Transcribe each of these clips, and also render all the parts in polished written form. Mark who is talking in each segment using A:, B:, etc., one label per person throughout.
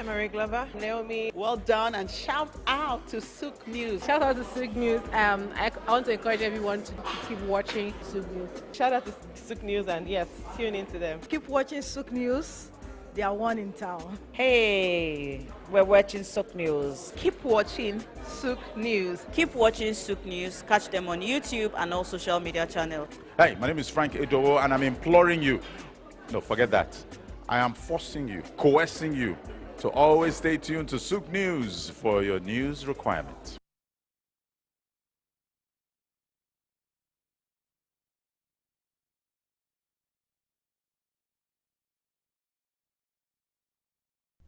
A: Marie Glover.
B: Naomi, well done, and shout out to Souq News.
C: Shout out to Souq News. I want to encourage everyone to keep watching Souq News.
A: Shout out to Souq News, and yes, tune into them.
D: Keep watching Souq News. They are one in town.
E: Hey, we're watching Souq News.
B: Keep watching Souq News.
E: Keep watching Souq News. Catch them on YouTube and all social media channels.
F: Hey, my name is Frank Edowo, and I'm imploring you. No, forget that. I am forcing you, coercing you to always stay tuned to Souq News for your news requirements.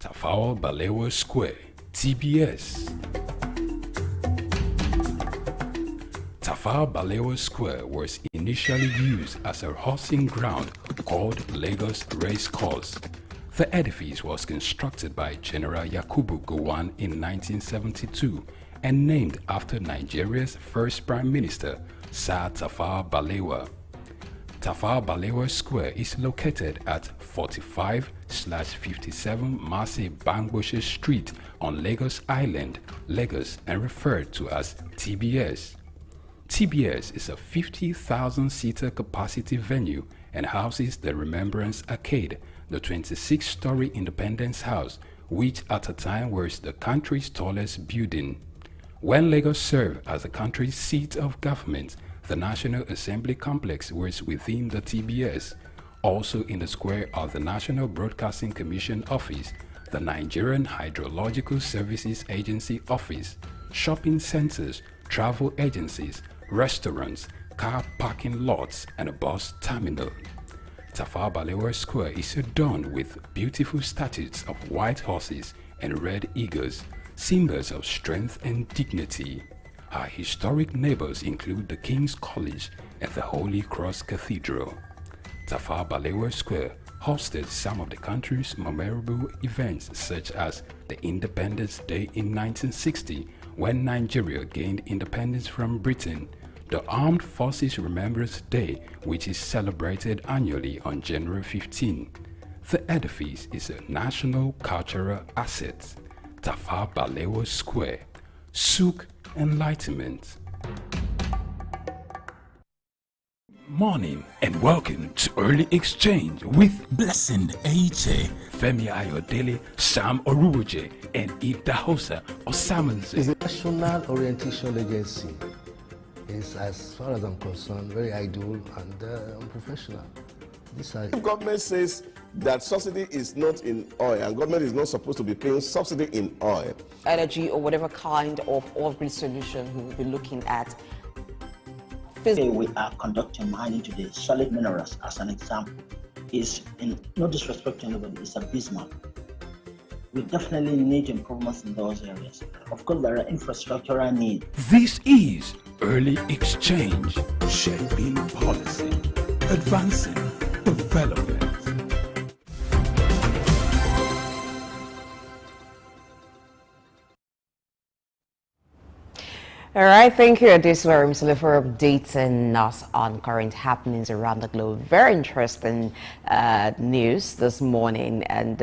G: Tafawa Balewa Square, TBS. Tafawa Balewa Square was initially used as a horsing ground called Lagos Race Course. The edifice was constructed by General Yakubu Gowon in 1972 and named after Nigeria's first Prime Minister, Sir Tafawa Balewa. Tafawa Balewa Square is located at 45/57 Marse Bangboshe Street on Lagos Island, Lagos, and referred to as TBS. TBS is a 50,000-seater capacity venue and houses the Remembrance Arcade, the 26-story Independence House, which at a time was the country's tallest building. When Lagos served as the country's seat of government, the National Assembly Complex was within the TBS. Also in the square are the National Broadcasting Commission Office, the Nigerian Hydrological Services Agency Office, shopping centers, travel agencies, restaurants, car parking lots, and a bus terminal. Tafawa Balewa Square is adorned with beautiful statues of white horses and red eagles, symbols of strength and dignity. Our historic neighbors include the King's College and the Holy Cross Cathedral. Tafawa Balewa Square hosted some of the country's memorable events, such as the Independence Day in 1960, when Nigeria gained independence from Britain, the Armed Forces Remembrance Day, which is celebrated annually on January 15. The edifice is a national cultural asset. Tafawa Balewa Square, Souq Enlightenment. Morning and welcome to Early Exchange with Blessing Aiche, Femi Ayodele, Sam Oruwoje, and Idahosa Osamanze.
H: It's a national orientation agency. It's, as far as I'm concerned, very ideal and unprofessional.
I: If government says that subsidy is not in oil and government is not supposed to be paying subsidy in oil,
J: energy or whatever kind of off-grid solution we will be looking at.
K: Today we are conducting mining today. Solid minerals, as an example, is, in no disrespect to anybody, is abysmal. We definitely need improvements in those areas. Of course, there are infrastructural needs.
G: This is Early Exchange, shaping policy, advancing development.
J: All right, thank you, Adesua, for updating us on current happenings around the globe. Very interesting news this morning, and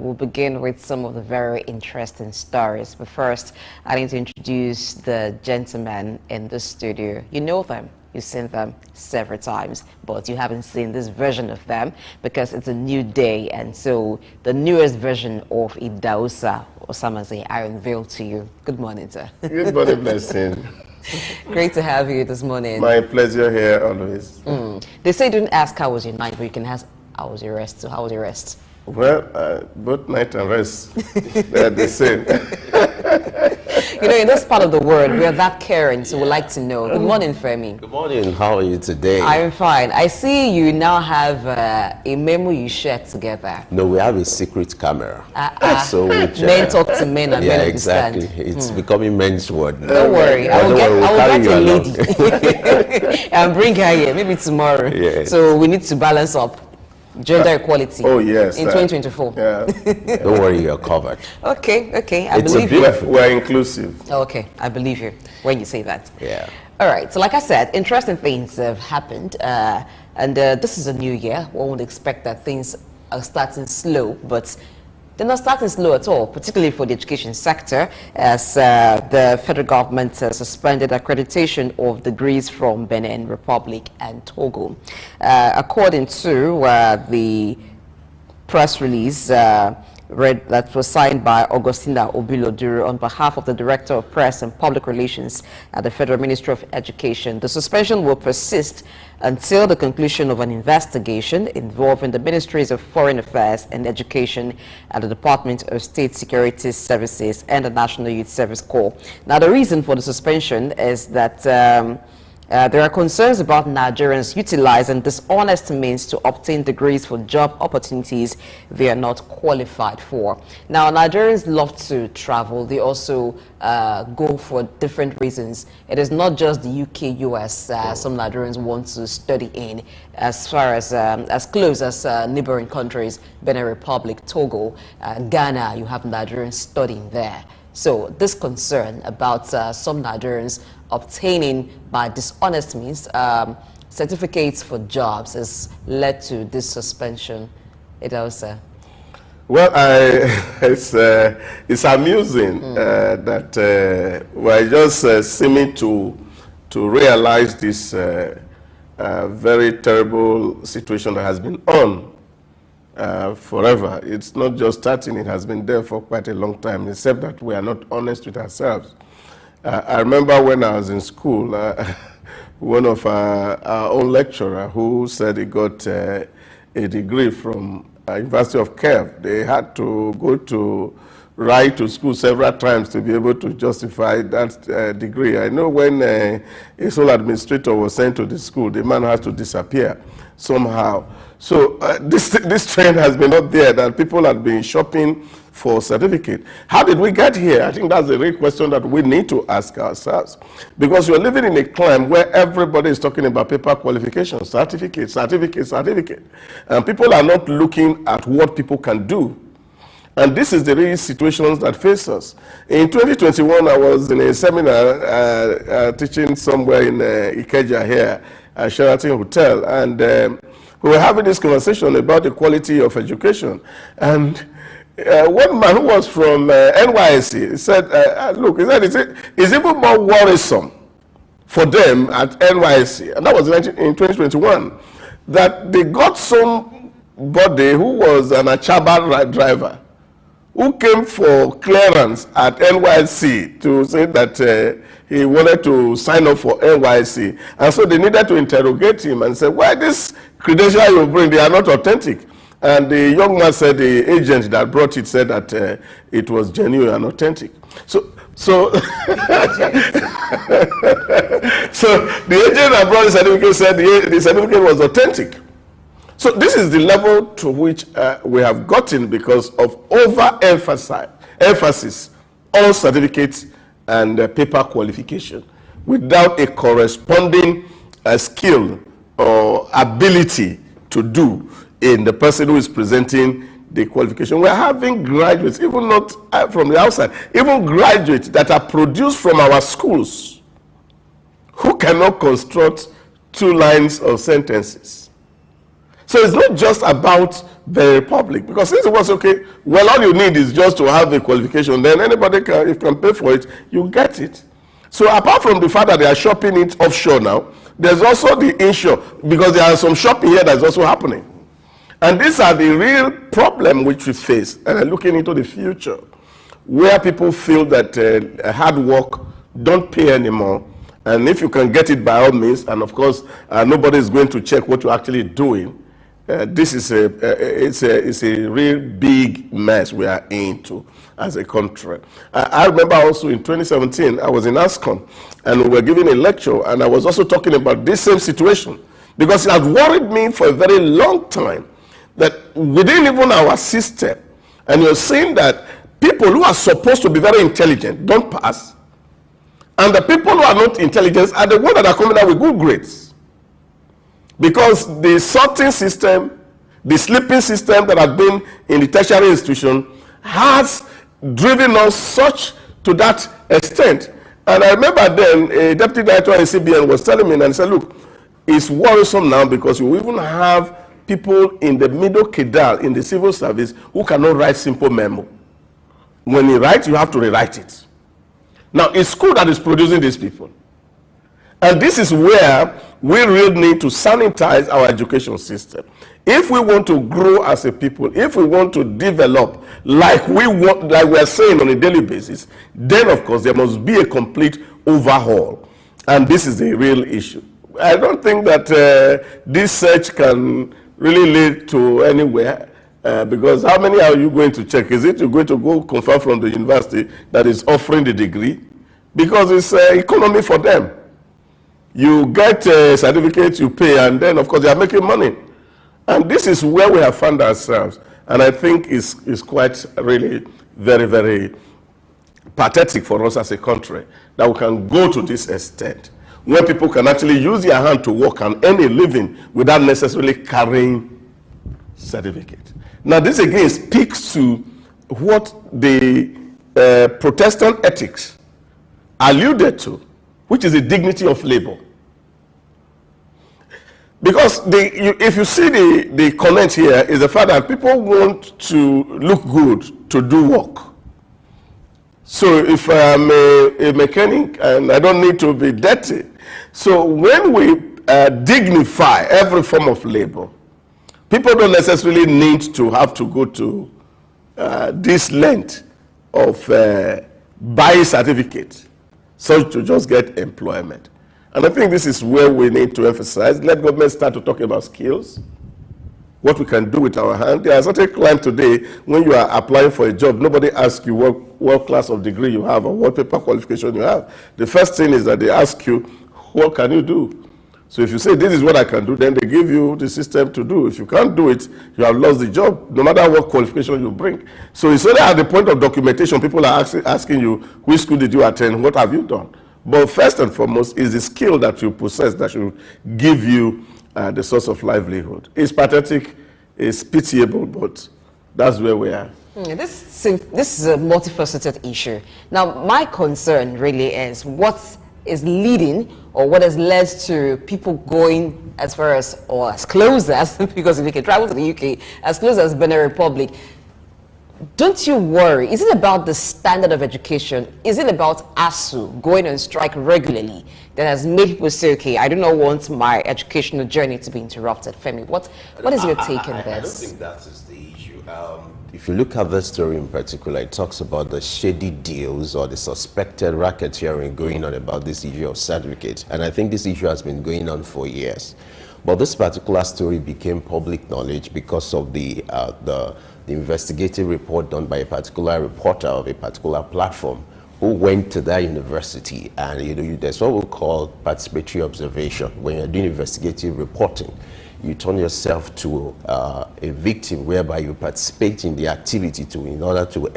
J: we'll begin with some of the very interesting stories. But first, I need to introduce the gentlemen in the studio. You know them. You've seen them several times, but you haven't seen this version of them because it's a new day, and so the newest version of Idahosa Osamanze I unveil to you. Good morning, sir.
I: good morning, Blessing.
J: Great to have you this morning.
I: My pleasure here always.
J: They say don't ask how was your night, but you can ask how was your rest. So how was your rest?
I: Well, both night and rest, they're the same.
J: You know, in this part of the world, we are that caring, so we'd like to know. Good morning, Femi.
L: Good morning. How are you today?
J: I'm fine. I see you now have a memo you share together.
L: No, we have a secret camera. So
J: men talk to men and men understand.
L: Exactly. It's becoming men's word.
J: Don't worry. I will get a lady and bring her here, maybe tomorrow.
L: Yes.
J: So we need to balance up. Gender equality.
I: Oh yes.
J: In 2024.
I: Yeah.
L: Don't worry, you're covered.
J: Okay. I
L: It's
J: believe you.
I: We're inclusive.
J: Okay, I believe you when you say that.
L: Yeah.
J: All right. So, like I said, interesting things have happened, and this is a new year. One would expect that things are starting slow, but they're not starting slow at all, particularly for the education sector, as the federal government suspended accreditation of degrees from Benin Republic and Togo. According to the press release that was signed by Augustina Obiloduru on behalf of the Director of Press and Public Relations at the Federal Ministry of Education, the suspension will persist until the conclusion of an investigation involving the Ministries of Foreign Affairs and Education and the Department of State Security Services and the National Youth Service Corps. Now, the reason for the suspension is that there are concerns about Nigerians utilizing dishonest means to obtain degrees for job opportunities they are not qualified for. Now, Nigerians love to travel. They also go for different reasons. It is not just the UK, US, some Nigerians want to study in, as far as close as neighboring countries, Benin Republic, Togo, Ghana, you have Nigerians studying there. So this concern about some Nigerians obtaining by dishonest means certificates for jobs has led to this suspension.
I: Well, it's amusing that we're just seeming to realize this very terrible situation that has been on forever. It's not just starting, it has been there for quite a long time, except that we are not honest with ourselves. I remember when I was in school, one of our own lecturer who said he got a degree from University of Kiev. They had to go to write to school several times to be able to justify that degree. I know when a sole administrator was sent to the school, the man has to disappear somehow. So this trend has been up there that people have been shopping for certificate. How did we get here? I think that's a real question that we need to ask ourselves. Because we're living in a climate where everybody is talking about paper qualifications, certificate, certificate, certificate. And people are not looking at what people can do. And this is the real situations that face us. In 2021, I was in a seminar teaching somewhere in Ikeja here at Sheraton Hotel. And we were having this conversation about the quality of education. And one man who was from NYSC said, look, he said, it's even more worrisome for them at NYSC, and that was in 2021, that they got somebody who was an Achaba driver who came for clearance at NYSC to say that he wanted to sign up for NYSC. And so they needed to interrogate him and say, why this credential you bring, they are not authentic. And the young man said the agent that brought it said that it was genuine and authentic. So the agent that brought the certificate said the certificate was authentic. So this is the level to which we have gotten because of emphasis on certificates and paper qualification without a corresponding skill or ability to do in the person who is presenting the qualification. We're having graduates, even not from the outside, even graduates that are produced from our schools who cannot construct 2 lines of sentences. So it's not just about the Republic, because since it was okay, well, all you need is just to have the qualification, then anybody can pay for it, you get it. So apart from the fact that they are shopping it offshore now, there's also the inshore, because there are some shopping here that's also happening. And these are the real problem which we face, and looking into the future, where people feel that hard work don't pay anymore, and if you can get it by all means, and of course nobody is going to check what you're actually doing, this is it's a real big mess we are into as a country. I remember also in 2017, I was in ASCON, and we were giving a lecture, and I was also talking about this same situation, because it had worried me for a very long time that within even our system, and you're seeing that people who are supposed to be very intelligent don't pass, and the people who are not intelligent are the ones that are coming out with good grades. Because the sorting system, the sleeping system that has been in the tertiary institution has driven us such to that extent. And I remember then a deputy director in CBN was telling me, and he said, look, it's worrisome now because you even have people in the middle cadre in the civil service who cannot write simple memo. When you write, you have to rewrite it. Now, it's school that is producing these people. And this is where we really need to sanitize our education system. If we want to grow as a people, if we want to develop like we are saying on a daily basis, then of course there must be a complete overhaul. And this is a real issue. I don't think that this search can really lead to anywhere, because how many are you going to check? Is it you're going to go confirm from the university that is offering the degree? Because it's economy for them. You get a certificate, you pay, and then of course they are making money. And this is where we have found ourselves. And I think it's quite really very, very pathetic for us as a country that we can go to this extent where people can actually use their hand to work and earn a living without necessarily carrying certificate. Now this again speaks to what the Protestant ethics alluded to, which is the dignity of labor. Because if you see the comment here is the fact that people want to look good to do work. So if I'm a mechanic and I don't need to be dirty. So when we dignify every form of labor, people don't necessarily need to have to go to this length of buying certificate so to just get employment. And I think this is where we need to emphasize. Let government start to talk about skills, what we can do with our hand. There are certain clients today, when you are applying for a job, nobody asks you what class of degree you have or what paper qualification you have. The first thing is that they ask you, what can you do? So if you say, this is what I can do, then they give you the system to do. If you can't do it, you have lost the job, no matter what qualification you bring. So it's only at the point of documentation, people are asking you, which school did you attend, what have you done? But first and foremost is the skill that you possess that should give you the source of livelihood. It's pathetic, it's pitiable, but that's where we are.
J: This is a multifaceted issue. Now, my concern really is what is leading or what has led to people going as far as, or as close as, because if you can travel to the UK, as close as Benin Republic. Don't you worry? Is it about the standard of education? Is it about ASU going on strike regularly that has made people say, okay, I do not want my educational journey to be interrupted? Femi, what is your take on this?
L: I don't think that is the issue. If you look at this story in particular, it talks about the shady deals or the suspected racketeering going on about this issue of certificates. And I think this issue has been going on for years. But this particular story became public knowledge because of the investigative report done by a particular reporter of a particular platform who went to that university. And there's what we call participatory observation. When you're doing investigative reporting, you turn yourself to a victim whereby you participate in the activity in order to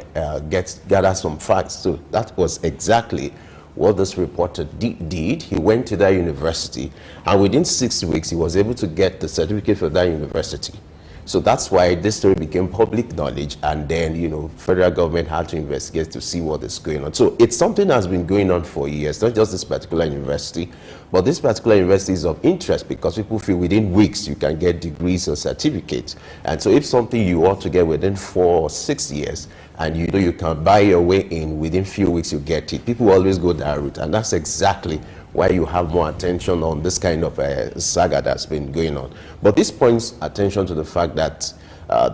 L: gather some facts. So that was exactly what this reporter did. He went to that university, and within 6 weeks he was able to get the certificate for that university. So that's why this story became public knowledge, and then, federal government had to investigate to see what is going on. So it's something that's been going on for years, not just this particular university, but this particular university is of interest because people feel within weeks you can get degrees or certificates. And so if something you ought to get within 4 or 6 years, and you can buy your way in, within few weeks you get it, people always go that route, and that's exactly why you have more attention on this kind of saga that's been going on. But this points attention to the fact that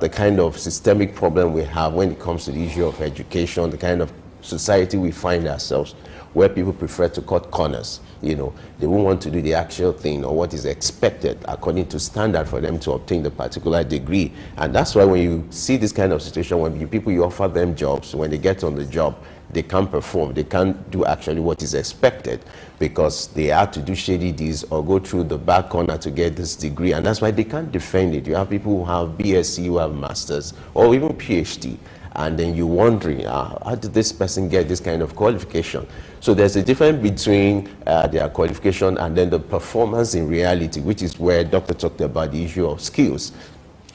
L: the kind of systemic problem we have when it comes to the issue of education, the kind of society we find ourselves, where people prefer to cut corners. They won't want to do the actual thing or what is expected according to standard for them to obtain the particular degree. And that's why when you see this kind of situation, when you offer them jobs, when they get on the job, they can't perform, they can't do actually what is expected because they have to do shady deals or go through the back corner to get this degree, and that's why they can't defend it. You have people who have BSc, who have masters, or even PhD, and then you're wondering, how did this person get this kind of qualification? So there's a difference between their qualification and then the performance in reality, which is where Dr. talked about the issue of skills.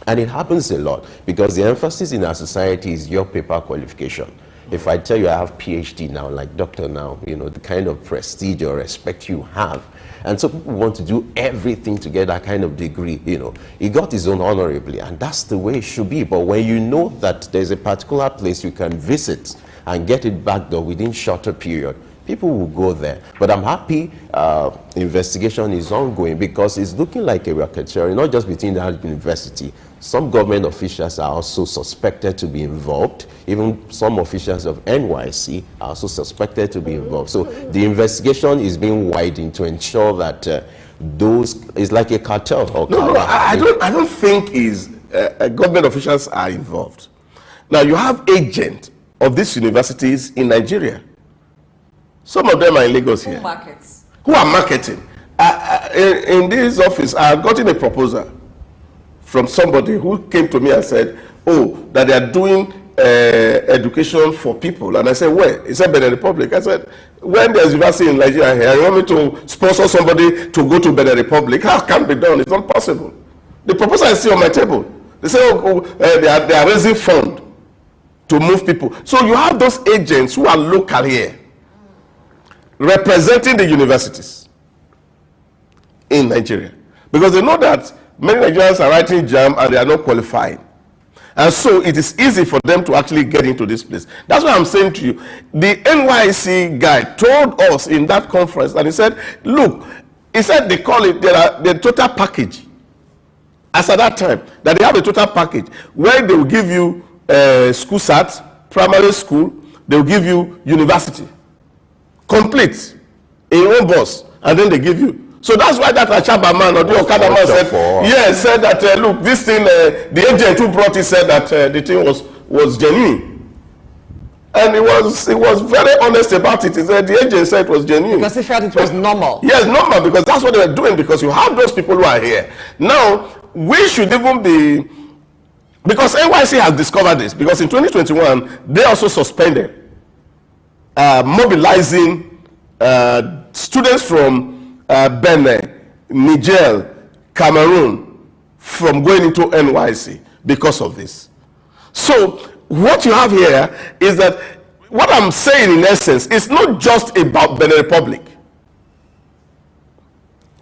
L: And it happens a lot because the emphasis in our society is your paper qualification. If I tell you I have PhD now, like doctor now, you know, the kind of prestige or respect you have. And so people want to do everything to get that kind of degree, you know. He got his own honorably, and that's the way it should be. But when you know that there's a particular place you can visit and get it back though within shorter period, people will go there. But I'm happy investigation is ongoing, because it's looking like a racketeering, not just between that university. Some government officials are also suspected to be involved. Even some officials of NYC are also suspected to be involved. So the investigation is being widened to ensure that those is like a cartel. Or
I: I don't think government officials are involved. Now you have agents of these universities in Nigeria. Some of them are in Lagos here. Who are marketing. In this office, I have gotten a proposal from somebody who came to me and said, oh, that they are doing education for people. And I said, where? He said, Benin Republic. I said, when there's university in Nigeria here, you want me to sponsor somebody to go to Benin Republic? How can it be done? It's not possible. The proposal is still on my table. They say, they are raising fund to move people. So you have those agents who are local here, representing the universities in Nigeria, because they know that many Nigerians are writing JAM and they are not qualified, and so it is easy for them to actually get into this place. That's what I'm saying to you. The NYC guy told us in that conference, and he said, look, he said they call it the total package. As at that time, that they have a total package where they will give you school start, primary school, they will give you university complete in your own bus, and then they give you. So that's why that Achaba man or the Okada man said, yes, said that look, this thing, the agent who brought it said that the thing was genuine, and he was very honest about it. He said the agent said it was genuine
J: because he felt it was normal.
I: Yes, normal, because that's what they were doing. Because you have those people who are here now. We should even be, because NYC has discovered this, because in 2021 they also suspended mobilizing students from Benin, Niger, Cameroon from going into NYC because of this. So what you have here is that what I'm saying in essence is not just about Benin Republic.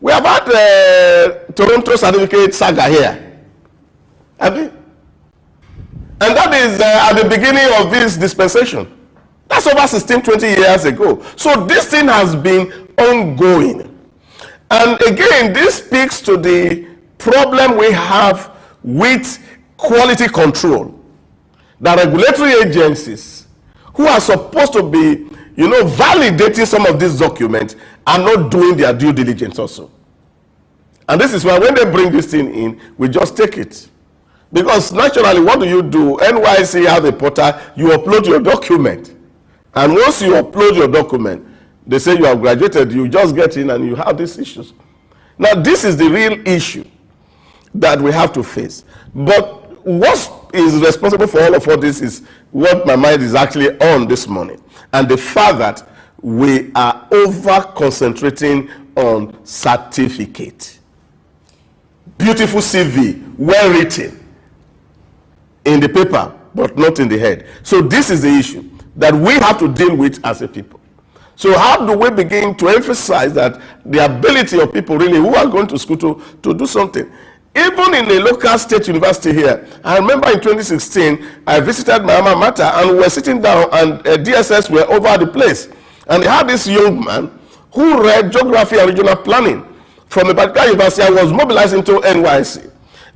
I: We have had Toronto certificate saga here, have we? And that is at the beginning of this dispensation. That's over 16-20 years ago. So this thing has been ongoing. And again, this speaks to the problem we have with quality control. The regulatory agencies who are supposed to be, you know, validating some of these documents are not doing their due diligence also. And this is why when they bring this thing in, we just take it. Because naturally, what do? NYC has a portal, you upload your document. And once you upload your document, they say you have graduated, you just get in and you have these issues. Now, this is the real issue that we have to face. But what is responsible for all of this is what my mind is actually on this morning. And the fact that we are over-concentrating on certificate. Beautiful CV, well written in the paper, but not in the head. So this is the issue that we have to deal with as a people. So how do we begin to emphasize that the ability of people really who are going to school to do something? Even in a local state university here, I remember in 2016, I visited my alma mater and we were sitting down and DSS were over the place. And they had this young man who read geography and regional planning from a particular university and was mobilized into NYC.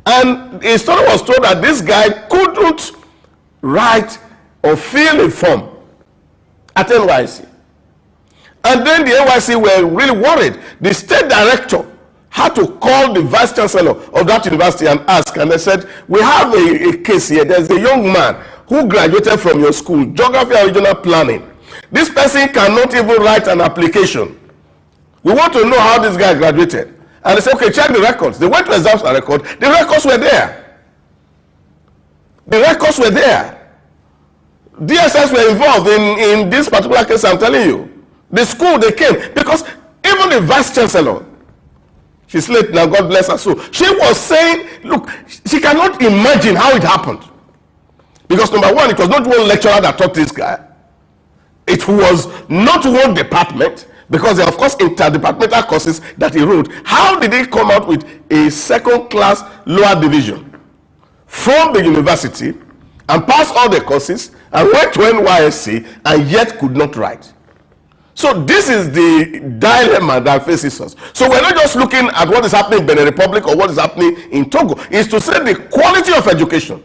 I: And his story was told that this guy couldn't write or fill a form at NYC. And then the NYC were really worried. The state director had to call the vice chancellor of that university and ask, and they said, we have a case here. There's a young man who graduated from your school, geography and regional planning. This person cannot even write an application. We want to know how this guy graduated. And they said, okay, check the records. They went to exams and record. The records were there. The records were there. DSS were involved in this particular case, I'm telling you. The school, they came. Because even the vice chancellor, she's late now, God bless her soul, she was saying, look, she cannot imagine how it happened. Because number one, it was not one lecturer that taught this guy. It was not one department, because there are, of course, interdepartmental courses that he wrote. How did he come out with a second-class lower division from the university and passed all the courses and went to NYSC and yet could not write? So this is the dilemma that faces us. So we're not just looking at what is happening in Benin Republic or what is happening in Togo. It's to say the quality of education,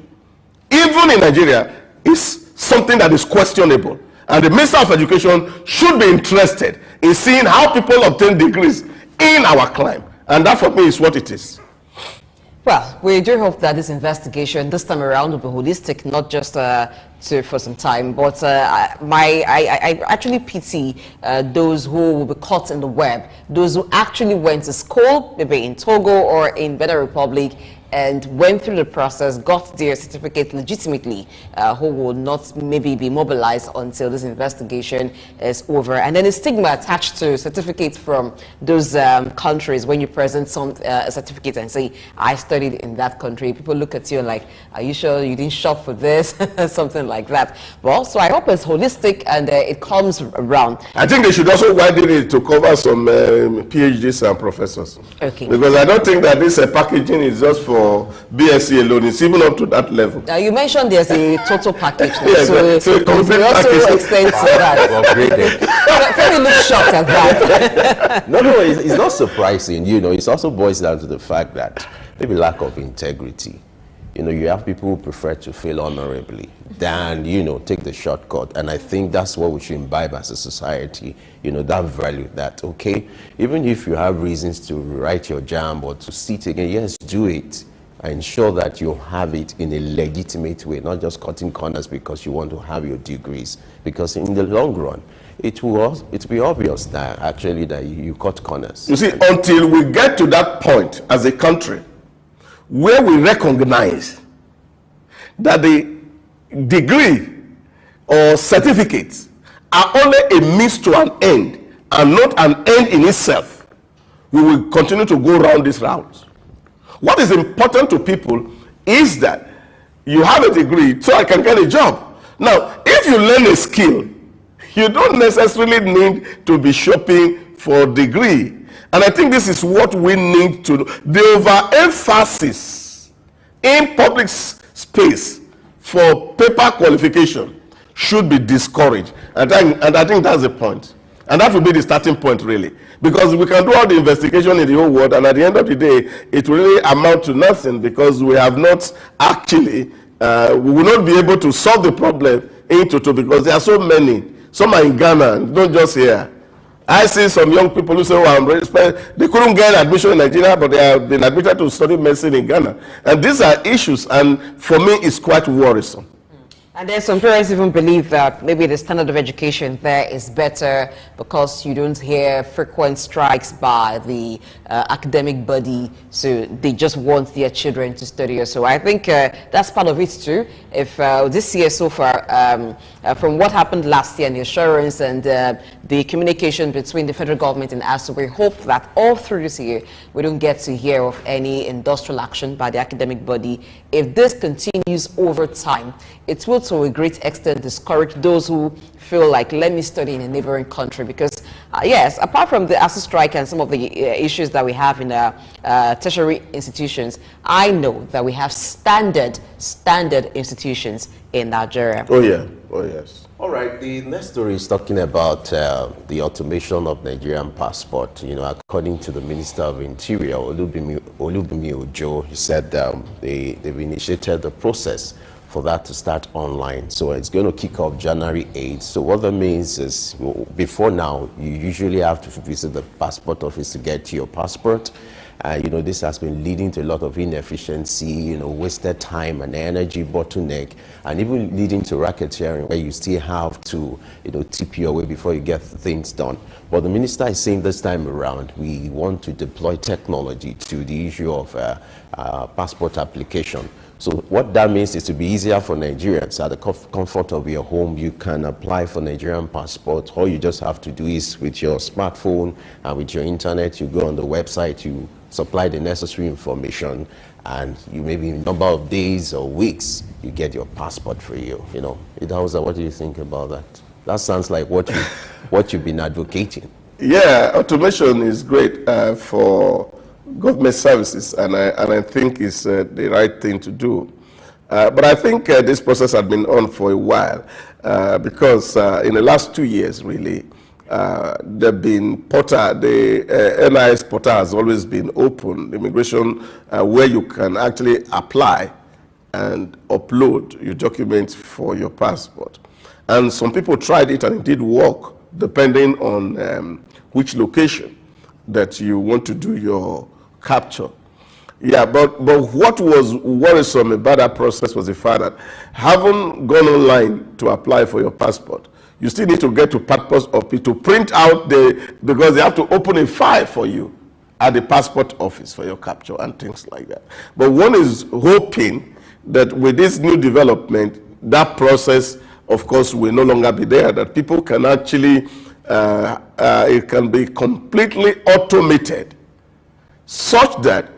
I: even in Nigeria, is something that is questionable. And the Minister of Education should be interested in seeing how people obtain degrees in our clime. And that for me is what it is.
J: Well, we do hope that this investigation this time around will be holistic, not just for some time, but I actually pity those who will be caught in the web, those who actually went to school, maybe in Togo or in Benin Republic, and went through the process, got their certificate legitimately, who will not maybe be mobilized until this investigation is over. And then a stigma attached to certificates from those countries. When you present some certificate and say, I studied in that country, people look at you and like, are you sure you didn't shop for this? Something like that. Well, so I hope it's holistic and it comes around.
I: I think they should also widen it to cover some PhDs and professors.
J: Okay.
I: Because I don't think that this packaging is just for BSc alone. It's even up to that level.
J: You mentioned there's a total package now,
I: Yes,
J: so
I: a complete
J: we also
I: package.
J: extend to that. Femi looks shocked at that.
L: No, it's not surprising. You know, it also boils down to the fact that maybe lack of integrity. You know, you have people who prefer to fail honorably than, you know, take the shortcut. And I think that's what we should imbibe as a society, you know, that value that, okay, even if you have reasons to write your JAMB or to sit again, yes, do it. Ensure that you have it in a legitimate way, not just cutting corners because you want to have your degrees. Because in the long run, it will be obvious that actually that you cut corners.
I: You see, until we get to that point as a country where we recognize that the degree or certificates are only a means to an end and not an end in itself, we will continue to go around this route. What is important to people is that you have a degree so I can get a job. Now, if you learn a skill, you don't necessarily need to be shopping for a degree. And I think this is what we need to do. The overemphasis in public space for paper qualification should be discouraged. And I think that's the point. And that will be the starting point, really. Because we can do all the investigation in the whole world, and at the end of the day, it will really amount to nothing because we have not actually, we will not be able to solve the problem in total because there are so many. Some are in Ghana, not just here. I see some young people who say, oh, I'm ready. They couldn't get admission in Nigeria, but they have been admitted to study medicine in Ghana. And these are issues, and for me, it's quite worrisome.
J: And then some parents even believe that maybe the standard of education there is better because you don't hear frequent strikes by the academic body, so they just want their children to study. So I think that's part of it too. If this year so far, from what happened last year and the assurance and the communication between the federal government and us, we hope that all through this year we don't get to hear of any industrial action by the academic body. If this continues over time, it will to a great extent discourage those who feel like, let me study in a neighboring country. Because yes, apart from the ASU strike and some of the issues that we have in tertiary institutions, I know that we have standard institutions in Nigeria.
I: Oh yeah, oh yes.
L: All right, the next story is talking about the automation of Nigerian passport. You know, according to the Minister of Interior, Olubimi Ojo, he said they've initiated the process for that to start online. So it's going to kick off January 8th. So what that means is, before now, you usually have to visit the passport office to get your passport. You know, this has been leading to a lot of inefficiency, you know, wasted time and energy, bottleneck, and even leading to racketeering where you still have to, you know, tip your way before you get things done. But the minister is saying this time around, we want to deploy technology to the issue of passport application. So what that means is to be easier for Nigerians. At the comfort of your home, you can apply for Nigerian passport. All you just have to do is with your smartphone and with your internet, you go on the website, you supply the necessary information, and you maybe in a number of days or weeks, you get your passport for you. You know, Idauza, what do you think about that? That sounds like what you've been advocating.
I: Yeah, automation is great for government services, and I think it's the right thing to do. But I think this process has been on for a while because in the last 2 years, really, the NIS portal has always been open, immigration, where you can actually apply and upload your documents for your passport. And some people tried it and it did work, depending on which location that you want to do your capture. Yeah, but what was worrisome about that process was the fact that having gone online to apply for your passport, you still need to get to passport office to print out because they have to open a file for you at the passport office for your capture and things like that. But one is hoping that with this new development, that process, of course, will no longer be there, that people can actually, it can be completely automated, such that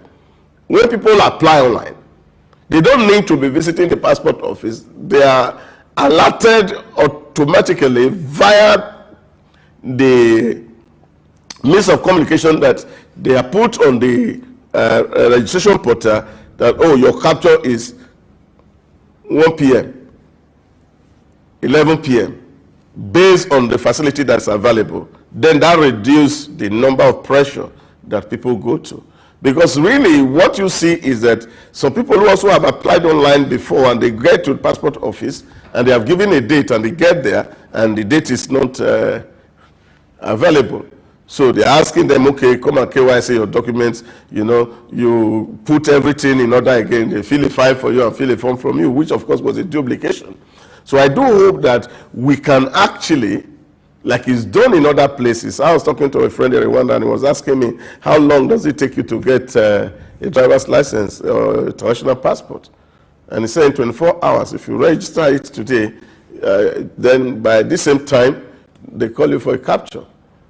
I: when people apply online, they don't need to be visiting the passport office. They are alerted automatically via the means of communication that they are put on the registration portal that, oh, your capture is 1 p.m., 11 p.m., based on the facility that's available. Then that reduces the number of pressure that people go to. Because really what you see is that some people who also have applied online before and they get to the passport office and they have given a date and they get there and the date is not available. So they're asking them, okay, come and KYC your documents, you put everything in order again, they fill a file for you and fill a form from you, which of course was a duplication. So I do hope that we can actually, like it's done in other places. I was talking to a friend in Rwanda and he was asking me, how long does it take you to get a driver's license or a international passport? And he said in 24 hours. If you register it today, then by the same time, they call you for a capture.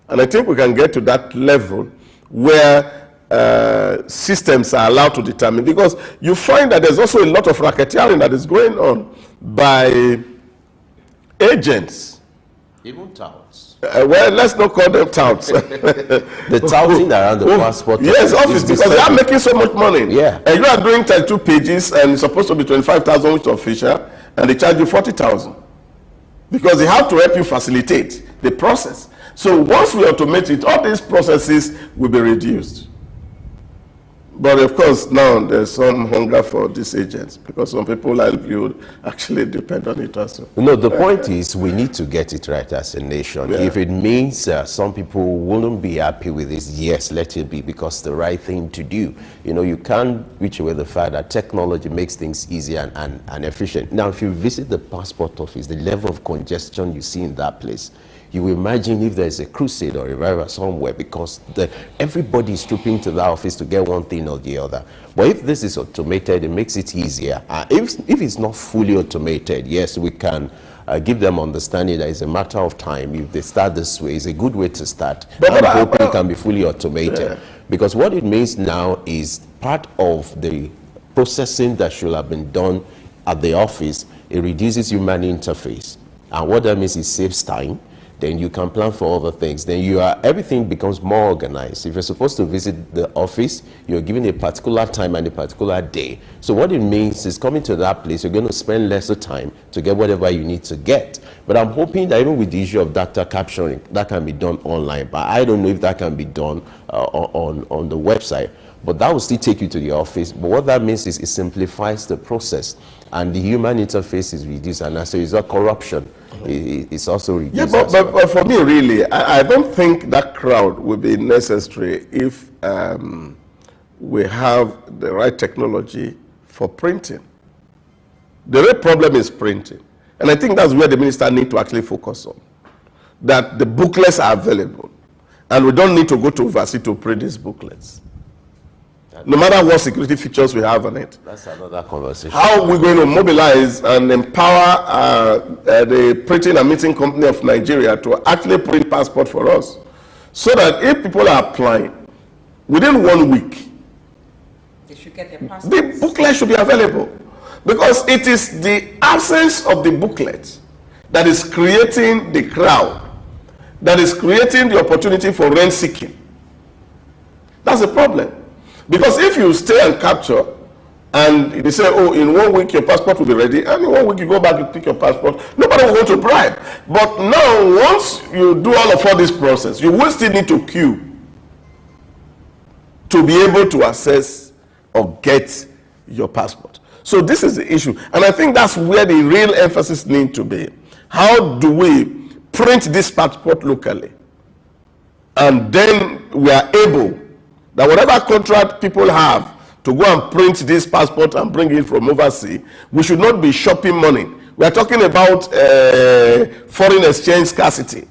I: And I think we can get to that level where systems are allowed to determine, because you find that there's also a lot of racketeering that is going on by agents.
L: Even touts.
I: Well, let's not call them touts.
L: The touting around the passport.
I: Yes, office, because they are making so much money.
L: Yeah.
I: And you are doing 32 pages and it's supposed to be 25,000 which is official, and they charge you 40,000. Because they have to help you facilitate the process. So once we automate it, all these processes will be reduced. But of course, now there's some hunger for these agents because some people actually depend on it also.
L: No, the point is we need to get it right as a nation. Yeah. If it means some people wouldn't be happy with this, yes, let it be, because the right thing to do. You can't reach away the fact that technology makes things easier and efficient. Now, if you visit the passport office, the level of congestion you see in that place, you imagine if there's a crusade or a revival somewhere, because everybody is trooping to the office to get one thing or the other. But if this is automated, it makes it easier. If it's not fully automated, yes, we can give them understanding that it's a matter of time. If they start this way, it's a good way to start. I'm hoping it can be fully automated. Yeah. Because what it means now is part of the processing that should have been done at the office, it reduces human interface. And what that means is it saves time. Then you can plan for other things. Then everything becomes more organized. If you're supposed to visit the office, you're given a particular time and a particular day. So what it means is coming to that place, you're going to spend lesser time to get whatever you need to get. But I'm hoping that even with the issue of data capturing, that can be done online. But I don't know if that can be done on the website. But that will still take you to the office. But what that means is it simplifies the process. And the human interface is reduced. And as a result, corruption is also reduced. Yeah,
I: but for me, really, I don't think that crowd will be necessary if we have the right technology for printing. The real problem is printing. And I think that's where the minister needs to actually focus on. That the booklets are available. And we don't need to go to overseas to print these booklets. No matter what security features we have on it.
L: That's another conversation.
I: How are we going to mobilize and empower the printing and minting company of Nigeria to actually print passport for us? So that if people are applying, within 1 week,
E: they should get their passports.
I: The booklet should be available. Because it is the absence of the booklet that is creating the crowd, that is creating the opportunity for rent seeking. That's a problem. Because if you stay and capture, and they say, oh, in 1 week your passport will be ready, and in 1 week you go back and pick your passport, nobody will go to bribe. But now, once you do all this process, you will still need to queue to be able to access or get your passport. So this is the issue. And I think that's where the real emphasis needs to be. How do we print this passport locally? And then we are able, that whatever contract people have to go and print this passport and bring it from overseas, we should not be shopping money. We are talking about foreign exchange scarcity.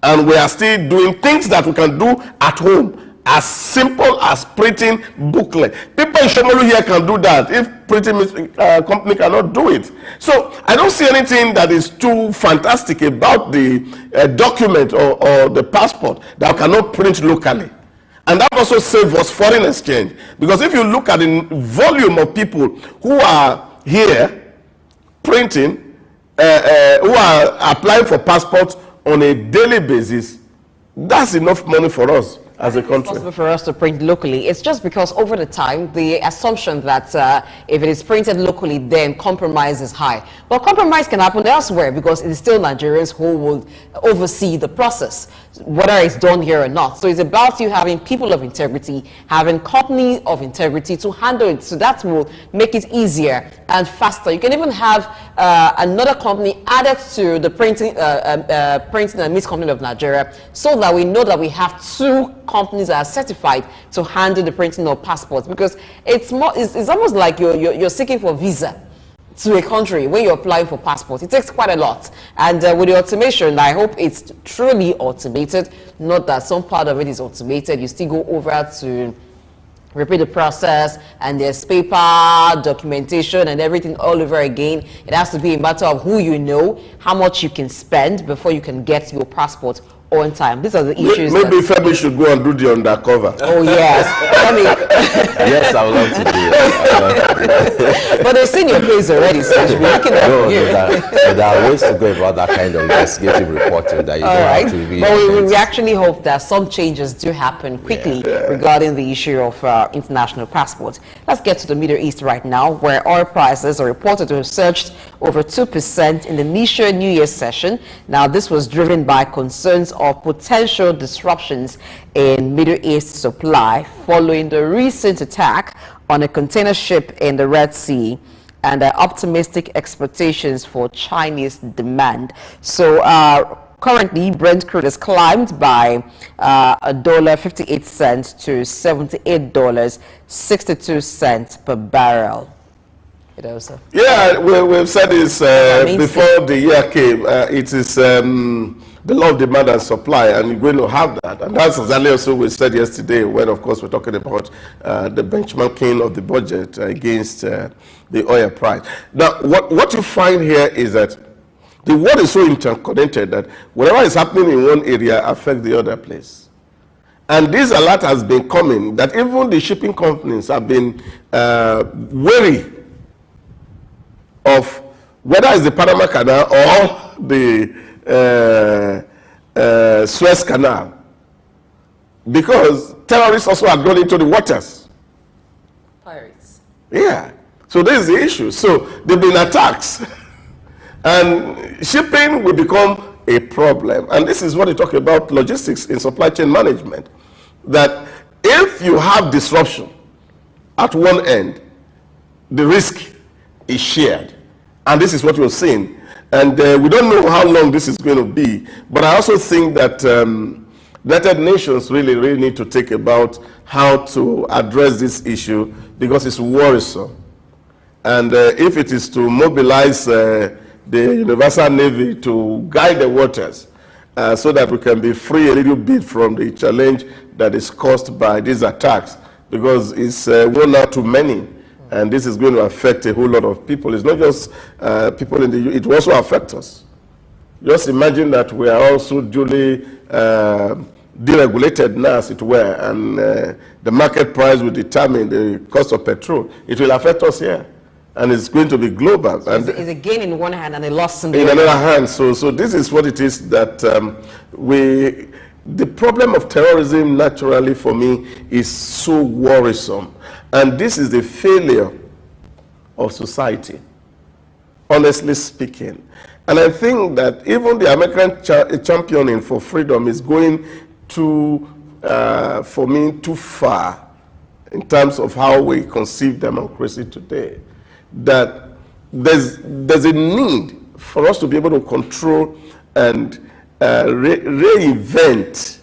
I: And we are still doing things that we can do at home, as simple as printing booklet. People in Shomolu here can do that if printing company cannot do it. So I don't see anything that is too fantastic about the document or the passport that cannot print locally. And that also saves us foreign exchange. Because if you look at the volume of people who are here printing, who are applying for passports on a daily basis, that's enough money for us as a country.
J: It's possible for us to print locally. It's just because over the time, the assumption that if it is printed locally, then compromise is high. But compromise can happen elsewhere because it is still Nigerians who will oversee the process, whether it's done here or not. So it's about you having people of integrity, having company of integrity to handle it. So that will make it easier and faster. You can even have another company added to the printing and meat company of Nigeria, so that we know that we have two companies that are certified to handle the printing of passports, because it's almost like you're seeking for visa to a country when you're applying for passport. It takes quite a lot, and with the automation, I hope it's truly automated, not that some part of it is automated. You still go over to repeat the process, and there's paper, documentation, and everything all over again. It has to be a matter of who you know, how much you can spend before you can get your passport on time. These are the issues.
I: Maybe Femi should go and do the undercover.
J: Oh yes,
L: Yes, I would love to do it.
J: But they've seen your face already, so you should be looking at you.
L: There are ways to go about that kind of investigative reporting that you don't have to be.
J: But we actually hope that some changes do happen quickly regarding the issue of international passports. Let's get to the Middle East right now, where oil prices are reported to have surged over 2% in the initial New Year's session. Now, this was driven by concerns of potential disruptions in Middle East supply following the recent attack on a container ship in the Red Sea and optimistic expectations for Chinese demand. So currently, Brent crude has climbed by $1.58 to $78.62 per barrel.
I: Yeah, we've said this before the year came. It is the law of demand and supply, and you're going to have that. And that's exactly also we said yesterday when, of course, we're talking about the benchmarking of the budget against the oil price. Now, what you find here is that the world is so interconnected that whatever is happening in one area affects the other place. And this alert has been coming, that even the shipping companies have been wary of whether it's the Panama Canal or the Suez Canal, because terrorists also are gone into the waters.
J: Pirates.
I: Yeah. So this is the issue. So there have been attacks, and shipping will become a problem. And this is what they talk about logistics in supply chain management, that if you have disruption at one end, the risk is shared. And this is what we're seeing. And we don't know how long this is going to be. But I also think that United Nations really need to think about how to address this issue, because it's worrisome. And if it is to mobilize the Universal Navy to guide the waters so that we can be free a little bit from the challenge that is caused by these attacks, because it's one out too many. And this is going to affect a whole lot of people. It's not just people in the it will also affect us. Just imagine that we are also duly deregulated now, as it were, and the market price will determine the cost of petrol. It will affect us here. and it's going to be global.
J: So
I: and
J: it's a gain in one hand and a loss in the
I: in
J: other.
I: another hand. So this is what it is that the problem of terrorism naturally for me is so worrisome. And this is the failure of society, honestly speaking. And I think that even the American championing for freedom is going too, for me, too far in terms of how we conceive democracy today. That there's a need for us to be able to control and reinvent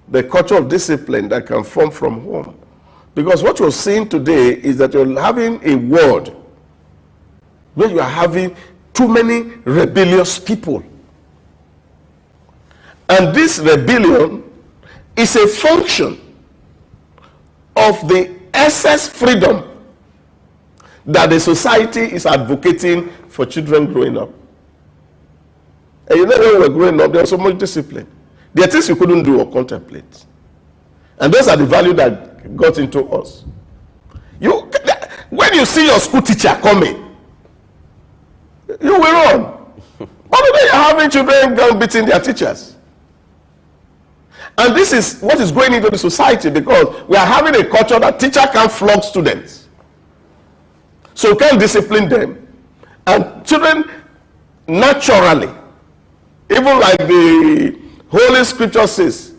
I: the culture of discipline that can form from home. Because what you're seeing today is that you're having a world where you are having too many rebellious people. And this rebellion is a function of the excess freedom that the society is advocating for children growing up. And you know, when we were growing up, there was so much discipline. There are things you couldn't do or contemplate. And those are the values that got into us. When you see your school teacher coming, you will run. But today you're having children going beating their teachers. And this is what is going into the society, because we are having a culture that teacher can't flog students. So you can't discipline them. And children naturally, even like the Holy Scripture says,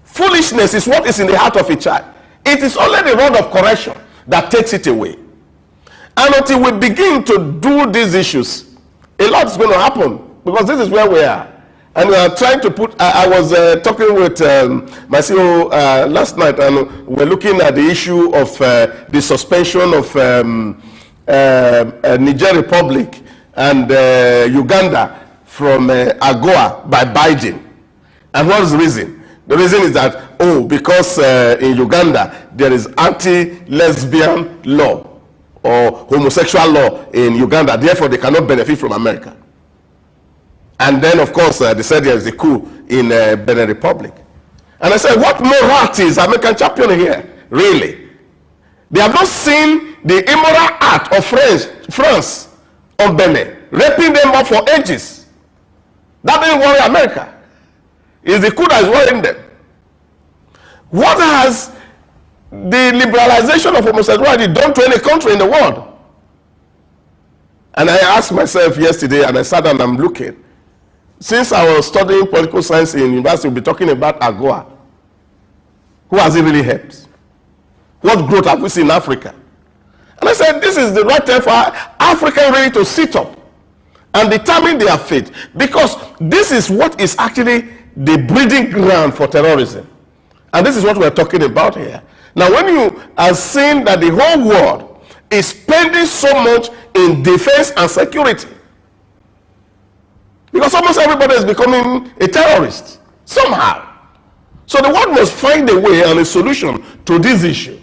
I: foolishness is what is in the heart of a child. It is only the rod of correction that takes it away. And until we begin to do these issues, a lot is going to happen, because this is where we are. And we are trying to put, I was talking with my CEO last night, and we're looking at the issue of the suspension of Niger Republic and Uganda from AGOA by Biden. And what is the reason? The reason is that, because in Uganda there is anti-lesbian law or homosexual law in Uganda, therefore they cannot benefit from America. And then, of course, they said there is a coup in Benin Republic. And I said, what morality is American champion here, really? They have not seen the immoral act of France on Benin, raping them up for ages. That didn't worry America. It's the coup that is worrying them. What has the liberalization of homosexuality done to any country in the world? And I asked myself yesterday, and I sat down and I'm looking. Since I was studying political science in university, we'll be talking about AGOA. Who has it really helped? What growth have we seen in Africa? And I said, this is the right time for Africa really to sit up and determine their fate, because this is what is actually the breeding ground for terrorism. And this is what we're talking about here. Now, when you are seeing that the whole world is spending so much in defense and security, because almost everybody is becoming a terrorist somehow. So the world must find a way and a solution to this issue,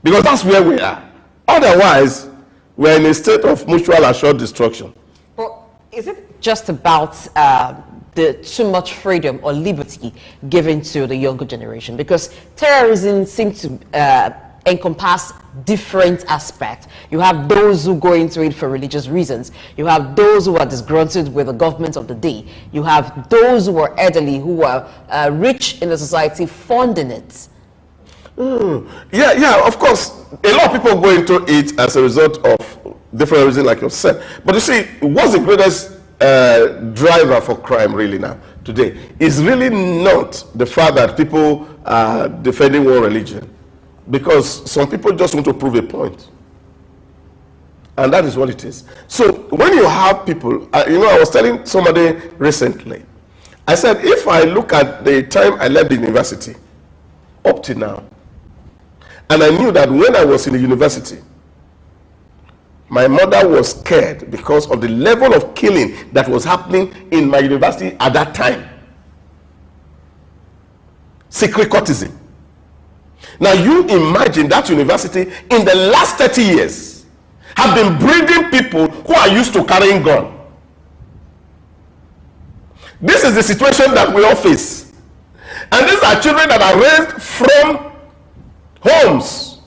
I: because that's where we are. Otherwise, we're in a state of mutual assured destruction.
J: But is it just about the too much freedom or liberty given to the younger generation? Because terrorism seems to encompass different aspects. You have those who go into it for religious reasons. You have those who are disgruntled with the government of the day. You have those who are elderly, who are rich in the society, funding it.
I: Yeah, of course. A lot of people go into it as a result of different reasons, like you said. But you see, what's the greatest driver for crime really now, today? Is really not the fact that people are defending one religion. Because some people just want to prove a point. And that is what it is. So when you have people, I was telling somebody recently, I said, if I look at the time I left the university up to now, and I knew that when I was in the university, my mother was scared because of the level of killing that was happening in my university at that time. Secret courtesan. Now you imagine that university in the last 30 years have been breeding people who are used to carrying gun. This is the situation that we all face. And these are children that are raised from homes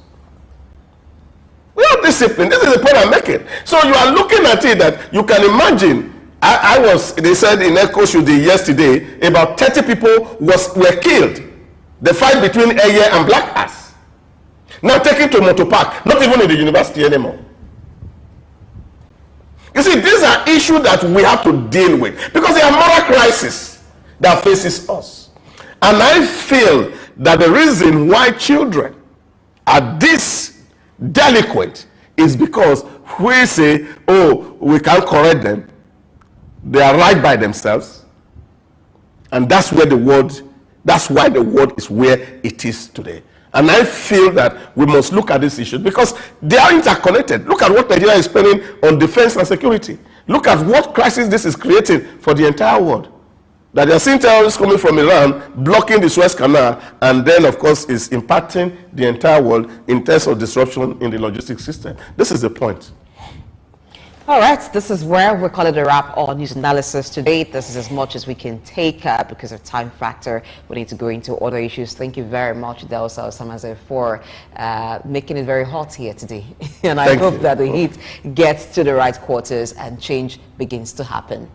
I: No discipline. This is the point I'm making. So you are looking at it that you can imagine. They said in Echo Shudi yesterday, about 30 people were killed. The fight between Eye and Black Ass. Now taken to Motor Park, not even in the university anymore. You see, these are issues that we have to deal with because they are moral crisis that faces us. And I feel that the reason why children are this delinquent is because we say, oh, we can't correct them. They are right by themselves. And that's why the world is where it is today. And I feel that we must look at this issue because they are interconnected. Look at what Nigeria is spending on defense and security. Look at what crisis this is creating for the entire world. That they are seeing terrorists coming from Iran, blocking the Suez Canal, and then, of course, is impacting the entire world in terms of disruption in the logistics system. This is the point.
J: All right, this is where we call it a wrap on news analysis today. This is as much as we can take because of time factor. We need to go into other issues. Thank you very much, Delsa Osamaze, for making it very hot here today. And I hope that the heat gets to the right quarters and change begins to happen.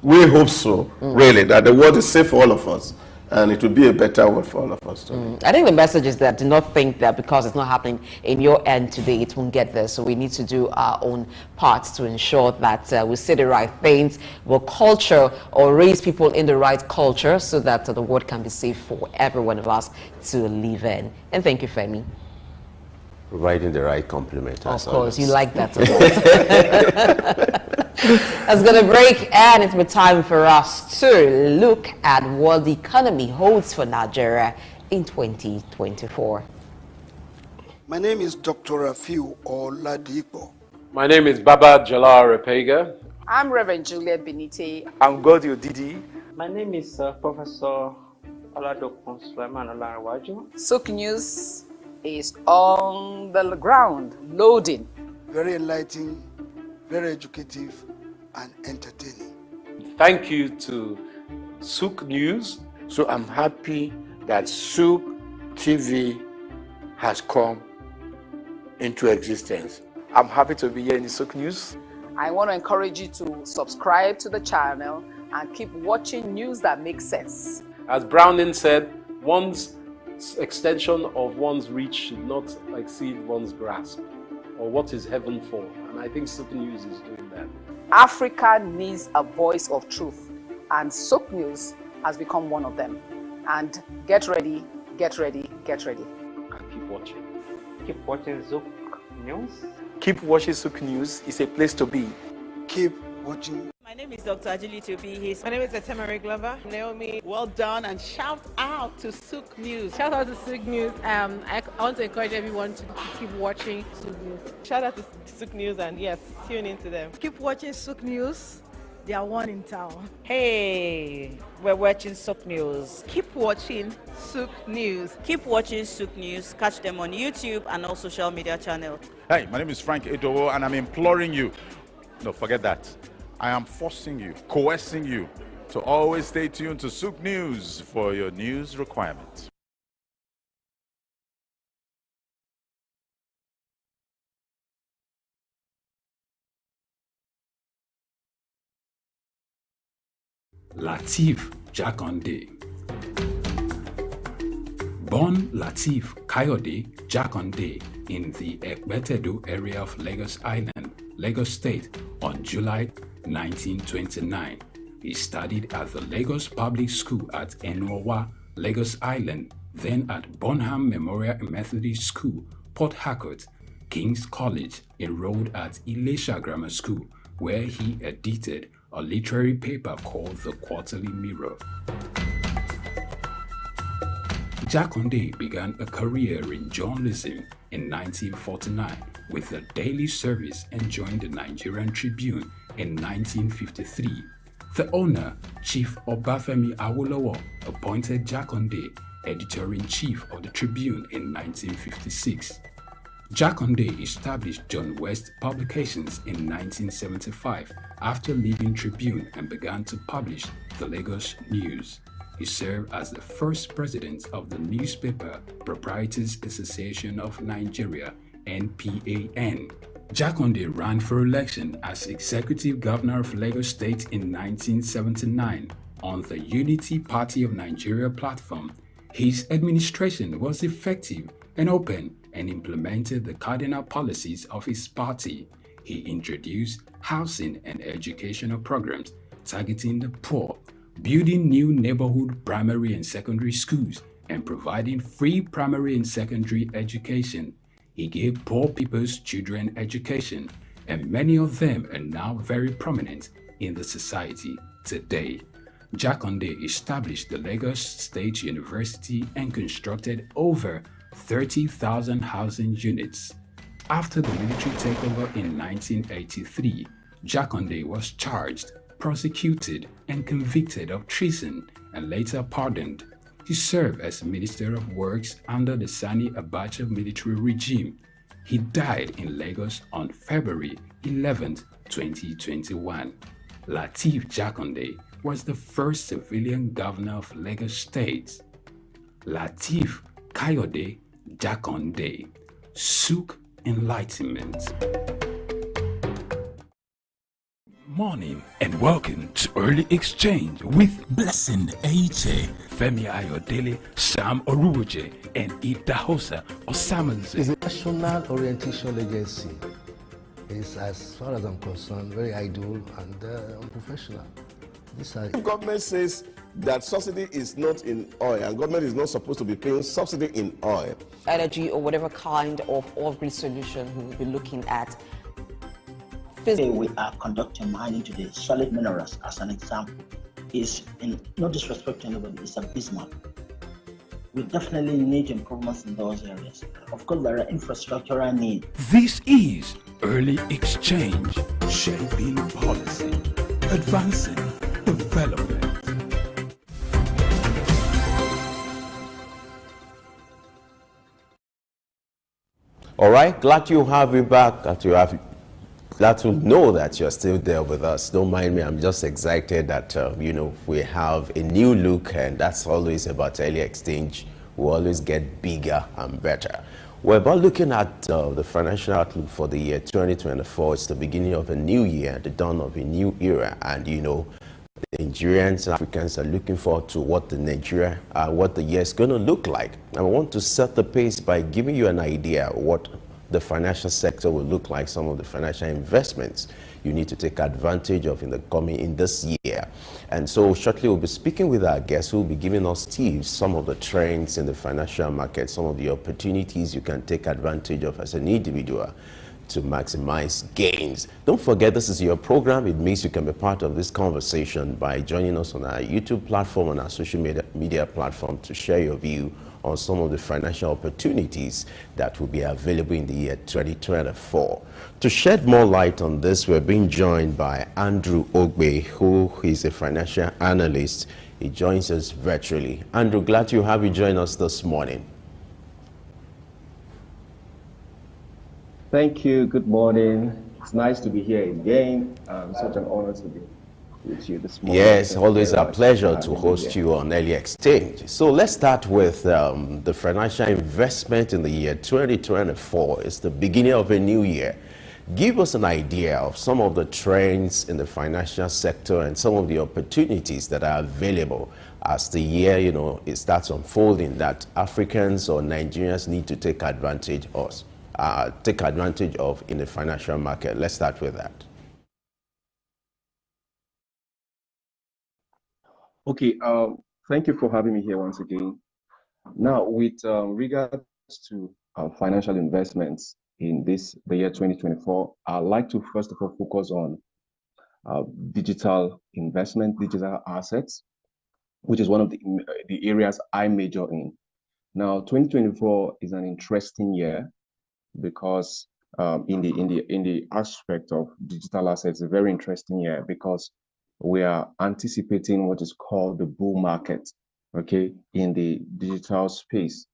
I: We hope so, really, that the world is safe for all of us. And it will be a better world for all of us too.
J: I think the message is that do not think that because it's not happening in your end today, it won't get there. So we need to do our own parts to ensure that we say the right things, we'll culture or raise people in the right culture so that the world can be safe for every one of us to live in. And thank you, Femi.
L: Providing the right compliment.
J: Of course, you like that a lot. That's going to break, and it's time for us to look at what the economy holds for Nigeria in 2024.
M: My name is Dr. Rafiu Oladipo.
N: My name is Baba Jalal Repega.
O: I'm Reverend Juliet Benite.
P: I'm Godio Didi.
Q: My name is Professor Oladokun Sulaiman Olarawaju.
O: Souq News is on the ground, loading.
M: Very enlightening, very educative, and entertaining.
N: Thank you to Souq News.
P: So I'm happy that Souq TV has come into existence. I'm happy to be here in the Souq News.
O: I want to encourage you to subscribe to the channel and keep watching news that makes sense.
N: As Browning said, one's extension of one's reach should not exceed one's grasp, or what is heaven for. And I think Souq News is doing that.
O: Africa needs a voice of truth, and Souq News has become one of them. And get ready, get ready, get ready.
N: And keep watching.
Q: Keep watching Souq News.
P: Keep watching Souq News. It's a place to be.
M: Keep watching.
E: My name is Dr. Ajili Tobi.
A: My name is Etemere Glover.
B: Naomi, well done, and shout out to Souq News.
C: Shout out to Souq News. I want to encourage everyone to keep watching Souq News.
A: Shout out to Souq News, and yes, tune into them.
D: Keep watching Souq News. They are one in town.
E: Hey, we're watching Souq News.
B: Keep watching Souq News.
E: Keep watching Souq News. Catch them on YouTube and all social media channels.
F: Hey, my name is Frank Edowo, and I'm imploring you. No, forget that. I am forcing you, coercing you to always stay tuned to Souq News for your news requirements.
G: Lateef Jakande. Born Lateef Kayode Jakande in the Ekbetedo area of Lagos Island, Lagos State, on July 1929. He studied at the Lagos Public School at Enowa, Lagos Island, then at Bonham Memorial Methodist School, Port Harcourt, King's College, enrolled at Ilesha Grammar School, where he edited a literary paper called The Quarterly Mirror. Jakande began a career in journalism in 1949 with the Daily Service and joined the Nigerian Tribune in 1953. The owner, Chief Obafemi Awolowo, appointed Jakande editor-in-chief of the Tribune in 1956. Jakande established John West Publications in 1975 after leaving Tribune and began to publish the Lagos News. He served as the first president of the Newspaper Proprietors Association of Nigeria, NPAN. Jakande ran for election as Executive Governor of Lagos State in 1979 on the Unity Party of Nigeria platform. His administration was effective and open and implemented the cardinal policies of his party. He introduced housing and educational programs targeting the poor, building new neighborhood primary and secondary schools, and providing free primary and secondary education. He gave poor people's children education, and many of them are now very prominent in the society today. Jakande established the Lagos State University and constructed over 30,000 housing units. After the military takeover in 1983, Jakande was charged, prosecuted, and convicted of treason and later pardoned. He served as Minister of Works under the Sani Abacha military regime. He died in Lagos on February 11, 2021. Lateef Jakande was the first civilian governor of Lagos State. Lateef Kayode Jakande, Souq Enlightenment. Morning and welcome to Early Exchange with Blessing Aiche, Femi Ayodele, Sam Oruoje, and Idahosa Osamanze.
H: It's a national orientation agency. It's, as far as I'm concerned, very idle and unprofessional.
I: Government says that subsidy is not in oil, and government is not supposed to be paying subsidy in oil.
J: Energy or whatever kind of off-grid solution we will be looking at.
K: Today we are conducting mining today. Solid minerals, as an example, is, in no disrespect to anybody, it's abysmal. We definitely need improvements in those areas. Of course, there are infrastructural needs.
G: This is Early Exchange, shaping policy, advancing development.
L: All right, glad you have you back. Glad to know that you're still there with us. Don't mind me, I'm just excited that, we have a new look, and that's always about Early Exchange. We always get bigger and better. We're about looking at the financial outlook for the year 2024. It's the beginning of a new year, the dawn of a new era, and Nigerians and Africans are looking forward to what the year is going to look like. And I want to set the pace by giving you an idea of what the financial sector will look like, some of the financial investments you need to take advantage of in this year. And so shortly we'll be speaking with our guests who will be giving us tips, some of the trends in the financial market, some of the opportunities you can take advantage of as an individual to maximize gains. Don't forget, this is your program. It means you can be part of this conversation by joining us on our YouTube platform, on our social media platform, to share your view on some of the financial opportunities that will be available in the year 2024. To shed more light on this, we're being joined by Andrew Ogbe, who is a financial analyst. He joins us virtually. Andrew, glad to have you join us this morning.
R: Thank you. Good morning. It's nice to be here again. Such an honor to be with you this morning.
L: Yes, always a pleasure to host you on Early Exchange. So let's start with the financial investment in the year 2024. It's the beginning of a new year. Give us an idea of some of the trends in the financial sector and some of the opportunities that are available as the year, it starts unfolding, that Africans or Nigerians need to take advantage of in the financial market. Let's start with that.
R: Okay, thank you for having me here once again. Now, with regards to financial investments in the year 2024, I'd like to first of all focus on digital investment, digital assets, which is one of the areas I major in. Now, 2024 is an interesting year because in the aspect of digital assets, a very interesting year because we are anticipating what is called the bull market, okay, in the digital space.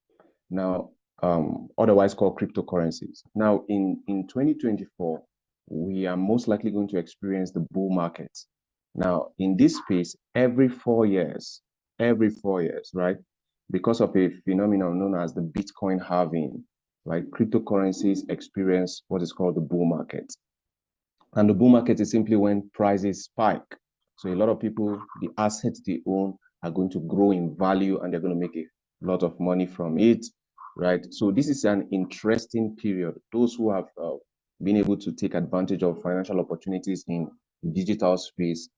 R: Now, otherwise called cryptocurrencies. Now, in 2024, we are most likely going to experience the bull market. Now, in this space, every 4 years, right, because of a phenomenon known as the Bitcoin halving, right, cryptocurrencies experience what is called the bull market. And the bull market is simply when prices spike. So a lot of people, the assets they own are going to grow in value and they're going to make a lot of money from it, right? So this is an interesting period. Those who have been able to take advantage of financial opportunities in digital space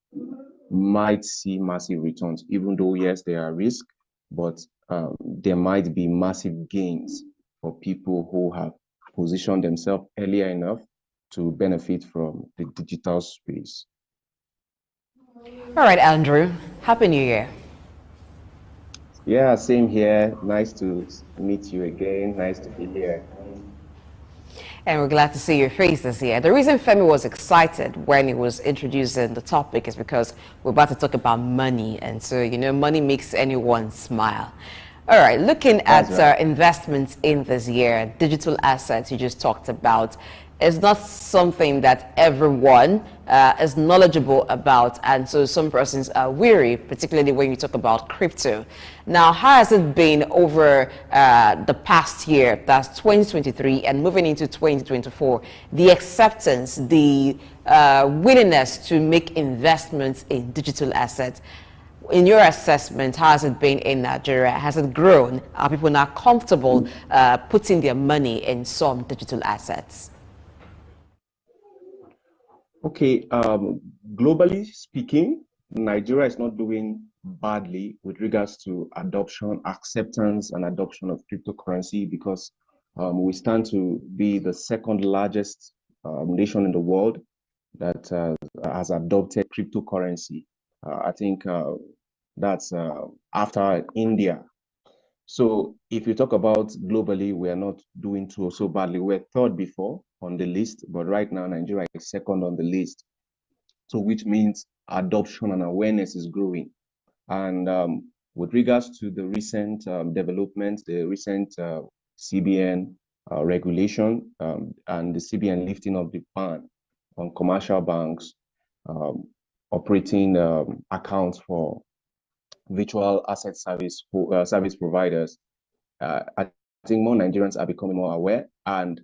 R: might see massive returns, even though, yes, there are risks, but there might be massive gains for people who have positioned themselves earlier enough to benefit from the digital space.
J: All right, Andrew. Happy New Year.
R: Yeah, same here. Nice to meet you again. Nice to be here.
J: And we're glad to see your face this year. The reason Femi was excited when he was introducing the topic is because we're about to talk about money. And so, you know, money makes anyone smile. All right, looking at investments in this year, digital assets you just talked about, is not something that everyone is knowledgeable about, and so some persons are weary, particularly when you talk about crypto. Now, how has it been over the past year, that's 2023, and moving into 2024, the acceptance, the willingness to make investments in digital assets? In your assessment, how has it been in Nigeria? Has it grown? Are people now comfortable putting their money in some digital assets?
R: Okay, globally speaking, Nigeria is not doing badly with regards to adoption, acceptance, and adoption of cryptocurrency because we stand to be the second largest nation in the world that has adopted cryptocurrency. I think that's after India. So if you talk about globally, we are not doing so badly. We're third before on the list, but right now Nigeria is second on the list. So which means adoption and awareness is growing. And with regards to the recent developments, the recent CBN regulation and the CBN lifting of the ban on commercial banks operating accounts for virtual asset service providers, I think more Nigerians are becoming more aware, and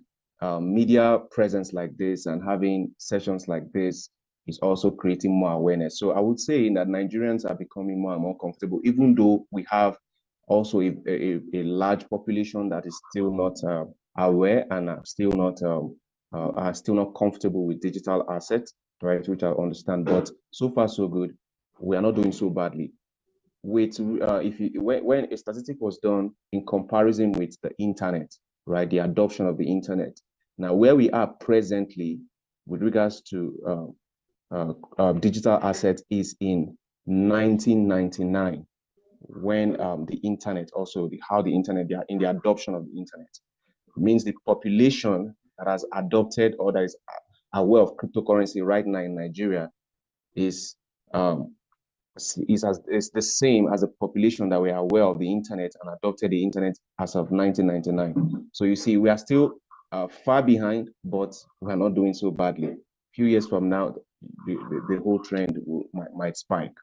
R: media presence like this and having sessions like this is also creating more awareness. So I would say that Nigerians are becoming more and more comfortable, even though we have also a large population that is still not aware and are still not comfortable with digital assets, right? Which I understand, but so far so good. We are not doing so badly. With when a statistic was done in comparison with the internet, right, the adoption of the internet. Now, where we are presently with regards to digital assets is in 1999, when the internet also how the internet in the adoption of the internet. It means the population that has adopted or that is aware of cryptocurrency right now in Nigeria is the same as the population that were aware of the internet and adopted the internet as of 1999. So you see, we are still far behind, but we are not doing so badly. A few years from now, the whole trend might spike.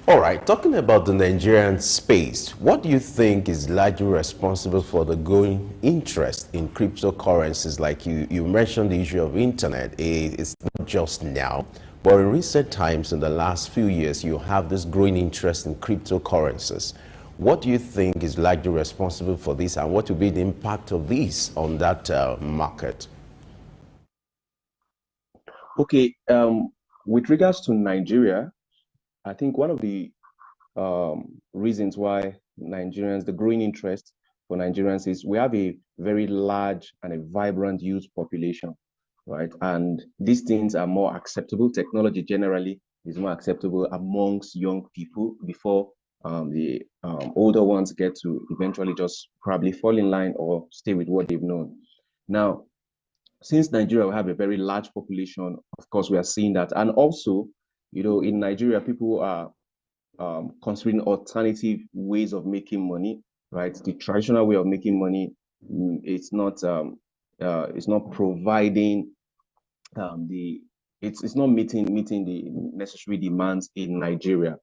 L: All right, talking about the Nigerian space, what do you think is largely responsible for the growing interest in cryptocurrencies? Like you mentioned the issue of internet. It's not just now, but in recent times, in the last few years, you have this growing interest in cryptocurrencies. What do you think is largely responsible for this, and what will be the impact of this on that market?
R: Okay, with regards to Nigeria, I think one of the reasons why the growing interest for Nigerians is we have a very large and a vibrant youth population, right? And these things are more acceptable. Technology generally is more acceptable amongst young people before the older ones get to eventually just probably fall in line or stay with what they've known. Now, since Nigeria will have a very large population, of course, we are seeing that. And also, you know, in Nigeria, people are considering alternative ways of making money, right? The traditional way of making money, it's not providing it's not meeting the necessary demands in Nigeria.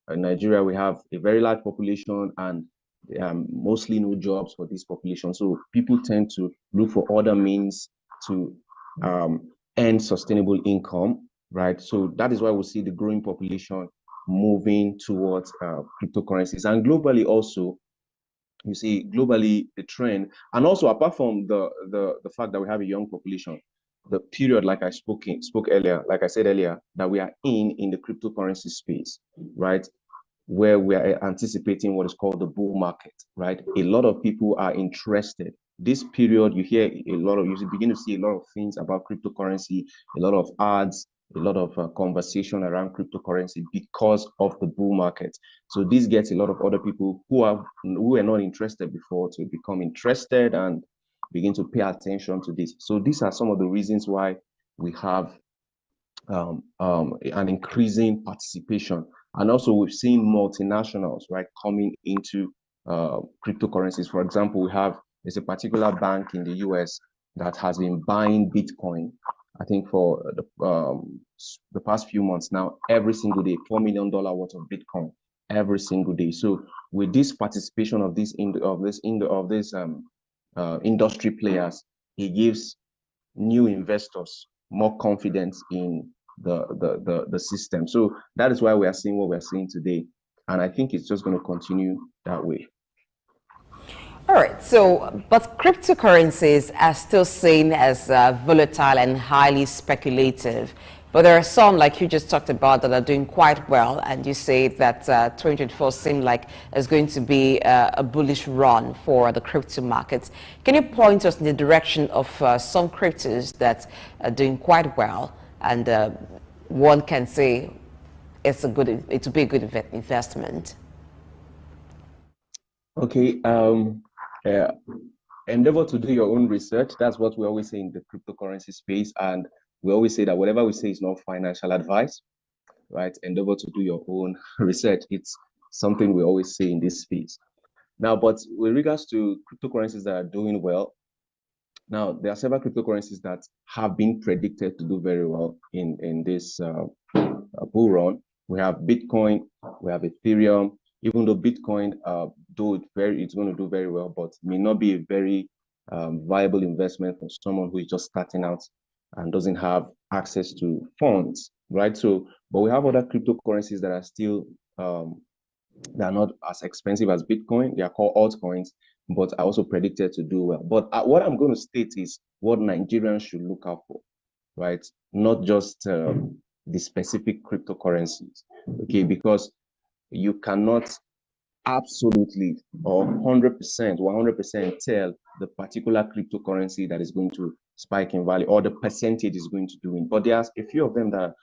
R: In Nigeria, we have a very large population, and mostly no jobs for this population. So people tend to look for other means to earn sustainable income, right? So that is why we see the growing population moving towards cryptocurrencies. And globally also, you see globally the trend, and also apart from the fact that we have a young population, the period, like I spoke earlier, like I said earlier, that we are in the cryptocurrency space, right? Where we are anticipating what is called the bull market, right? A lot of people are interested. This period, you begin to see a lot of things about cryptocurrency, a lot of ads, a lot of conversation around cryptocurrency because of the bull market. So this gets a lot of other people who were not interested before to become interested and begin to pay attention to this. So these are some of the reasons why we have an increasing participation. And also we've seen multinationals, right, coming into cryptocurrencies. For example, there's a particular bank in the US that has been buying Bitcoin, I think for the past few months now, every single day, $4 million worth of Bitcoin every single day. So with this participation of this industry players, it gives new investors more confidence in the system. So that is why we are seeing what we're seeing today. And I think it's just going to continue that way.
J: All right, so, but cryptocurrencies are still seen as volatile and highly speculative. But there are some, like you just talked about, that are doing quite well. And you say that 2024 seemed like it's going to be a bullish run for the crypto markets. Can you point us in the direction of some cryptos that are doing quite well? And one can say it will be a good investment.
R: Okay. Endeavor to do your own research. That's what we always say in the cryptocurrency space. And we always say that whatever we say is not financial advice, right? Endeavor to do your own research. It's something we always say in this space. Now, but with regards to cryptocurrencies that are doing well, now there are several cryptocurrencies that have been predicted to do very well in this bull run. We have Bitcoin, we have Ethereum. Even though Bitcoin, it's going to do very well, but may not be a very viable investment for someone who is just starting out and doesn't have access to funds, right? So, but we have other cryptocurrencies that are still they are not as expensive as Bitcoin. They are called altcoins, but are also predicted to do well. But what I'm going to state is what Nigerians should look out for, right? Not just the specific cryptocurrencies, okay? Because you cannot absolutely or 100% tell the particular cryptocurrency that is going to spike in value or the percentage is going to do it. But there's a few of them that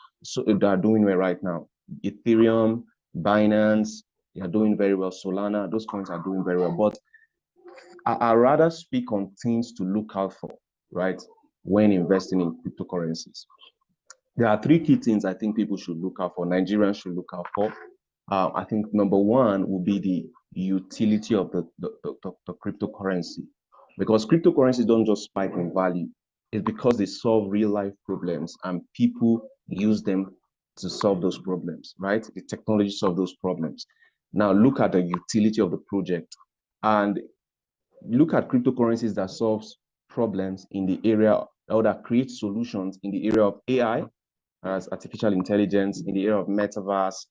R: are doing well right now. Ethereum, Binance, they are doing very well. Solana, those coins are doing very well. But I rather speak on things to look out for, right, when investing in cryptocurrencies. There are three key things I think people should look out for, Nigerians should look out for. I think number one will be the utility of the cryptocurrency, because cryptocurrencies don't just spike in value. It's because they solve real life problems and people use them to solve those problems, right? The technology solve those problems. Now look at the utility of the project and look at cryptocurrencies that solves problems in the area or that create solutions in the area of AI, as artificial intelligence, in the area of metaverse,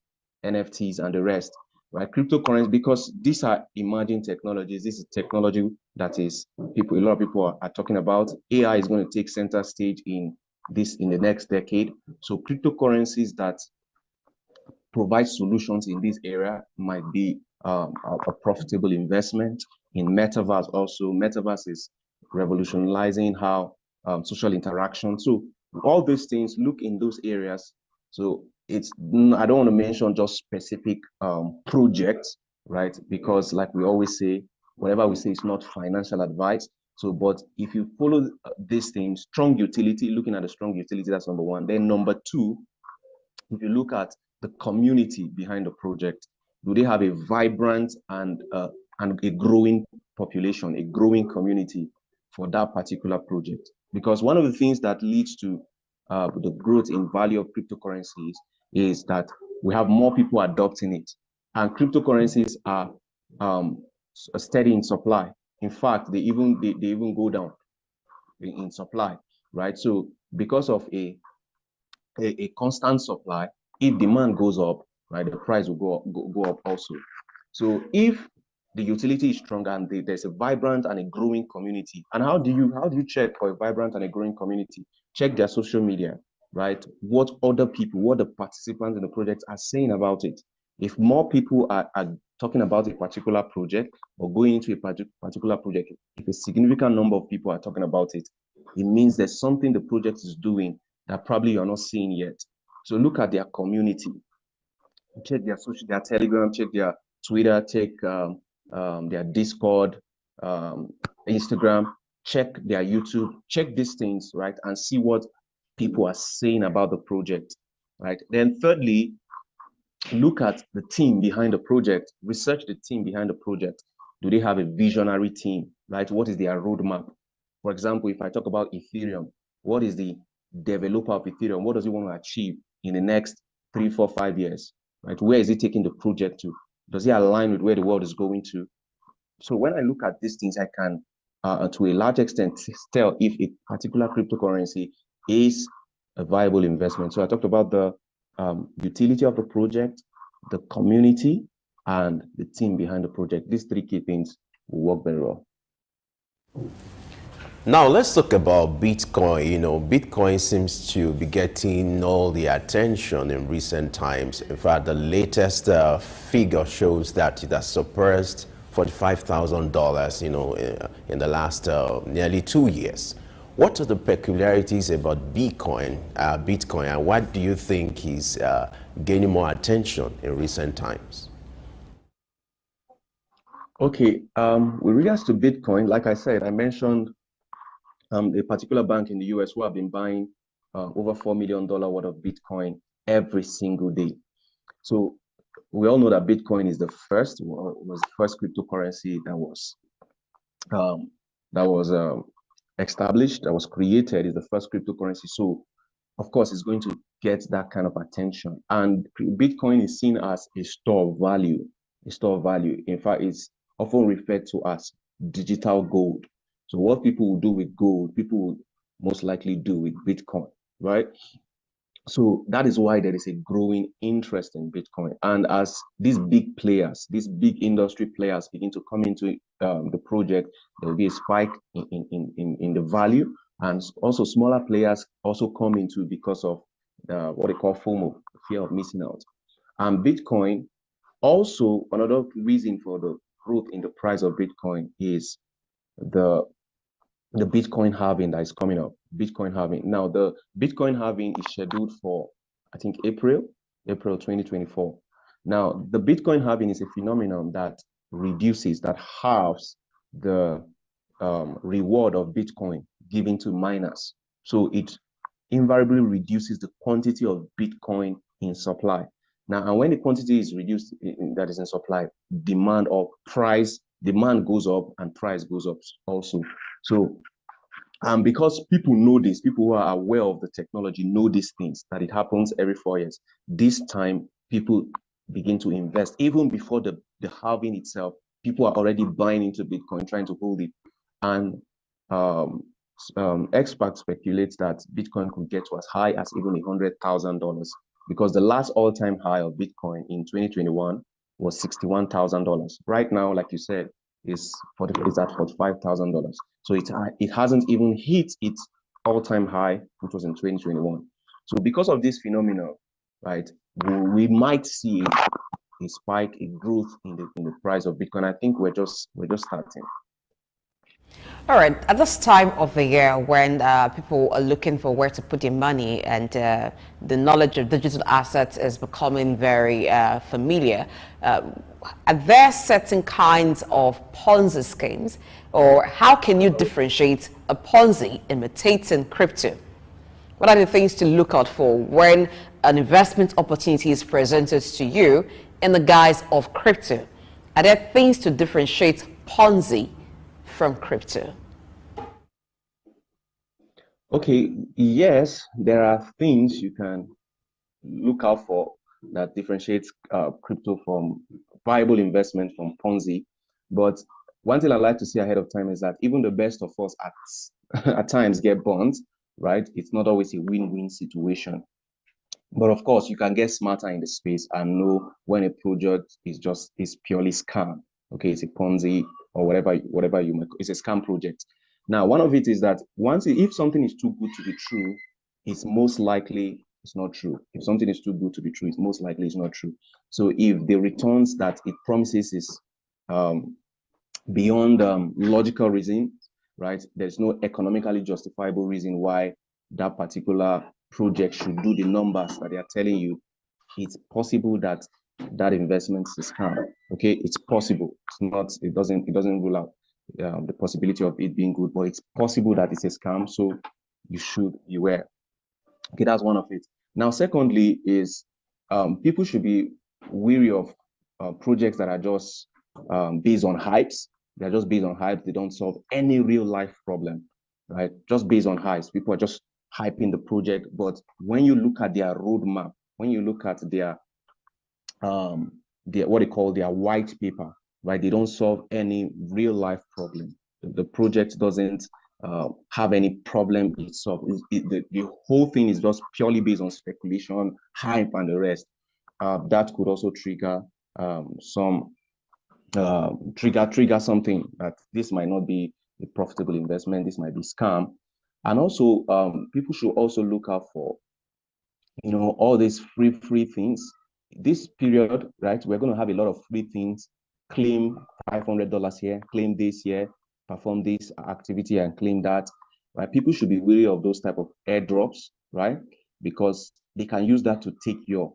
R: NFTs, and the rest, right? Cryptocurrencies, because these are emerging technologies. This is technology that is a lot of people are talking about. AI is going to take center stage in the next decade. So cryptocurrencies that provide solutions in this area might be a profitable investment. In metaverse also, metaverse is revolutionizing how social interaction. So all these things, look in those areas. So I don't want to mention just specific projects, right? Because like we always say, whatever we say is not financial advice. So, but if you follow these things, strong utility, looking at the strong utility, that's number one. Then number two, if you look at the community behind the project, do they have a vibrant and a growing population, a growing community for that particular project? Because one of the things that leads to the growth in value of cryptocurrencies is that we have more people adopting it. And cryptocurrencies are steady in supply. In fact, they even go down in supply, right? So because of a constant supply, if demand goes up, right, the price will go up also. So if the utility is strong and there's a vibrant and a growing community, and how do you check for a vibrant and a growing community? Check their social media, right? What other people, what the participants in the project are saying about it. If more people are talking about a particular project or going into a particular project, if a significant number of people are talking about it, it means there's something the project is doing that probably you're not seeing yet. So look at their community, check their social, their Telegram, check their Twitter, check their Discord, Instagram, check their YouTube, check these things, right, and see what people are saying about the project, right? Then thirdly, look at the team behind the project, research the team behind the project. Do they have a visionary team, right? What is their roadmap? For example, if I talk about Ethereum, what is the developer of Ethereum? What does he want to achieve in the next 3, 4, 5 years, right? Where is he taking the project to? Does he align with where the world is going to? So when I look at these things, I can, to a large extent, tell if a particular cryptocurrency is a viable investment. So I talked about the utility of the project, the community, and the team behind the project. These 3 key things will work very well.
L: Now let's talk about Bitcoin. You know, Bitcoin seems to be getting all the attention in recent times. In fact, the latest figure shows that it has surpassed $45,000, you know, in the last nearly 2 years. What are the peculiarities about Bitcoin, and what do you think is gaining more attention in recent times?
R: Okay, with regards to Bitcoin, like I said, I mentioned a particular bank in the US who have been buying over $4 million worth of Bitcoin every single day. So we all know that Bitcoin is the first cryptocurrency that was established, that was created, is the first cryptocurrency. So of course, it's going to get that kind of attention. And Bitcoin is seen as a store of value, a store of value. In fact, it's often referred to as digital gold. So what people will do with gold, people will most likely do with Bitcoin, right? So that is why there is a growing interest in Bitcoin. And as these big players, these big industry players begin to come into the project, there will be a spike in the value. And also smaller players also come into because of what they call FOMO, fear of missing out. And Bitcoin, also another reason for the growth in the price of Bitcoin is the Bitcoin halving that is coming up. Bitcoin halving. Now, the Bitcoin halving is scheduled for, I think, April 2024. Now, the Bitcoin halving is a phenomenon that halves the reward of Bitcoin given to miners. So it invariably reduces the quantity of Bitcoin in supply. Now, and when the quantity is reduced that is in supply, demand goes up and price goes up also. So because people know this, people who are aware of the technology know these things, that it happens every 4 years. This time, people begin to invest. Even before the halving itself, people are already buying into Bitcoin, trying to hold it. And experts speculate that Bitcoin could get to as high as even $100,000, because the last all-time high of Bitcoin in 2021 was $61,000. Right now, like you said, is at $45,000. So it hasn't even hit its all-time high, which was in 2021. So because of this phenomenon, right, we might see a spike, a growth in the price of Bitcoin. I think we're just starting.
J: All right, at this time of the year when people are looking for where to put their money and the knowledge of digital assets is becoming very familiar, are there certain kinds of Ponzi schemes, or how can you differentiate a Ponzi imitating crypto? What are the things to look out for when an investment opportunity is presented to you in the guise of crypto? Are there things to differentiate Ponzi from crypto?
R: Okay, yes, there are things you can look out for that differentiates crypto from viable investment from Ponzi. But one thing I like to say ahead of time is that even the best of us at times get burnt, right? It's not always a win-win situation. But of course, you can get smarter in the space and know when a project is purely scam. Okay, it's a Ponzi or whatever you make. It's a scam project. Now, one of it is that if something is too good to be true, it's most likely it's not true. If something is too good to be true, it's most likely it's not true. So if the returns that it promises is beyond logical reason, right? There's no economically justifiable reason why that particular project should do the numbers that they are telling you. It's possible that that investment is scam. Okay, it's possible. It's not. It doesn't rule out the possibility of it being good, but it's possible that it's a scam. So you should beware. Okay, that's one of it. Now, secondly, is people should be wary of projects that are just based on hypes. They're just based on hype. They don't solve any real life problem, right? Just based on hypes. People are just hyping the project. But when you look at their roadmap, when you look at their what they call their white paper, right? They don't solve any real life problem. The project doesn't have any problem itself. The whole thing is just purely based on speculation, hype, and the rest. That could also trigger trigger something that this might not be a profitable investment. This might be scam. And also, people should also look out for, all these free things. This period, right? We're going to have a lot of free things. Claim $500 here, claim this here, perform this activity and claim that. Right? People should be wary of those type of airdrops, right? Because they can use that to take your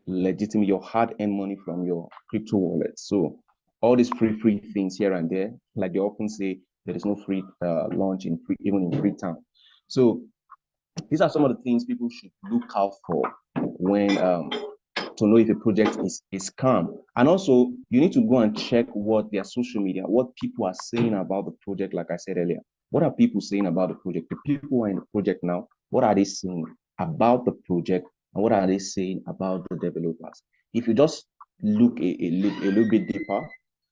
R: your hard-earned money from your crypto wallet. So all these free things here and there, like they often say, there is no free lunch even in Freetown. So these are some of the things people should look out for when to know if a project is scam. And also, you need to go and check what their social media, what people are saying about the project. Like I said earlier, what are people saying about the project? The people who are in the project now, what are they saying about the project, and what are they saying about the developers? If you just look a little bit deeper,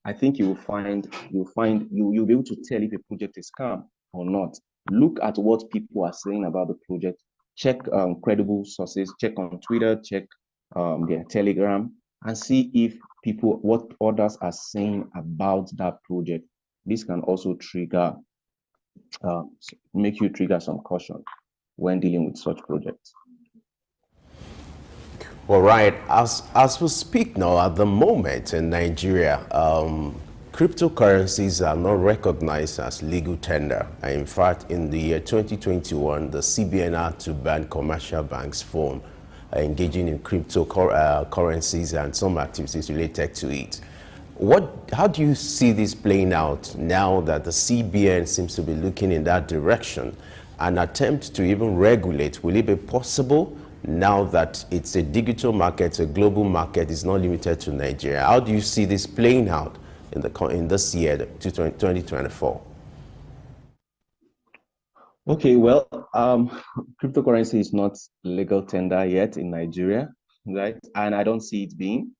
R: I think you'll be able to tell if a project is scam or not. Look at what people are saying about the project. Check credible sources. Check on Twitter. Check their Telegram, and see if what others are saying about that project. This can also trigger, make you trigger some caution when dealing with such projects.
L: All right, as we speak now, at the moment in Nigeria, cryptocurrencies are not recognized as legal tender. In fact, in the year 2021, the CBN had to ban commercial banks from engaging in cryptocurrencies and some activities related to it. How do you see this playing out now that the CBN seems to be looking in that direction? An attempt to even regulate, will it be possible now that it's a digital market, a global market, is not limited to Nigeria? How do you see this playing out in this year, 2024?
R: Okay, well, cryptocurrency is not legal tender yet in Nigeria, right? And I don't see it being.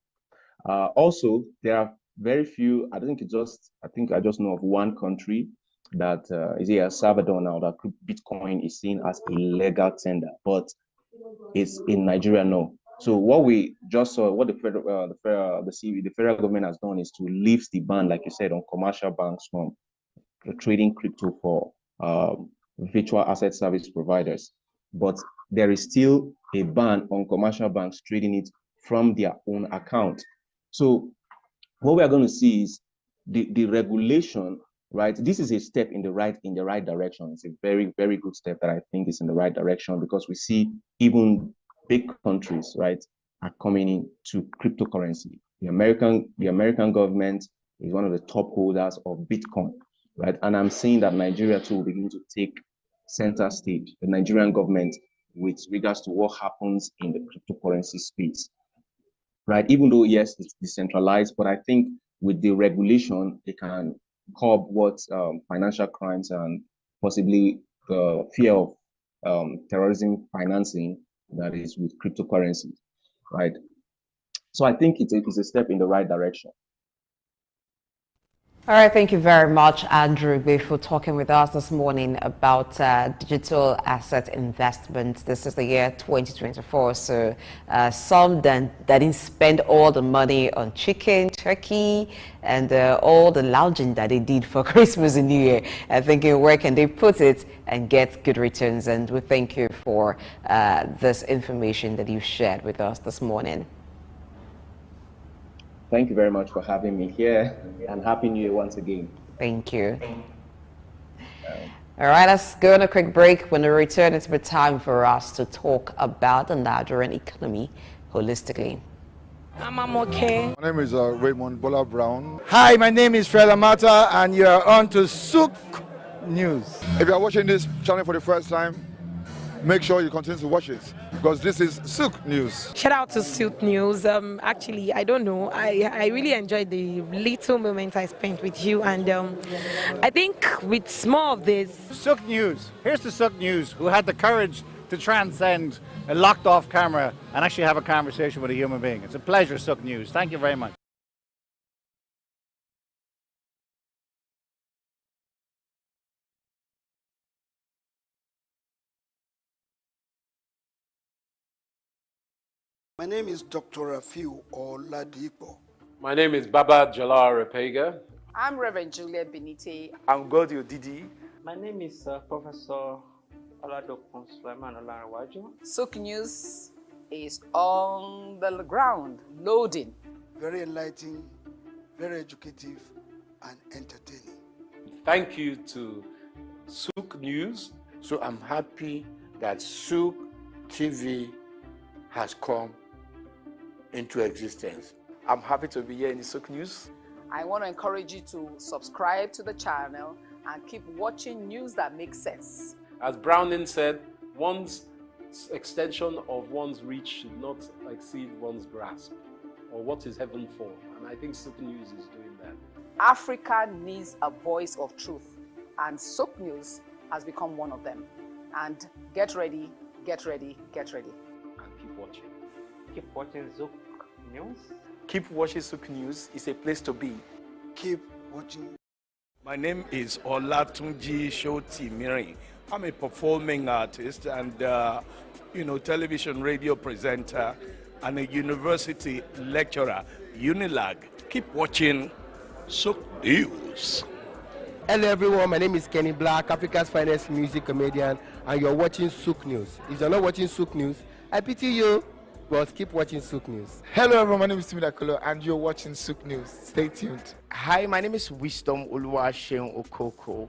R: Also, there are very few. I think I just know of one country that is El Salvador now, that Bitcoin is seen as a legal tender, but it's in Nigeria no. So what we just saw, what the federal government has done is to lift the ban, like you said, on commercial banks from trading crypto for virtual asset service providers. But there is still a ban on commercial banks trading it from their own account. So what we are going to see is the regulation, right? This is a step in the right direction. It's a very, very good step that I think is in the right direction, because we see even big countries, right, are coming into cryptocurrency. The American government is one of the top holders of Bitcoin, right? And I'm seeing that Nigeria too will begin to take center stage, the Nigerian government, with regards to what happens in the cryptocurrency space, right? Even though, yes, it's decentralized, but I think with the regulation, it can curb what financial crimes and possibly the fear of terrorism financing that is with cryptocurrency, right? So I think it's a step in the right direction.
J: All right, thank you very much, Andrew, for talking with us this morning about digital asset investments. This is the year 2024, so some that didn't spend all the money on chicken, turkey, and all the lounging that they did for Christmas and New Year, thinking where can they put it and get good returns. And we thank you for this information that you shared with us this morning.
R: Thank you very much for having me here, and Happy New Year once again.
J: Thank you. All right, let's go on a quick break. When we return, it's been time for us to talk about the Nigerian economy holistically.
S: I'm okay.
T: My name is Raymond Bola Brown.
U: Hi, my name is Fred Amata, and you are on to Souq News.
T: If you are watching this channel for the first time, make sure you continue to watch it, because this is Souq News.
S: Shout out to Souq News. Actually, I don't know. I really enjoyed the little moment I spent with you, and I think with more of this.
U: Souq News. Here's the Souq News, who had the courage to transcend a locked-off camera and actually have a conversation with a human being. It's a pleasure, Souq News. Thank you very much.
M: My name is Dr. Rafiu Oladipo.
N: My name is Baba Jalal Repega.
O: I'm Reverend Juliet Benite.
P: I'm Godio Didi.
Q: My name is Professor Oladokun Sulaiman Olarawaju.
O: Souq News is on the ground, loading.
M: Very enlightening, very educative, and entertaining.
N: Thank you to Souq News.
P: So I'm happy that Souq TV has come into existence. I'm happy to be here in the Souq News.
O: I want to encourage you to subscribe to the channel and keep watching news that makes sense.
N: As Browning said, one's extension of one's reach should not exceed one's grasp, or what is heaven for? And I think Souq News is doing that.
O: Africa needs a voice of truth, and Souq News has become one of them. And get ready, get ready, get ready.
N: And keep watching.
Q: Keep watching Souq News.
P: Keep watching Souq News. It's a place to be.
M: Keep watching.
V: My name is Olatunji Shoti Miri. I'm a performing artist and, television radio presenter and a university lecturer, Unilag. Keep watching Souq News.
W: Hello everyone, my name is Kenny Black, Africa's finest music comedian, and you're watching Souq News. If you're not watching Souq News, I pity you, but keep watching Souq News.
X: Hello everyone, my name is Timmy Dakolo, and you're watching Souq News. Stay tuned.
Y: Hi, my name is Wisdom Oluwaseun Okoko,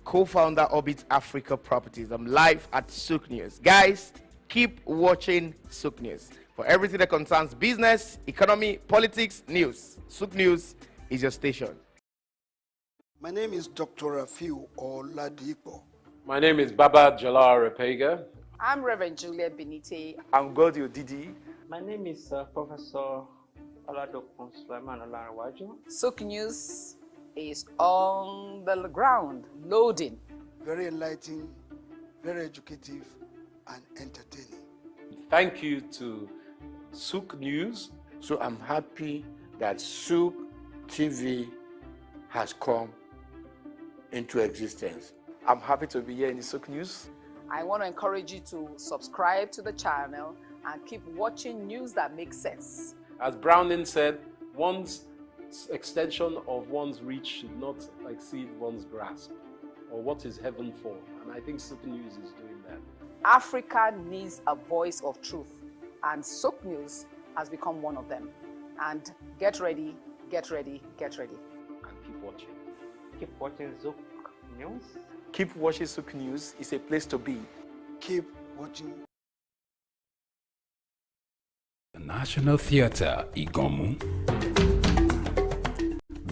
Y: co-founder Orbit Africa Properties. I'm live at Souq News. Guys, keep watching Souq News for everything that concerns business, economy, politics, news. Souq News is your station.
M: My name is Dr. Rafiu Oladipo.
N: My name is Baba Jalal Repega.
O: I'm Reverend Juliet Benite.
P: I'm Godio Didi.
Q: My name is Professor Oladokun Sulaiman Olarawaju.
O: Souq News is on the ground, loading.
M: Very enlightening, very educative, and entertaining.
N: Thank you to Souq News.
P: So I'm happy that Souq TV has come into existence. I'm happy to be here in the Souq News.
O: I want to encourage you to subscribe to the channel and keep watching news that makes sense.
N: As Browning said, one's extension of one's reach should not exceed one's grasp, or what is heaven for? And I think Souq News is doing that.
O: Africa needs a voice of truth, and Souq News has become one of them. And get ready, get ready, get ready.
N: And keep watching.
Q: Keep watching Souq News.
P: Keep watching Souq News. It's a place to be.
M: Keep watching.
G: The National Theatre, Igomu,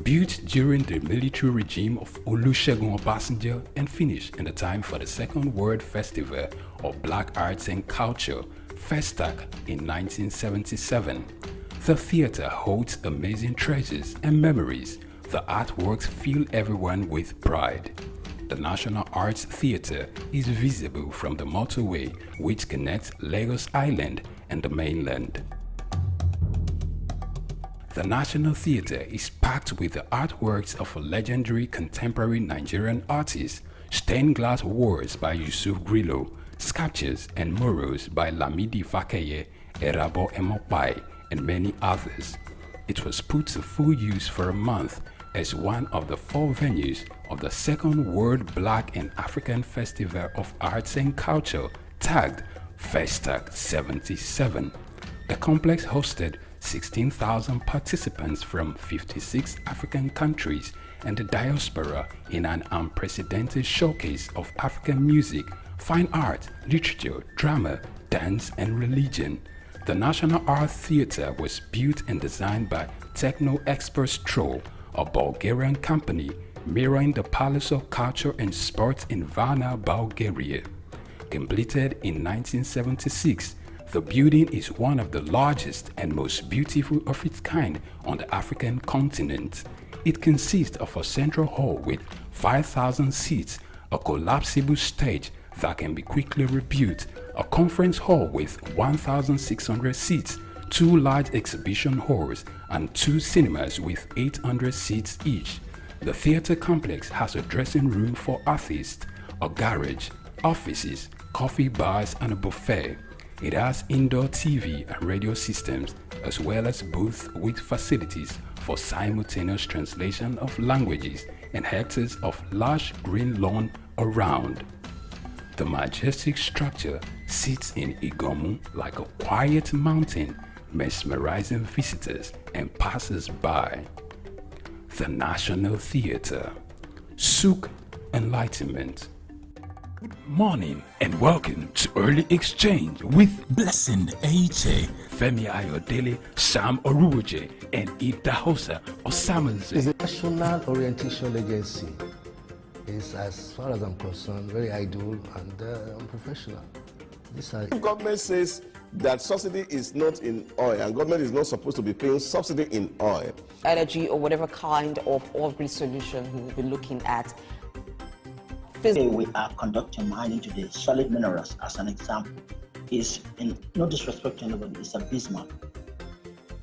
G: built during the military regime of Olusegun Obasanjo and finished in the time for the Second World Festival of Black Arts and Culture, FESTAC, in 1977. The theatre holds amazing treasures and memories. The artworks fill everyone with pride. The National Arts Theatre is visible from the motorway which connects Lagos Island and the mainland. The National Theatre is packed with the artworks of legendary contemporary Nigerian artists, stained glass works by Yusuf Grillo, sculptures and murals by Lamidi Fakeye, Erabo Emopai, and many others. It was put to full use for a month as one of the 4 venues of the second World Black and African Festival of Arts and Culture, tagged Festac 77. The complex hosted 16,000 participants from 56 African countries and the diaspora in an unprecedented showcase of African music, fine art, literature, drama, dance, and religion. The National Art Theatre was built and designed by Techno Expert Stroll, a Bulgarian company mirroring the Palace of Culture and Sports in Varna, Bulgaria. Completed in 1976, the building is one of the largest and most beautiful of its kind on the African continent. It consists of a central hall with 5,000 seats, a collapsible stage that can be quickly rebuilt, a conference hall with 1,600 seats, 2 large exhibition halls, and 2 cinemas with 800 seats each. The theatre complex has a dressing room for artists, a garage, offices, coffee bars, and a buffet. It has indoor TV and radio systems, as well as booths with facilities for simultaneous translation of languages and hectares of large green lawn around. The majestic structure sits in Igomu like a quiet mountain, mesmerizing visitors and passers-by. The National Theatre, Souq Enlightenment. Good morning and welcome to Early Exchange with Blessing Aiche, Femi Ayodele, Sam Oruoje, and Idahosa Osamanze.
H: It's a national orientation agency. It's, as far as I'm concerned, very idle and unprofessional.
I: If government says that subsidy is not in oil and government is not supposed to be paying subsidy in oil,
J: energy or whatever kind of oil-grid solution we will be looking at.
K: Today we are conducting mining today. Solid minerals, as an example, is, in no disrespect to anybody, is abysmal.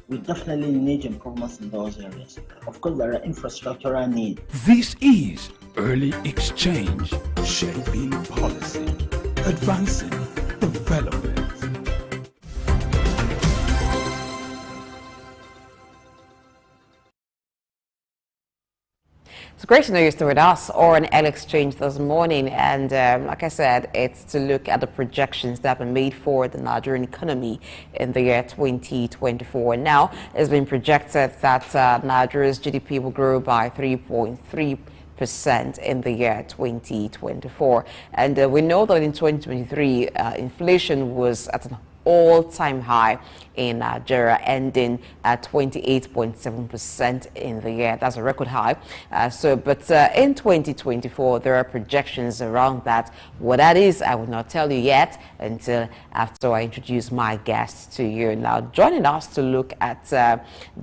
K: We definitely need improvements in those areas. Of course, there are infrastructural needs.
G: This is Early Exchange, shaping policy, advancing development.
J: It's great to know you're still with us or an L Exchange this morning, and like I said, it's to look at the projections that have been made for the Nigerian economy in the year 2024. Now, it's been projected that Nigeria's GDP will grow by 3.3% in the year 2024, and we know that in 2023 inflation was at an all-time high in Nigeria, ending at 28.7% in the year. That's a record high. But in 2024, there are projections around that. What that is, I will not tell you yet until after I introduce my guests to you. Now, joining us to look at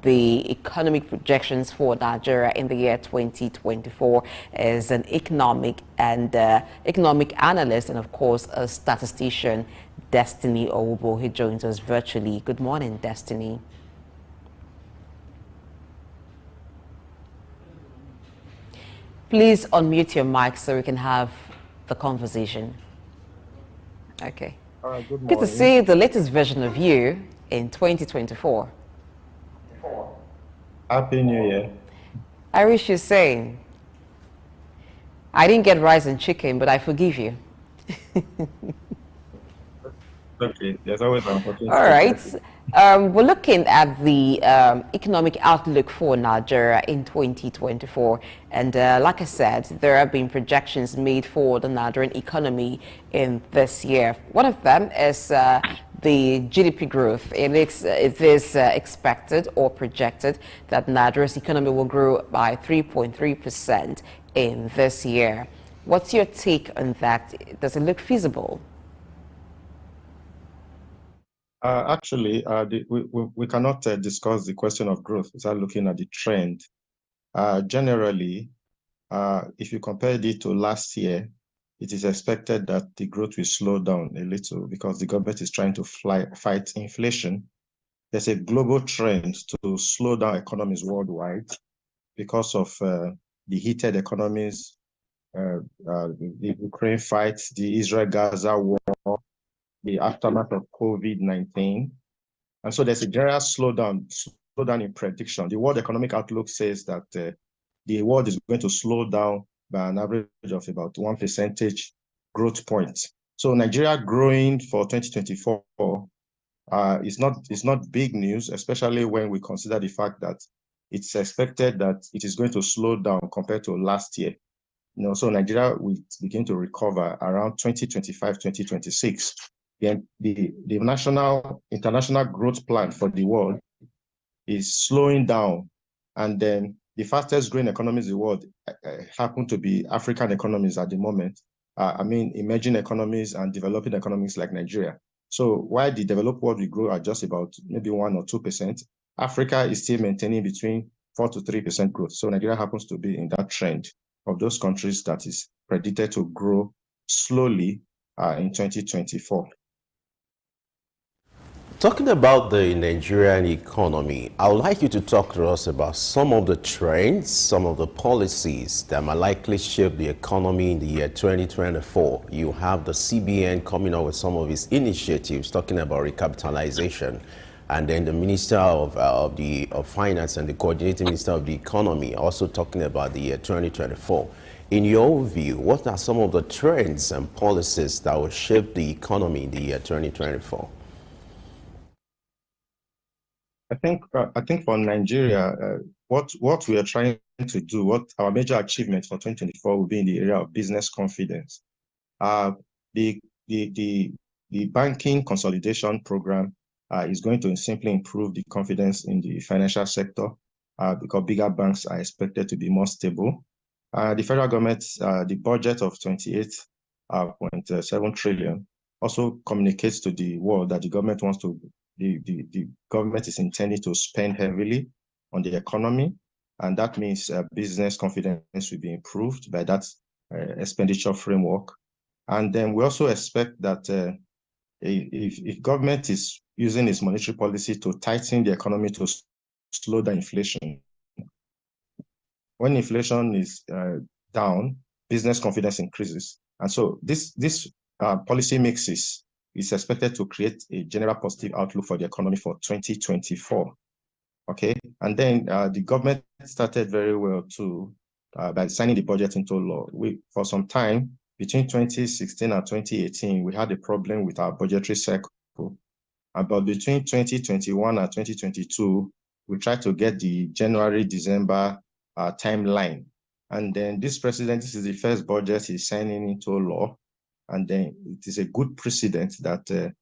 J: the economic projections for Nigeria in the year 2024 is an economic analyst and, of course, a statistician, Destiny Owubo. He joins us virtually. Good morning, Destiny. Please unmute your mic so we can have the conversation. Okay.
A: All right, good morning.
J: Good to see the latest version of you in 2024.
A: Happy New Year.
J: Irish is saying, I didn't get rice and chicken, but I forgive you.
A: Okay, there's always an opportunity.
J: All right. We're looking at the economic outlook for Nigeria in 2024. And like I said, there have been projections made for the Nigerian economy in this year. One of them is the GDP growth. It is expected or projected that Nigeria's economy will grow by 3.3% in this year. What's your take on that? Does it look feasible?
A: Actually, we cannot discuss the question of growth without looking at the trend. Generally, if you compare it to last year, it is expected that the growth will slow down a little because the government is trying to fight inflation. there's a global trend to slow down economies worldwide because of the heated economies, the Ukraine fight, the Israel-Gaza war, the aftermath of COVID-19. And so there's a general slowdown in prediction. The World Economic Outlook says that the world is going to slow down by an average of about 1 percentage growth point. So Nigeria growing for 2024 is not big news, especially when we consider the fact that it's expected that it is going to slow down compared to last year. So Nigeria will begin to recover around 2025, 2026. The international growth plan for the world is slowing down, and then the fastest growing economies in the world happen to be African economies at the moment. Emerging economies and developing economies like Nigeria. So while the developed world will grow at just about maybe 1 or 2%, Africa is still maintaining between 4 to 3% growth. So Nigeria happens to be in that trend of those countries that is predicted to grow slowly in 2024.
L: Talking about the Nigerian economy, I would like you to talk to us about some of the trends, some of the policies that might likely shape the economy in the year 2024. You have the CBN coming up with some of its initiatives talking about recapitalization, and then the Minister of Finance and the Coordinating Minister of the Economy also talking about the year 2024. In your view, what are some of the trends and policies that will shape the economy in the year 2024?
A: I think for Nigeria, what we are trying to do, what our major achievement for 2024 will be in the area of business confidence. The banking consolidation program is going to simply improve the confidence in the financial sector because bigger banks are expected to be more stable. The federal government, the budget of 28.7 trillion also communicates to the world that the government wants to the government is intending to spend heavily on the economy, and that means business confidence will be improved by that expenditure framework. And then we also expect that if government is using its monetary policy to tighten the economy to slow down inflation, when inflation is down, business confidence increases. And so this policy mixes is expected to create a general positive outlook for the economy for 2024. Okay, and then the government started very well too by signing the budget into law. For some time, between 2016 and 2018, we had a problem with our budgetary cycle. But between 2021 and 2022, we tried to get the January-December timeline. And then this is the first budget he's signing into law. And then it is a good precedent that the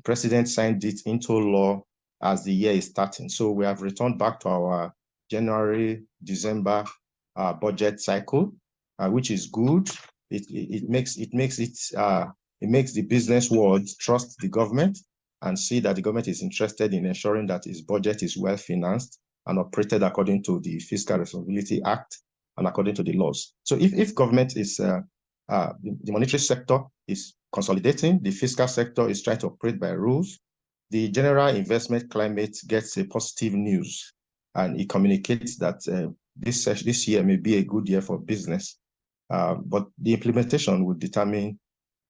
A: president signed it into law as the year is starting. So we have returned back to our January-December budget cycle, which is good. It makes the business world trust the government and see that the government is interested in ensuring that its budget is well financed and operated according to the Fiscal Responsibility Act and according to the laws. So if government is the monetary sector is consolidating, the fiscal sector is trying to operate by rules, the general investment climate gets a positive news, and it communicates that this year may be a good year for business. But the implementation will determine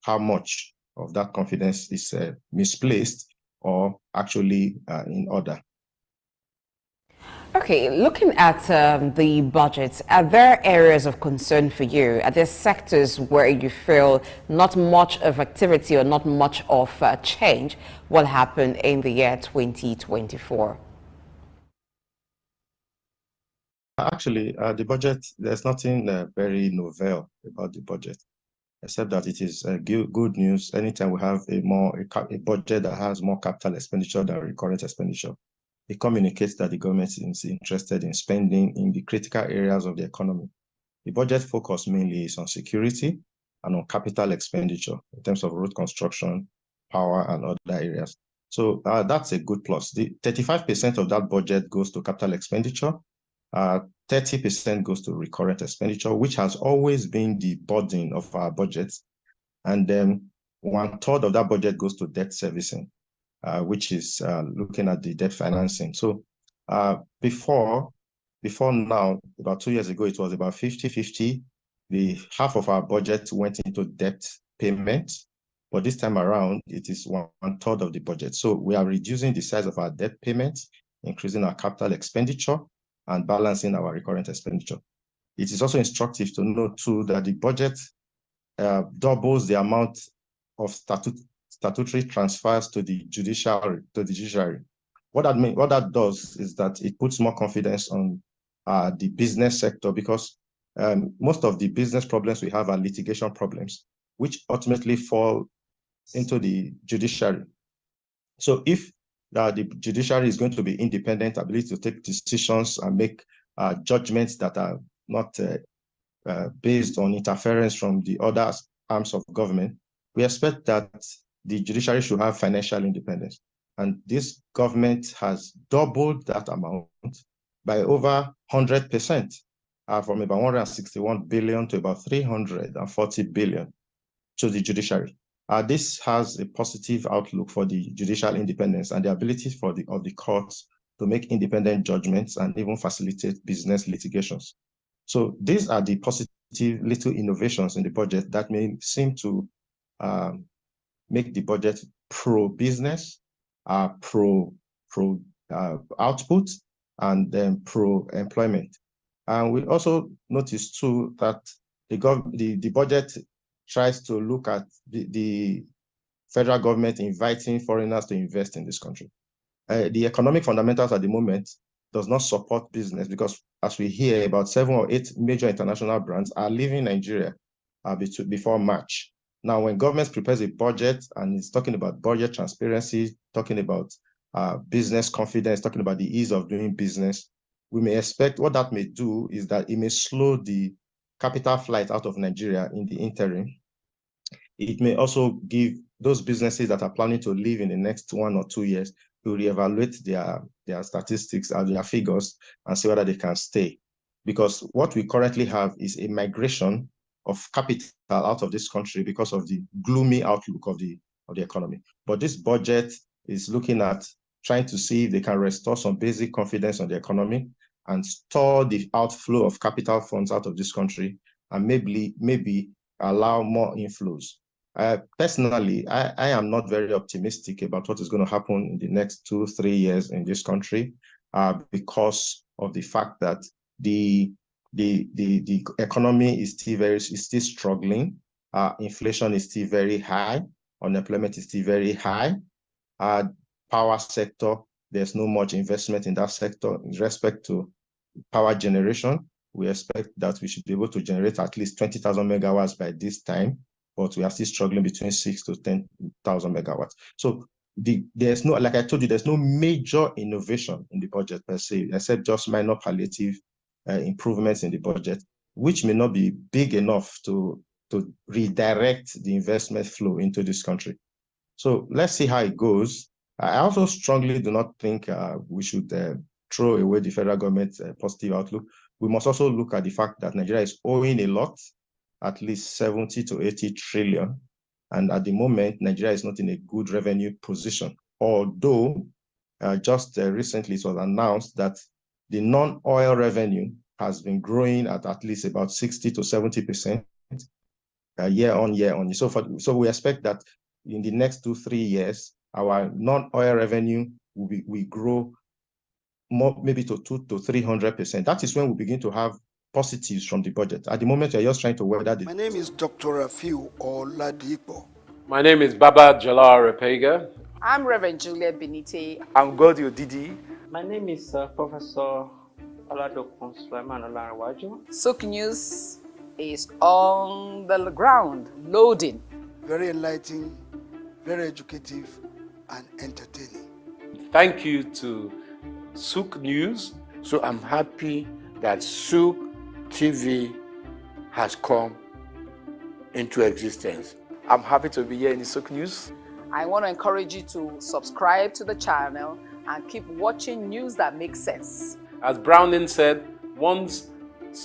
A: how much of that confidence is misplaced or actually in order.
J: Okay, looking at the budgets, are there areas of concern for you? Are there sectors where you feel not much of activity or not much of change will happen in the year 2024?
A: Actually, the budget, there's nothing very novel about the budget, except that it is good news anytime we have a budget that has more capital expenditure than recurrent expenditure. It communicates that the government is interested in spending in the critical areas of the economy. The budget focus mainly is on security and on capital expenditure in terms of road construction, power, and other areas. So that's a good plus. The 35% of that budget goes to capital expenditure. 30% goes to recurrent expenditure, which has always been the burden of our budgets. And then 1/3 of that budget goes to debt servicing. which is looking at the debt financing. So before now, about 2 years ago, it was about 50-50. The half of our budget went into debt payment, but this time around, it is one third of the budget. So we are reducing the size of our debt payments, increasing our capital expenditure, and balancing our recurrent expenditure. It is also instructive to note too that the budget doubles the amount of statutory transfers to the judiciary. What that does is that it puts more confidence on the business sector, because most of the business problems we have are litigation problems, which ultimately fall into the judiciary. So if the judiciary is going to be independent, ability to take decisions and make judgments that are not based on interference from the other arms of government, we expect that the judiciary should have financial independence. And this government has doubled that amount by over 100%, from about 161 billion to about 340 billion to the judiciary. This has a positive outlook for the judicial independence and the ability of the courts to make independent judgments and even facilitate business litigations. So these are the positive little innovations in the budget that may seem to make the budget pro-business, pro-output, and then pro-employment. And we also notice too that the budget tries to look at the federal government inviting foreigners to invest in this country. The economic fundamentals at the moment does not support business, because as we hear, about 7 or 8 major international brands are leaving Nigeria before March. Now, when government prepares a budget and is talking about budget transparency, talking about business confidence, talking about the ease of doing business, we may expect what that may do is that it may slow the capital flight out of Nigeria in the interim. It may also give those businesses that are planning to leave in the next 1 or 2 years to reevaluate their statistics and their figures and see whether they can stay. Because what we currently have is a migration of capital out of this country because of the gloomy outlook of the economy. But this budget is looking at trying to see if they can restore some basic confidence on the economy and store the outflow of capital funds out of this country, and maybe allow more inflows. Personally, I am not very optimistic about what is going to happen in the next 2-3 years in this country, because of the fact that the economy is still struggling. Inflation is still very high. Unemployment is still very high. Power sector, there's no much investment in that sector. In respect to power generation, we expect that we should be able to generate at least 20,000 megawatts by this time, but we are still struggling between 6,000 to 10,000 megawatts. So there's no, like I told you, there's no major innovation in the budget per se, except just minor palliative improvements in the budget, which may not be big enough to redirect the investment flow into this country. So let's see how it goes. I also strongly do not think we should throw away the federal government's positive outlook. We must also look at the fact that Nigeria is owing a lot, at least 70 to 80 trillion. And at the moment, Nigeria is not in a good revenue position. Although just recently it was announced that the non-oil revenue has been growing at least about 60 to 70% year on year. So we expect that in the next 2-3 years, our non-oil revenue will grow more, maybe to 200 to 300%. That is when we begin to have positives from the budget. At the moment, you're just trying to weather the...
M: My name is Dr. Rafiu Oladipo.
N: My name is Baba Jalal Repega.
O: I'm Reverend Juliet Benite.
P: I'm Godio Didi.
Q: My name is Professor Oladokun Sulaiman Olarawaju.
O: Souq News is on the ground, loading.
M: Very enlightening, very educative, and entertaining.
N: Thank you to Souq News.
P: So I'm happy that Souq TV has come into existence. I'm happy to be here in the Souq News.
O: I want to encourage you to subscribe to the channel and keep watching news that makes sense.
N: As Browning said, one's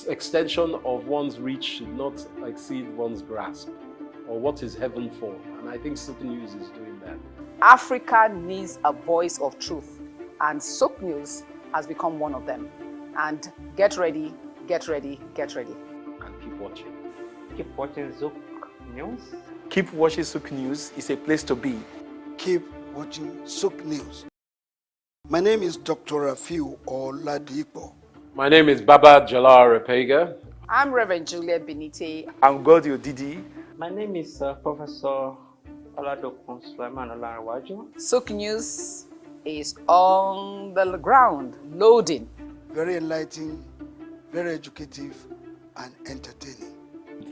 N: extension of one's reach should not exceed one's grasp, or what is heaven for. And I think Souq News is doing that.
O: Africa needs a voice of truth, and Souq News has become one of them. And get ready, get ready, get ready.
N: And keep watching.
Q: Keep watching Souq News.
Y: Keep watching Souq News. It's a place to be.
M: Keep watching Souq News. My name is Dr. Rafiu Oladipo.
N: My name is Baba Jalal Repega.
O: I'm Reverend Juliet Benite.
Y: I'm Godio Didi.
Q: My name is Professor Oladokun Sulaiman Olarawaju.
O: Souq News is on the ground, loading.
M: Very enlightening, very educative, and entertaining.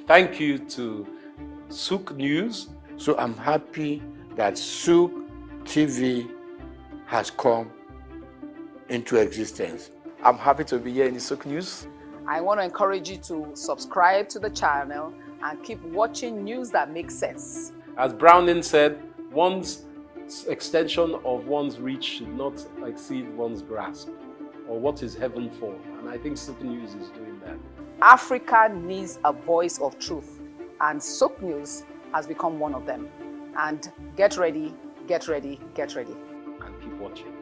N: Thank you to Souq News.
P: So I'm happy that Souq TV has come into existence.
Y: I'm happy to be here in the Souq News.
O: I want to encourage you to subscribe to the channel and keep watching news that makes sense.
N: As Browning said, one's extension of one's reach should not exceed one's grasp, or what is heaven for. And I think Souq News is doing that.
O: Africa needs a voice of truth, and Souq News has become one of them. And get ready, get ready, get ready.
N: And keep watching.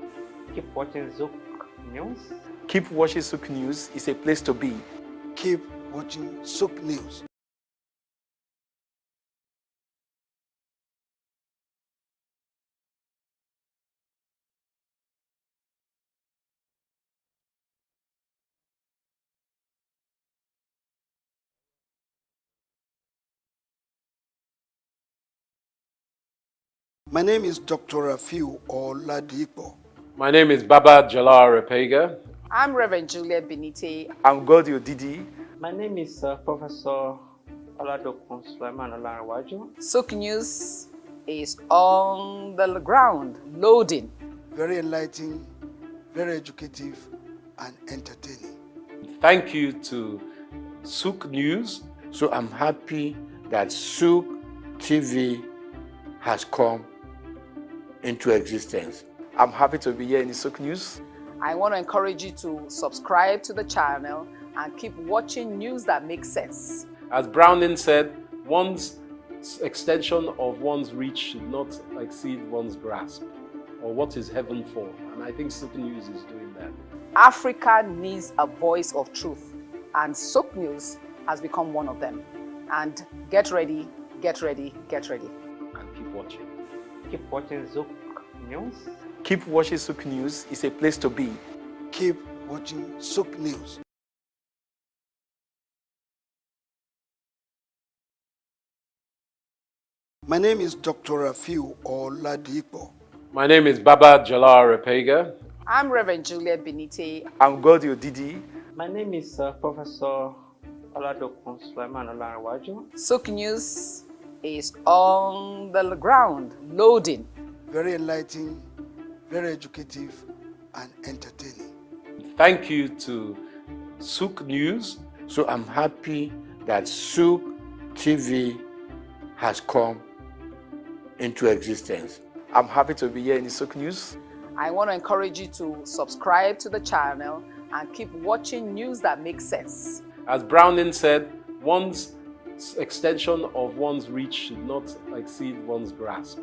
Q: Keep watching Souq News.
Y: Keep watching Souq News. It's a place to be.
M: Keep watching Souq News. My name is Dr. Rafiu Oladipo.
N: My name is Baba Jalal Repega.
O: I'm Reverend Juliet Benite.
Y: I'm Godio Didi.
Q: My name is Professor Oladokun Sulaiman Olarawaju.
O: Souq News is on the ground, loading.
M: Very enlightening, very educative, and entertaining.
N: Thank you to Souq News.
P: So I'm happy that Souq TV has come into existence.
Y: I'm happy to be here in the Souq News.
O: I want to encourage you to subscribe to the channel and keep watching news that makes sense.
N: As Browning said, one's extension of one's reach should not exceed one's grasp, or what is heaven for. And I think Souq News is doing that.
O: Africa needs a voice of truth, and Souq News has become one of them. And get ready, get ready, get ready.
N: And keep watching.
Q: Keep watching Souq News.
Y: Keep watching Souq News. It's a place to be.
M: Keep watching Souq News. My name is Dr. Rafiu Oladipo.
N: My name is Baba Jalal Repega.
O: I'm Reverend Juliet Benite.
Y: I'm Godio Didi.
Q: My name is Professor Oladokun Sulaiman Olarawaju.
O: Souq News is on the ground, loading.
M: Very enlightening, very educative, and entertaining.
N: Thank you to Souq News.
P: So I'm happy that Souq TV has come into existence.
Y: I'm happy to be here in the Souq News.
O: I want to encourage you to subscribe to the channel and keep watching news that makes sense.
N: As Browning said, one's extension of one's reach should not exceed one's grasp,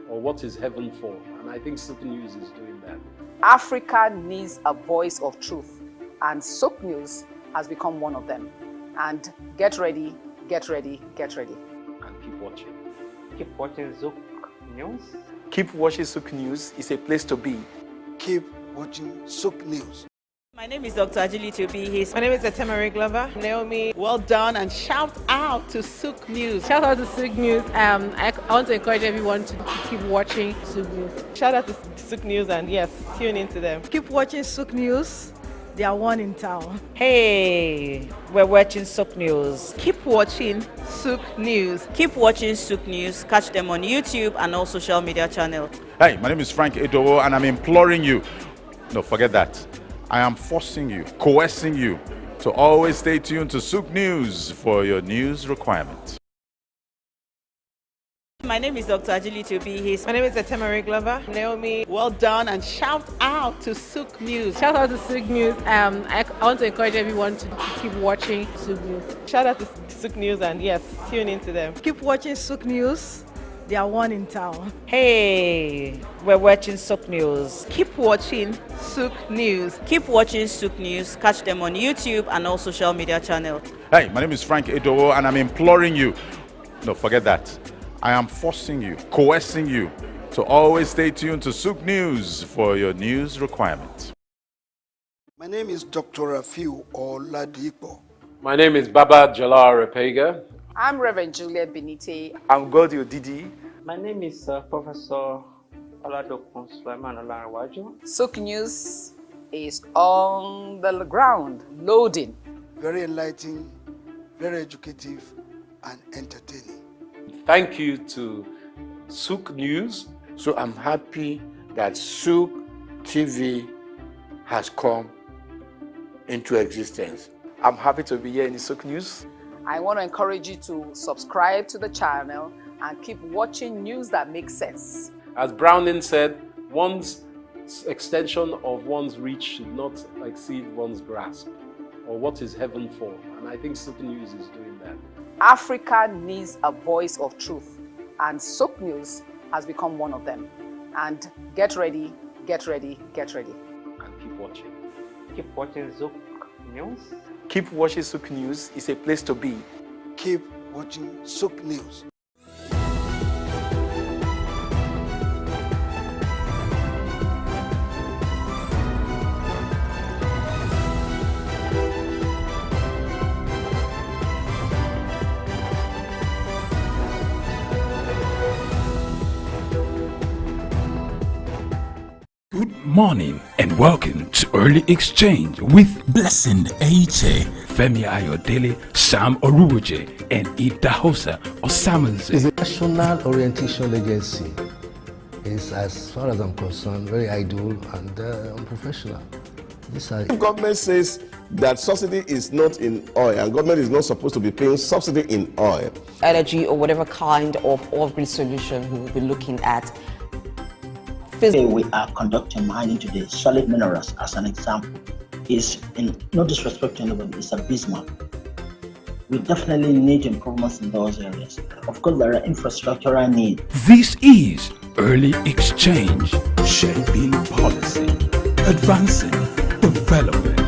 N: or what is heaven for. And I think Souq News is doing that.
O: Africa needs a voice of truth, and Souq News has become one of them. And get ready, get ready, get ready.
N: And keep watching.
Q: Keep watching Souq News.
Y: Keep watching Souq News. It's a place to be.
M: Keep watching Souq News.
B: My name is Dr. Agility Obihis.
C: My name is Etemere Glover.
D: Naomi, well done, and shout out to Souq News.
C: Shout out to Souq News. I want to encourage everyone to keep watching Souq News.
D: Shout out to Souq News, and yes, tune into them.
E: Keep watching Souq News. They are one in town.
B: Hey, we're watching Souq News.
E: Keep watching Souq News.
B: Keep watching Souq News. Catch them on YouTube and all social media channels.
F: Hey, my name is Frank Edowo, and I'm imploring you. No, forget that. I am forcing you, coercing you to always stay tuned to Souq News for your news requirements.
B: My name is Dr. Agility Obihis.
C: My name is Etemere Glover.
D: Naomi, well done, and shout out to Souq News.
C: Shout out to Souq News. I want to encourage everyone to keep watching Souq News.
D: Shout out to Souq News, and yes, tune into them.
E: Keep watching Souq News. They are one in town.
B: Hey, we're watching Souq News.
D: Keep watching Souq News.
B: Keep watching Souq News. Catch them on YouTube and all social media channels.
F: Hey, my name is Frank Edowo, and I'm imploring you. No, forget that. I am forcing you, coercing you to always stay tuned to Souq News for your news requirements.
M: My name is Dr. Rafiu Oladipo.
N: My name is Baba Jalal Repega.
O: I'm Reverend Juliet Benite.
Y: I'm Godio Didi.
Q: My name is Professor Oladokun Sulaiman Olarawaju.
O: Souq News is on the ground, loading.
M: Very enlightening, very educative, and entertaining.
N: Thank you to Souq News.
P: So I'm happy that Souq TV has come into existence.
Y: I'm happy to be here in the Souq News.
O: I want to encourage you to subscribe to the channel and keep watching news that makes sense.
N: As Browning said, one's extension of one's reach should not exceed one's grasp, or what is heaven for. And I think Souq News is doing that.
O: Africa needs a voice of truth, and Souq News has become one of them. And get ready, get ready, get ready.
N: And keep watching.
Q: Keep watching Souq News.
Y: Keep watching Souq News. It's a place to be.
M: Keep watching Souq News.
G: Good morning and welcome to Early Exchange with Blessing Aiche, Femi Ayodele, Sam Oruoje, and Idahosa Osamanze.
H: It's a national orientation agency. It's, as far as I'm concerned, very idle and unprofessional.
I: Government says that subsidy is not in oil, and government is not supposed to be paying subsidy in oil.
J: Energy or whatever kind of off-grid solution we will be looking at.
K: Today we are conducting mining today. Solid minerals, as an example, is, in no disrespect to anybody, is abysmal. We definitely need improvements in those areas. Of course, there are infrastructural needs.
G: This is Early Exchange, shaping policy, advancing development.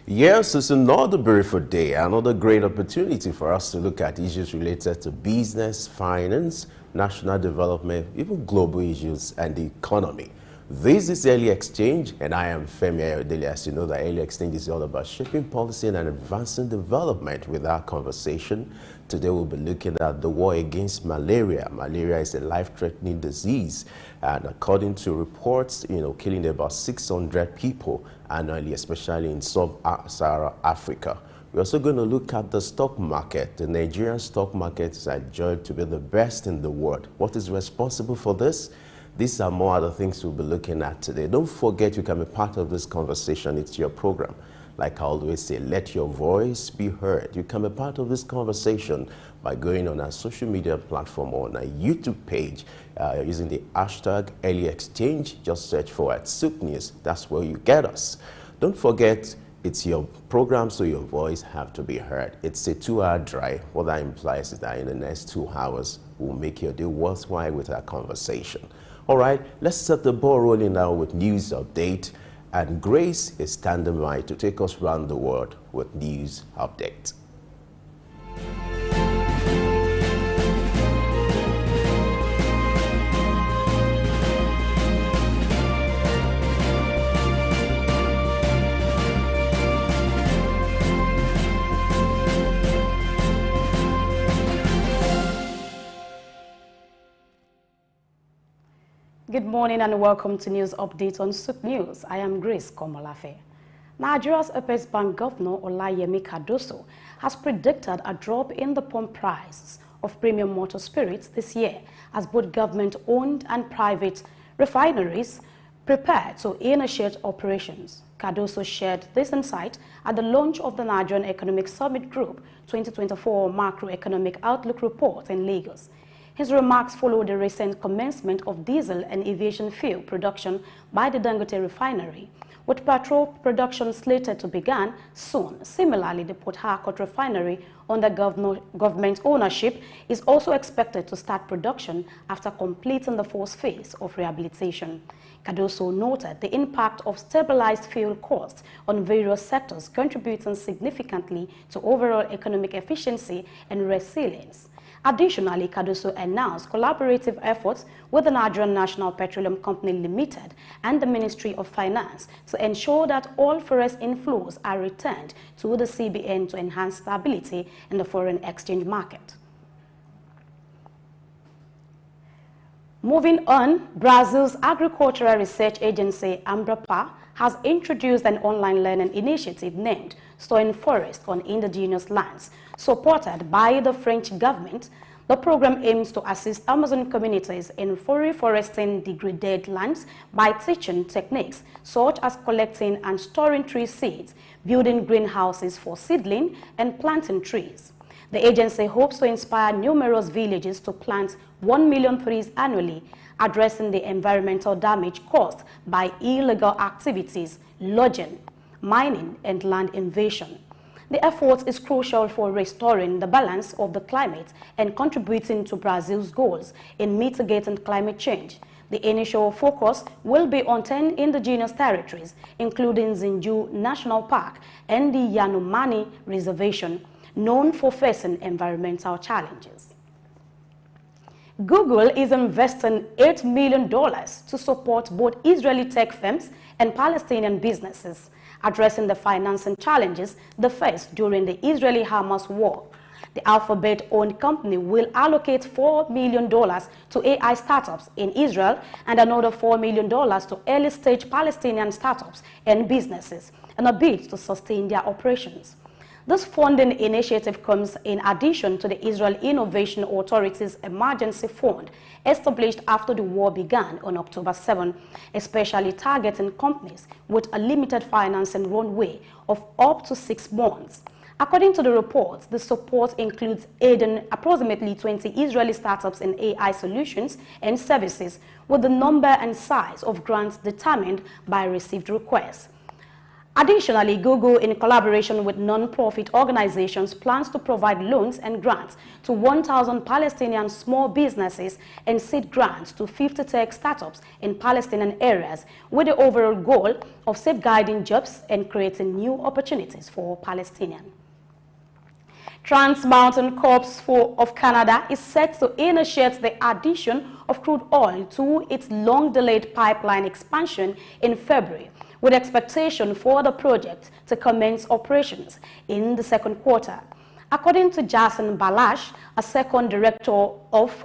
L: Yes, it's another beautiful day, another great opportunity for us to look at issues related to business, finance, national development, even global issues and the economy. This is Early Exchange, and I am Femi Ayodele. As you know, that Early Exchange is all about shaping policy and advancing development. With our conversation today, we'll be looking at the war against malaria. Malaria is a life-threatening disease, and according to reports, killing about 600 people annually, especially in sub-Saharan Africa. We're also going to look at the stock market. The Nigerian stock market is adjudged to be the best in the world. What is responsible for this? These are more other things we'll be looking at today. Don't forget you can be part of this conversation. It's your program. Like I always say, let your voice be heard. You can be part of this conversation by going on our social media platform or on our YouTube page using the hashtag Early Exchange. Just search for Souq News. That's where you get us. Don't forget, it's your program, so your voice have to be heard. It's a 2-hour drive. What that implies is that in the next 2 hours, we'll make your day worthwhile with our conversation. All right, let's set the ball rolling now with news update. And Grace is standing by to take us around the world with news updates.
R: Good morning and welcome to News Update on Souq News. I am Grace Komolafe. Nigeria's Apex Bank Governor Olayemi Cardoso has predicted a drop in the pump prices of premium motor spirits this year as both government-owned and private refineries prepare to initiate operations. Cardoso shared this insight at the launch of the Nigerian Economic Summit Group 2024 Macroeconomic Outlook Report in Lagos. His remarks follow the recent commencement of diesel and aviation fuel production by the Dangote refinery, with petrol production slated to begin soon. Similarly, the Port Harcourt refinery under government ownership is also expected to start production after completing the first phase of rehabilitation. Cardoso noted the impact of stabilized fuel costs on various sectors, contributing significantly to overall economic efficiency and resilience. Additionally, Cardoso announced collaborative efforts with the Nigerian National Petroleum Company Limited and the Ministry of Finance to ensure that all forex inflows are returned to the CBN to enhance stability in the foreign exchange market. Moving on, Brazil's agricultural research agency, Embrapa, has introduced an online learning initiative named Storing Forest on Indigenous Lands. Supported by the French government, the program aims to assist Amazon communities in reforesting degraded lands by teaching techniques such as collecting and storing tree seeds, building greenhouses for seedling, and planting trees. The agency hopes to inspire numerous villages to plant 1 million trees annually, addressing the environmental damage caused by illegal activities, logging, mining, and land invasion. The effort is crucial for restoring the balance of the climate and contributing to Brazil's goals in mitigating climate change. The initial focus will be on 10 indigenous territories, including Zinju National Park and the Yanomami Reservation, known for facing environmental challenges. Google is investing $8 million to support both Israeli tech firms and Palestinian businesses, addressing the financing challenges they face during the Israeli-Hamas war. The Alphabet-owned company will allocate $4 million to AI startups in Israel and another $4 million to early-stage Palestinian startups and businesses in a bid to sustain their operations. This funding initiative comes in addition to the Israel Innovation Authority's emergency fund established after the war began on October 7, especially targeting companies with a limited financing runway of up to 6 months. According to the report, the support includes aiding approximately 20 Israeli startups in AI solutions and services, with the number and size of grants determined by received requests. Additionally, Google, in collaboration with non-profit organizations, plans to provide loans and grants to 1,000 Palestinian small businesses and seed grants to 50 tech startups in Palestinian areas, with the overall goal of safeguarding jobs and creating new opportunities for Palestinians. Trans Mountain Corps of Canada is set to initiate the addition of crude oil to its long-delayed pipeline expansion in February, with expectation for the project to commence operations in the second quarter. According to Jason Balash, a second director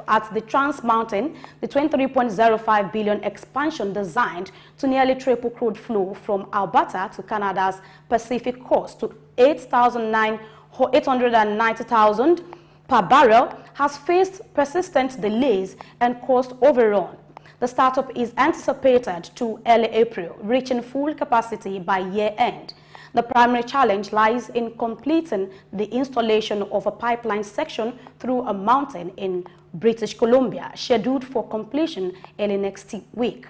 R: at the Trans Mountain, the $23.05 billion expansion designed to nearly triple crude flow from Alberta to Canada's Pacific coast to 890,000 per barrel has faced persistent delays and cost overrun. The startup is anticipated to early April, reaching full capacity by year-end. The primary challenge lies in completing the installation of a pipeline section through a mountain in British Columbia, scheduled for completion early next week.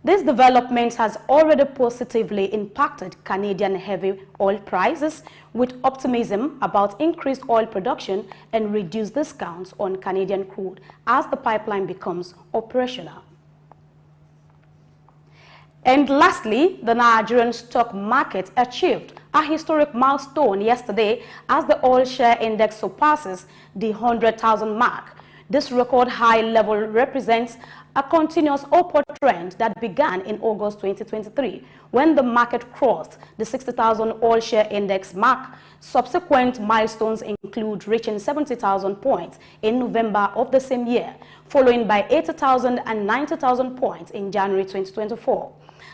R: This development has already positively impacted Canadian heavy oil prices, with optimism about increased oil production and reduced discounts on Canadian crude as the pipeline becomes operational. And lastly, the Nigerian stock market achieved a historic milestone yesterday as the oil share index surpasses the 100,000 mark. This record high level represents a continuous upward trend that began in August 2023, when the market crossed the 60,000 oil share index mark. Subsequent milestones include reaching 70,000 points in November of the same year, following by 80,000 and 90,000 points in January 2024.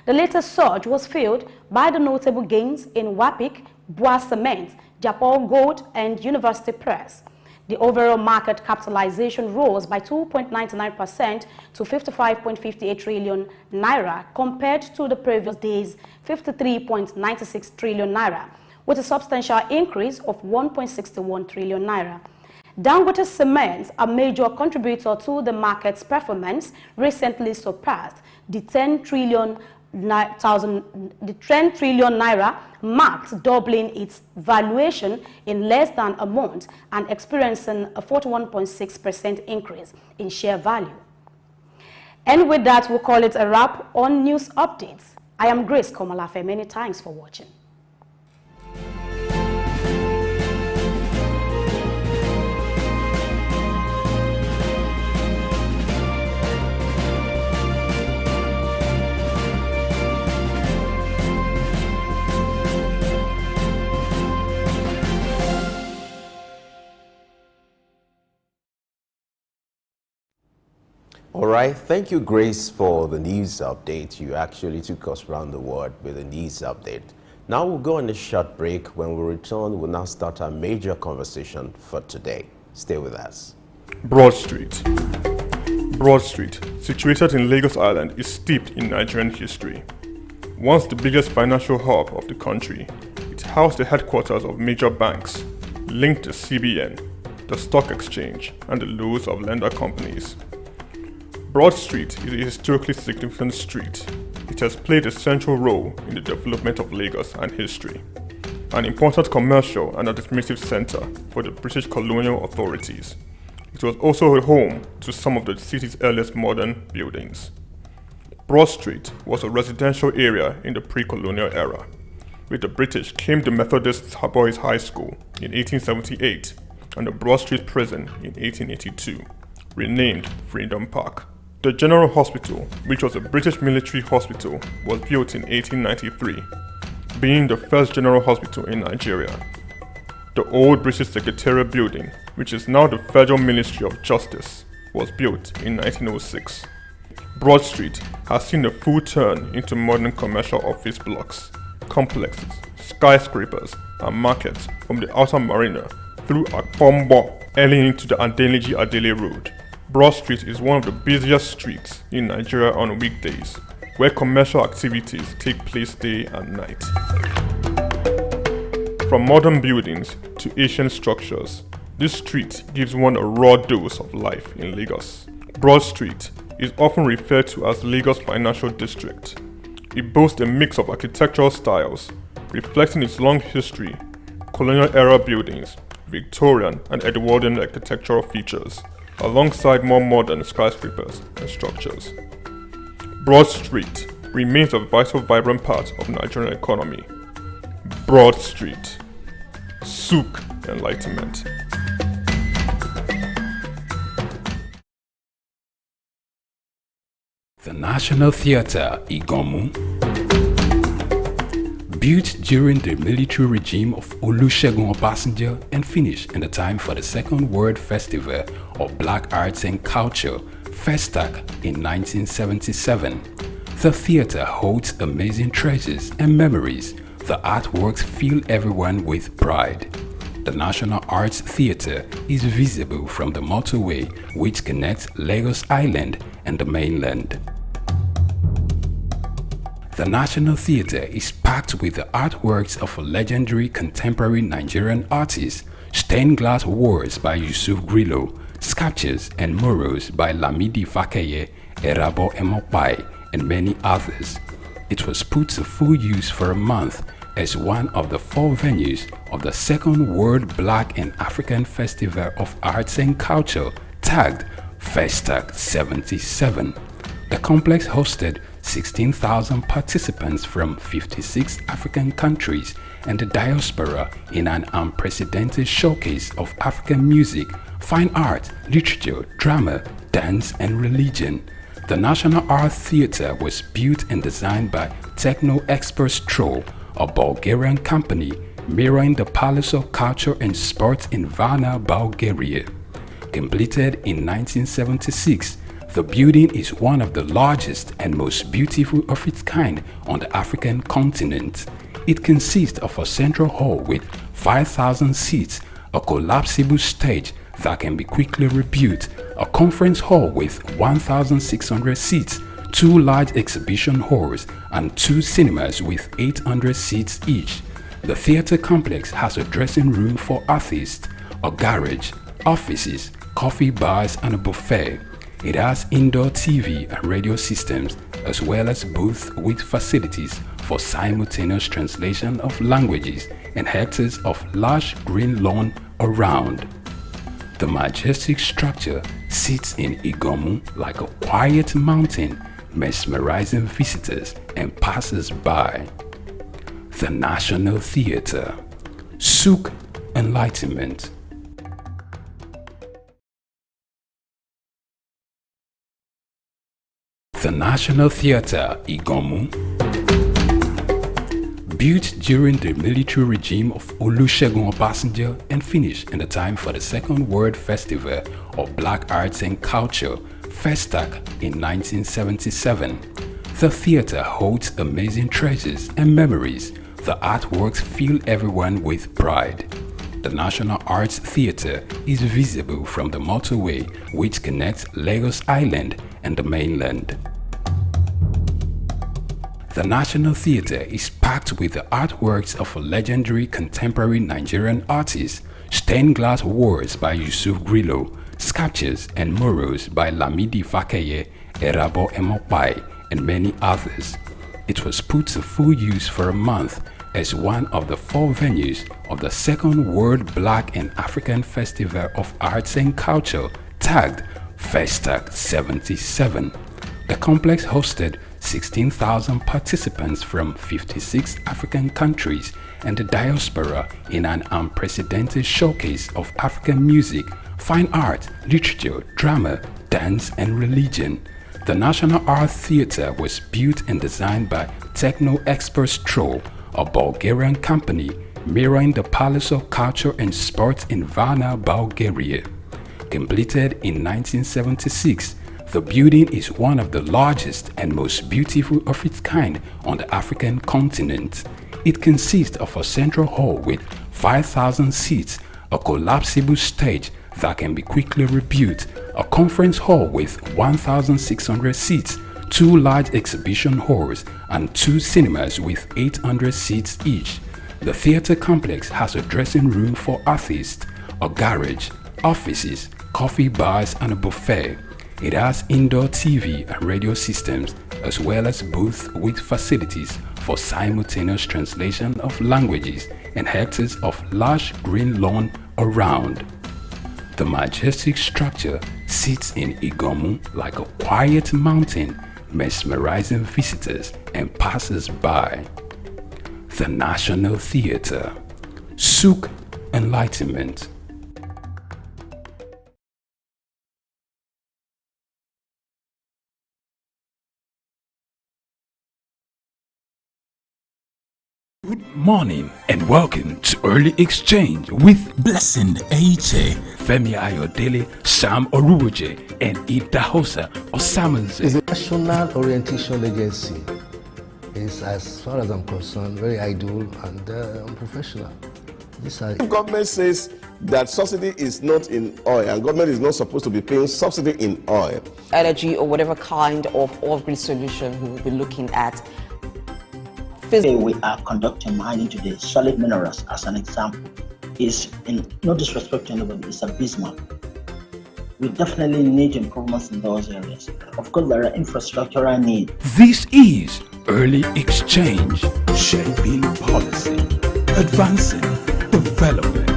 R: The latest surge was fueled by the notable gains in WAPIC, Bois Cement, Japol Gold, and University Press. The overall market capitalization rose by 2.99% to 55.58 trillion naira compared to the previous day's 53.96 trillion naira, with a substantial increase of 1.61 trillion naira. Dangote Cement, a major contributor to the market's performance, recently surpassed the 10 trillion naira, marked doubling its valuation in less than a month and experiencing a 41.6% increase in share value. And with that, we'll call it a wrap on news updates. I am Grace Komalafe. Many thanks for watching.
L: All right, thank you, Grace, for the news update. You actually took us around the world with a news update. Now we'll go on a short break. When we return, we'll now start our major conversation for today. Stay with us.
S: Broad Street. Broad Street, situated in Lagos Island, is steeped in Nigerian history. Once the biggest financial hub of the country, it housed the headquarters of major banks, linked the CBN, the stock exchange, and the loads of lender companies. Broad Street is a historically significant street. It has played a central role in the development of Lagos and history, an important commercial and administrative center for the British colonial authorities. It was also a home to some of the city's earliest modern buildings. Broad Street was a residential area in the pre-colonial era. With the British came the Methodist Boys High School in 1878 and the Broad Street Prison in 1882, renamed Freedom Park. The General Hospital, which was a British military hospital, was built in 1893, being the first general hospital in Nigeria. The old British Secretariat building, which is now the Federal Ministry of Justice, was built in 1906. Broad Street has seen a full turn into modern commercial office blocks, complexes, skyscrapers, and markets from the Outer Marina through Akpombo, early into the Adeniji Adele Road. Broad Street is one of the busiest streets in Nigeria on weekdays, where commercial activities take place day and night. From modern buildings to ancient structures, this street gives one a raw dose of life in Lagos. Broad Street is often referred to as Lagos Financial District. It boasts a mix of architectural styles, reflecting its long history, colonial-era buildings, Victorian and Edwardian architectural features, alongside more modern skyscrapers and structures. Broad Street remains a vital, vibrant part of the Nigerian economy. Broad Street. Souq Enlightenment.
G: The National Theatre, Igomu. Built during the military regime of Olusegun Obasanjo and finished in the time for the Second World Festival of Black Arts and Culture, Festac, in 1977. The theatre holds amazing treasures and memories. The artworks fill everyone with pride. The National Arts Theatre is visible from the motorway which connects Lagos Island and the mainland. The National Theatre is packed with the artworks of legendary contemporary Nigerian artists, stained glass walls by Yusuf Grillo, sculptures and murals by Lamidi Fakeye, Erabo Emopai, and many others. It was put to full use for a month as one of the 4 venues of the Second World Black and African Festival of Arts and Culture, tagged Festac 77. The complex hosted 16,000 participants from 56 African countries and the diaspora in an unprecedented showcase of African music, fine art, literature, drama, dance, and religion. The National Art Theatre was built and designed by Techno Expert Stroll, a Bulgarian company, mirroring the Palace of Culture and Sports in Varna, Bulgaria. Completed in 1976, the building is one of the largest and most beautiful of its kind on the African continent. It consists of a central hall with 5,000 seats, a collapsible stage that can be quickly rebuilt, a conference hall with 1,600 seats, 2 large exhibition halls, and 2 cinemas with 800 seats each. The theatre complex has a dressing room for artists, a garage, offices, coffee bars and a buffet. It has indoor TV and radio systems, as well as booths with facilities for simultaneous translation of languages and hectares of large green lawn around. The majestic structure sits in Igomu like a quiet mountain, mesmerizing visitors and passers-by. The National Theatre, Souq Enlightenment. The National Theatre, Igomu, built during the military regime of Olusegun Obasanjo and finished in the time for the Second World Festival of Black Arts and Culture, Festac, in 1977. The theatre holds amazing treasures and memories. The artworks fill everyone with pride. The National Arts Theatre is visible from the motorway which connects Lagos Island and the mainland. The National Theatre is packed with the artworks of a legendary contemporary Nigerian artist, stained glass walls by Yusuf Grillo, sculptures and murals by Lamidi Fakeye, Erabo Emopai, and many others. It was put to full use for a month as one of the 4 venues of the Second World Black and African Festival of Arts and Culture, tagged Festac 77. The complex hosted 16,000 participants from 56 African countries and the diaspora in an unprecedented showcase of African music, fine art, literature, drama, dance, and religion. The National Art Theatre was built and designed by Techno Expert Stroll, a Bulgarian company, mirroring the Palace of Culture and Sports in Varna, Bulgaria. Completed in 1976, the building is one of the largest and most beautiful of its kind on the African continent. It consists of a central hall with 5,000 seats, a collapsible stage that can be quickly rebuilt, a conference hall with 1,600 seats, 2 large exhibition halls, and 2 cinemas with 800 seats each. The theatre complex has a dressing room for artists, a garage, offices, coffee bars, and a buffet. It has indoor TV and radio systems, as well as booths with facilities for simultaneous translation of languages and hectares of large green lawn around. The majestic structure sits in Igomu like a quiet mountain, mesmerizing visitors and passers-by. The National Theatre, Souq Enlightenment. Good morning and welcome to Early Exchange with Blessing Aiche, Femi Ayodele, Sam Oruoje, and Idahosa Osamanze.
H: It's a national orientation agency. It's, as far as I'm concerned, very idle and unprofessional.
I: If government says that subsidy is not in oil and government is not supposed to be paying subsidy in oil,
J: energy or whatever kind of off-grid solution we will be looking at.
K: Today we are conducting mining today. Solid minerals, as an example, is, in no disrespect to anybody, is abysmal. We definitely need improvements in those areas. Of course, there are infrastructural needs.
G: This is Early Exchange, shaping policy, advancing development.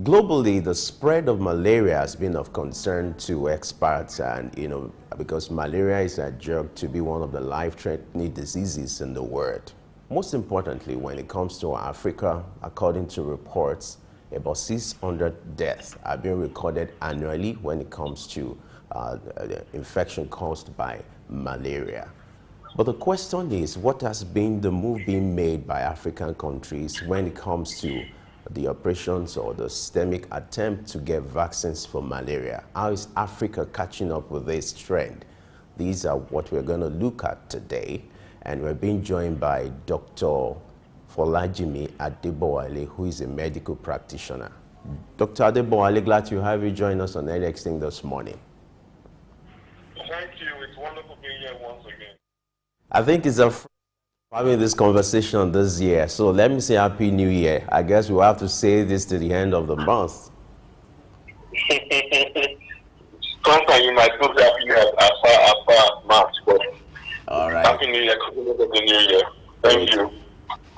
L: Globally, the spread of malaria has been of concern to experts, and because malaria is adjudged to be one of the life-threatening diseases in the world. Most importantly, when it comes to Africa, according to reports, about 600 deaths are being recorded annually when it comes to infection caused by malaria. But the question is, what has been the move being made by African countries when it comes to the operations or the systemic attempt to get vaccines for malaria? How is Africa catching up with this trend? These are what we're going to look at today, and we're being joined by Dr. Folajimi Adebowale, who is a medical practitioner. Dr. Adebowale, glad to have you join us on Early Exchange this morning.
T: Thank you. It's wonderful being here once again.
L: I think it's a Having this conversation this year, so let me say Happy New Year. I guess we'll have to say this to the end of the month.
T: Sometimes you might not have Happy New Year as far as March, but
L: all right.
T: Happy New Year, the New Year. Thank you.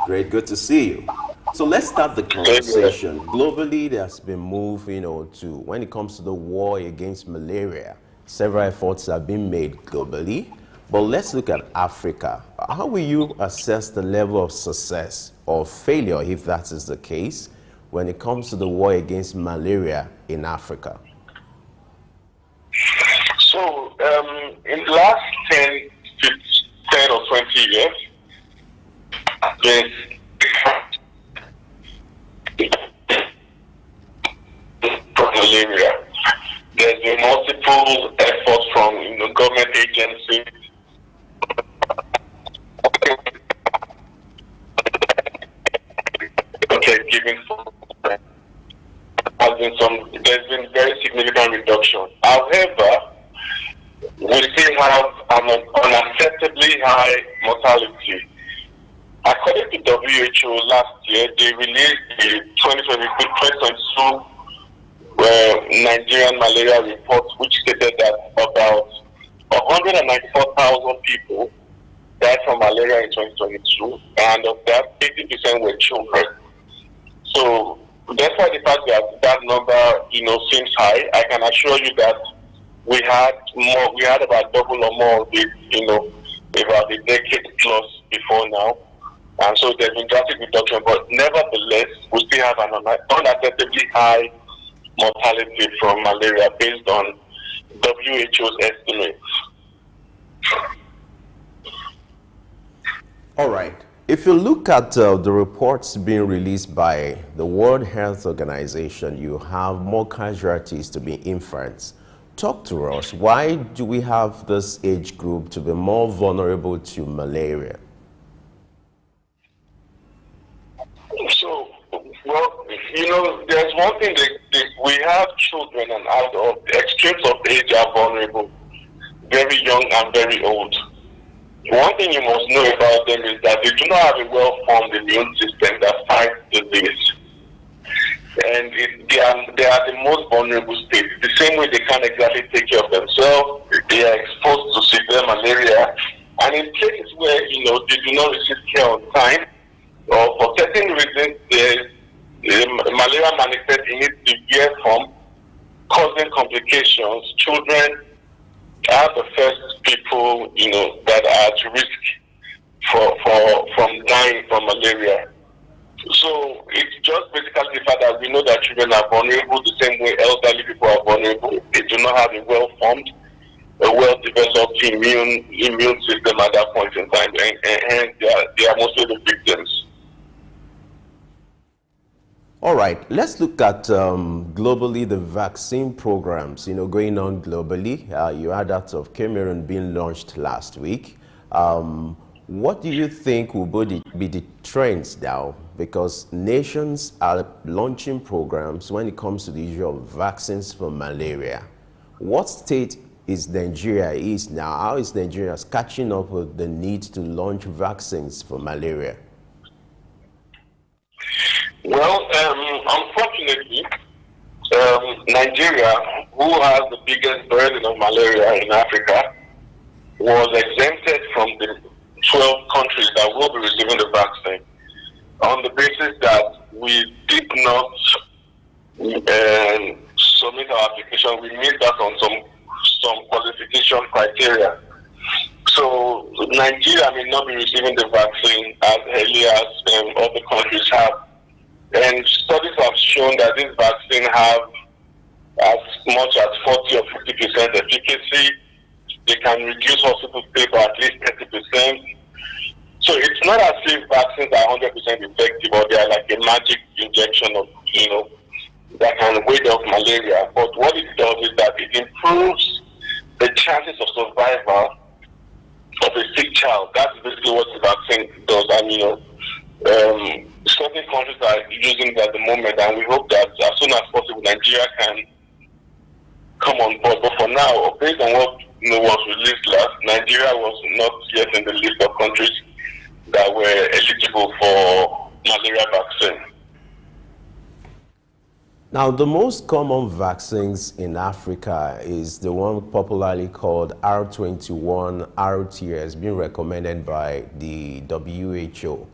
L: Great, good to see you. So let's start the conversation. Globally, there's been move, to when it comes to the war against malaria. Several efforts have been made globally, but let's look at Africa. How will you assess the level of success or failure, if that is the case, when it comes to the war against malaria in Africa?
T: So, in the last 10 or 20 years, there's malaria. There's been multiple efforts from government agencies. There's been very significant reduction. However, we still have an unacceptably high mortality. According to WHO last year, they released the 2022 Nigerian malaria report, which stated that about 194,000 people died from malaria in 2022, and of that, 80% were children. So, despite the fact that that number, seems high, I can assure you that we had about double or more of it, about a decade plus before now. And so there's been drastic reduction, but nevertheless, we still have an unacceptably high mortality from malaria based on WHO's estimates.
L: All right. If you look at the reports being released by the World Health Organization, you have more casualties to be inferred. Talk to us. Why do we have this age group to be more vulnerable to malaria?
T: So, well, there's one thing that we have children and adults. The extremes of age are vulnerable, very young and very old. One thing you must know about them is that they do not have a well-formed immune system that fights disease. And they are the most vulnerable state. The same way they can't exactly take care of themselves, they are exposed to severe malaria. And in cases where, they do not receive care on time, or for certain reasons, the malaria manifests in its severe form, causing complications. Children are the first people, that are at risk from dying from malaria. So it's just basically the fact that we know that children are vulnerable the same way elderly people are vulnerable. They do not have a well-formed, a well-developed immune system at that point in time, and hence they are mostly the victims.
L: All right, let's look at globally the vaccine programs, going on globally. You had that of Cameroon being launched last week. What do you think will be the trends now? Because nations are launching programs when it comes to the issue of vaccines for malaria. What state is Nigeria now? How is Nigeria catching up with the need to launch vaccines for malaria?
T: Well, unfortunately, Nigeria, who has the biggest burden of malaria in Africa, was exempted from the 12 countries that will be receiving the vaccine on the basis that we did not submit our application. We missed that on some qualification criteria. So Nigeria may not be receiving the vaccine as early as other countries have. And studies have shown that this vaccine have as much as 40 or 50% efficacy. They can reduce hospital stay by at least 30%. So it's not as if vaccines are 100% effective or they are like a magic injection of, that can ward off malaria. But what it does is that it improves the chances of survival of a sick child. That's basically what the vaccine does. And, certain countries are using it at the moment, and we hope that as soon as possible, Nigeria can come on board. But for now, based on what was released last, Nigeria was not yet in the list of countries that were eligible for malaria vaccine.
L: Now, the most common vaccines in Africa is the one popularly called R21 RTS, being recommended by the WHO.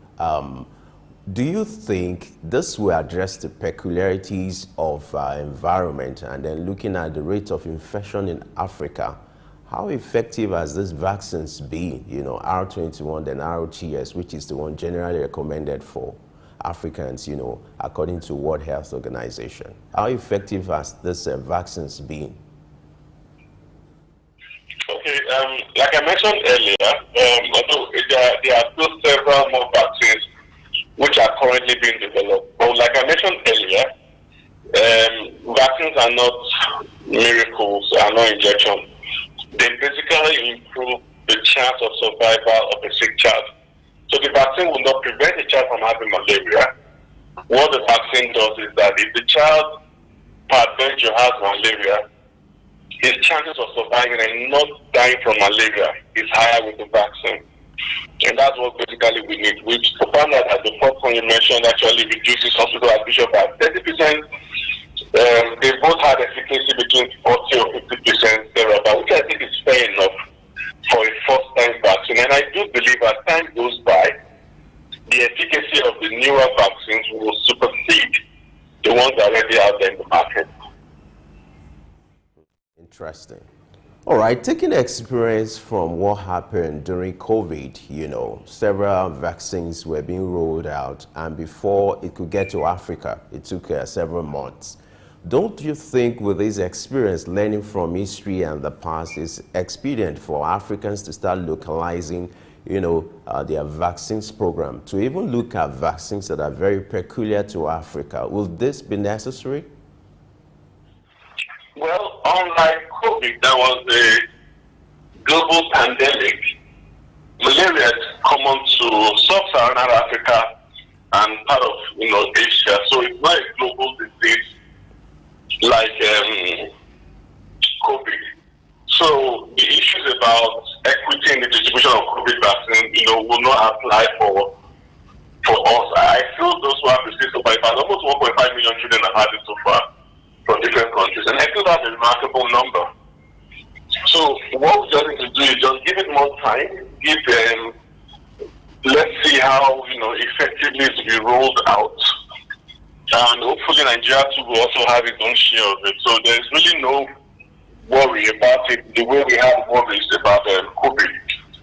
L: Do you think this will address the peculiarities of our environment? And then looking at the rate of infection in Africa, how effective has this vaccines been? You know, R21 and RTS, which is the one generally recommended for Africans, you know, according to World Health Organization. How effective has this vaccines been?
T: Okay, like I mentioned earlier, although there are still several more vaccines which are currently being developed. But like I mentioned earlier, vaccines are not miracles, are not injections. They basically improve the chance of survival of a sick child. So the vaccine will not prevent the child from having malaria. What the vaccine does is that if the child peradventure has malaria, his chances of surviving and not dying from malaria is higher with the vaccine. And that's what basically we need. We found out that the first one you mentioned actually reduces hospital admission by 30%. They both had efficacy between 40 or 50% thereabout, which I think is fair enough for a first-time vaccine. And I do believe as time goes by, the efficacy of the newer vaccines will supersede the ones already out there in the market.
L: Interesting. All right, taking experience from what happened during COVID, you know, several vaccines were being rolled out, and before it could get to Africa, it took several months. Don't you think with this experience, learning from history and the past, is expedient for Africans to start localizing, you know, their vaccines program, to even look at vaccines that are very peculiar to Africa? Will this be necessary?
T: Well, unlike COVID, that was a global pandemic. Malaria is common to sub-Saharan Africa and part of, you know, Asia. So it's not a global disease like COVID. So the issues about equity in the distribution of COVID vaccine, you know, will not apply for us. I feel those who have received so far, almost 1.5 million children have had it so far from different countries, and I feel that's a remarkable number. So what we just need to do is just give it more time, give them, let's see how, you know, effectively it will be rolled out, and hopefully Nigeria too will also have its own share of it. So there's really no worry about it the way we have worries about COVID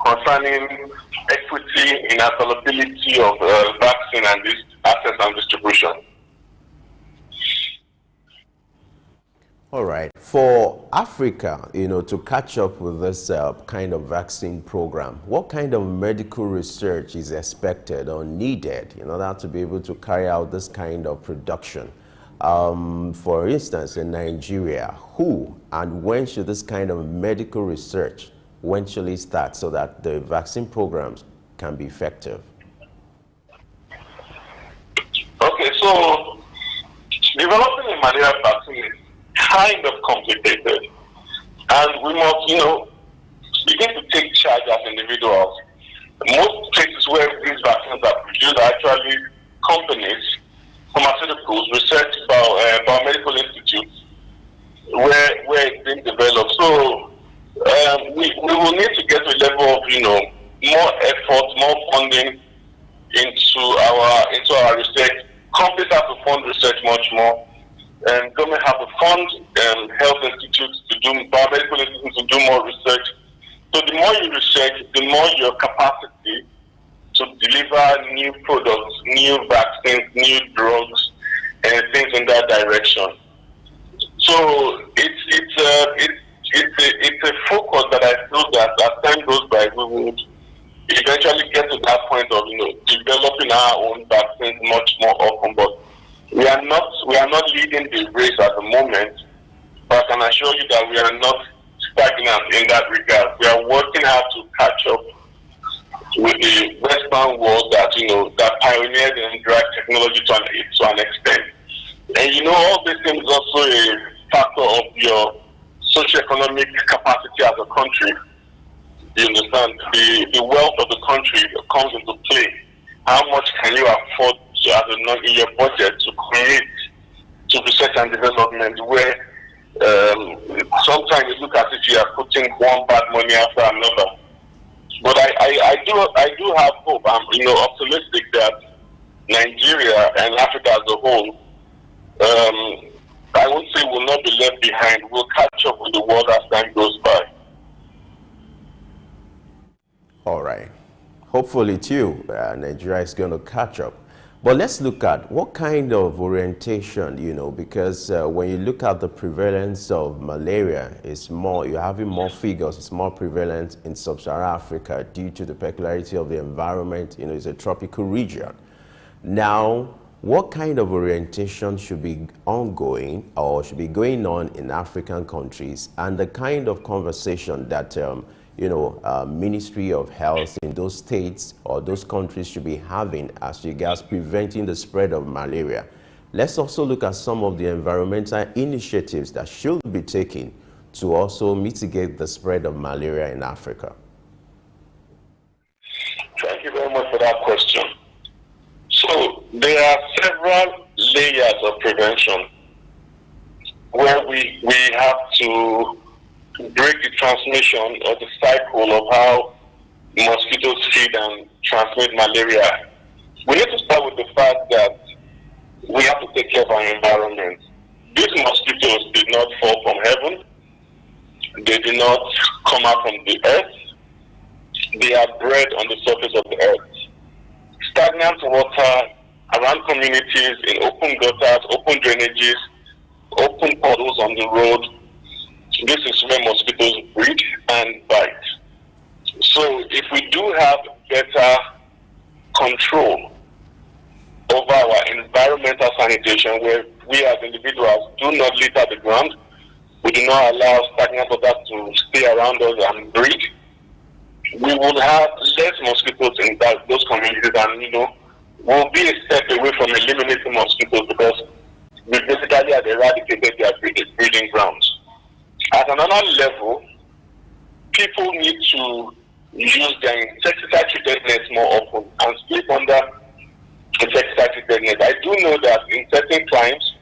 T: concerning equity in availability of vaccine and this access and distribution.
L: All right. For Africa, you know, to catch up with this kind of vaccine program, what kind of medical research is expected or needed in order to be able to carry out this kind of production? For instance, in Nigeria, who and when should this kind of medical research eventually start so that the vaccine programs can be effective?
T: Okay, so developing a malaria vaccine is kind of complicated, and we must, you know, begin to take charge as individuals. Most places where these vaccines are produced are actually companies, pharmaceuticals, research biomedical institutes, where it's being developed. So we will need to get to a level of, you know, more effort, more funding into our research. Companies have to fund research much more. And government have to fund health institutes to do, biomedical institutes to do more research. So the more you research, the more your capacity to deliver new products, new vaccines, new drugs, and things in that direction. So it's a focus that I feel that as time goes by, we will eventually get to that point of, you know, developing our own vaccines much more often. But we are not leading the race at the moment, but I can assure you that we are not stagnant in that regard. We are working hard to catch up with the Western world that, you know, that pioneered and drive technology to an extent. And you know, all these things is also a factor of your socioeconomic capacity as a country. You understand? The wealth of the country comes into play how much can you afford in your budget to commit to research and development, where sometimes it looks as if you are putting one bad money after another. But I do have hope. I'm optimistic that Nigeria and Africa as a whole, I won't say will not be left behind. We'll catch up with the world as time goes by.
L: All right. Hopefully, too, Nigeria is going to catch up. But let's look at what kind of orientation, because when you look at the prevalence of malaria, it's more, you're having more figures, it's more prevalent in sub-Saharan Africa due to the peculiarity of the environment. It's a tropical region. Now, what kind of orientation should be ongoing or should be going on in African countries, and the kind of conversation that Ministry of Health in those states or those countries should be having as regards preventing the spread of malaria? Let's also look at some of the environmental initiatives that should be taken to also mitigate the spread of malaria in Africa.
T: Thank you very much for that question. So there are several layers of prevention where we have to break the transmission or the cycle of how mosquitoes feed and transmit malaria. We need to start with the fact that we have to take care of our environment. These mosquitoes did not fall from heaven. They did not come out from the earth. They are bred on the surface of the earth. Stagnant water around communities, in open gutters, open drainages, open puddles on the road. This is where mosquitoes breed and bite. So if we do have better control over our environmental sanitation, where we as individuals do not litter the ground, we do not allow stagnant water to stay around us and breed, we will have less mosquitoes in those communities, and we'll be a step away from eliminating mosquitoes because we basically have eradicated their breeding grounds. At another level, people need to use their insecticide-treated nets more often and sleep under insecticide-treated nets. I do know that in certain climes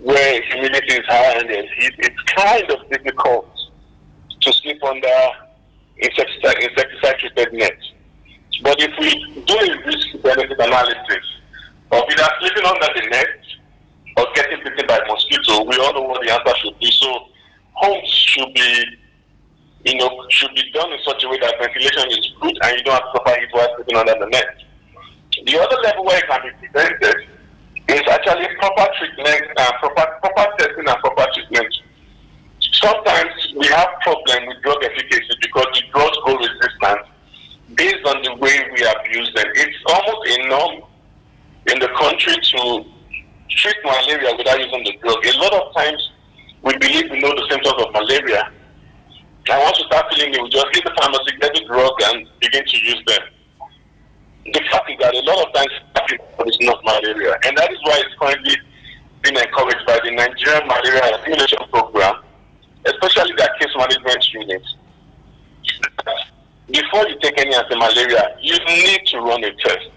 T: where humidity is high and there's heat, it's kind of difficult to sleep under insecticide-treated nets. But if we do a risk-benefit analysis of either sleeping under the net or getting bitten by mosquito, we all know what the answer should be. So homes should be, should be done in such a way that ventilation is good and you don't have to suffer heat while sleeping under the net. The other level where it can be prevented is actually proper treatment, proper testing and proper treatment. Sometimes we have problem with drug efficacy because the drugs go resistant based on the way we abuse them. It's almost a norm in the country to treat malaria without using the drug. A lot of times we believe we know the symptoms of malaria, and once you start feeling it, we just leave the pharmacy, get the drug, and begin to use them. The fact is that a lot of times it's not malaria, and that is why it's currently being encouraged by the Nigerian Malaria Elimination Program, especially their case management units. Before you take any anti-malaria, you need to run a test.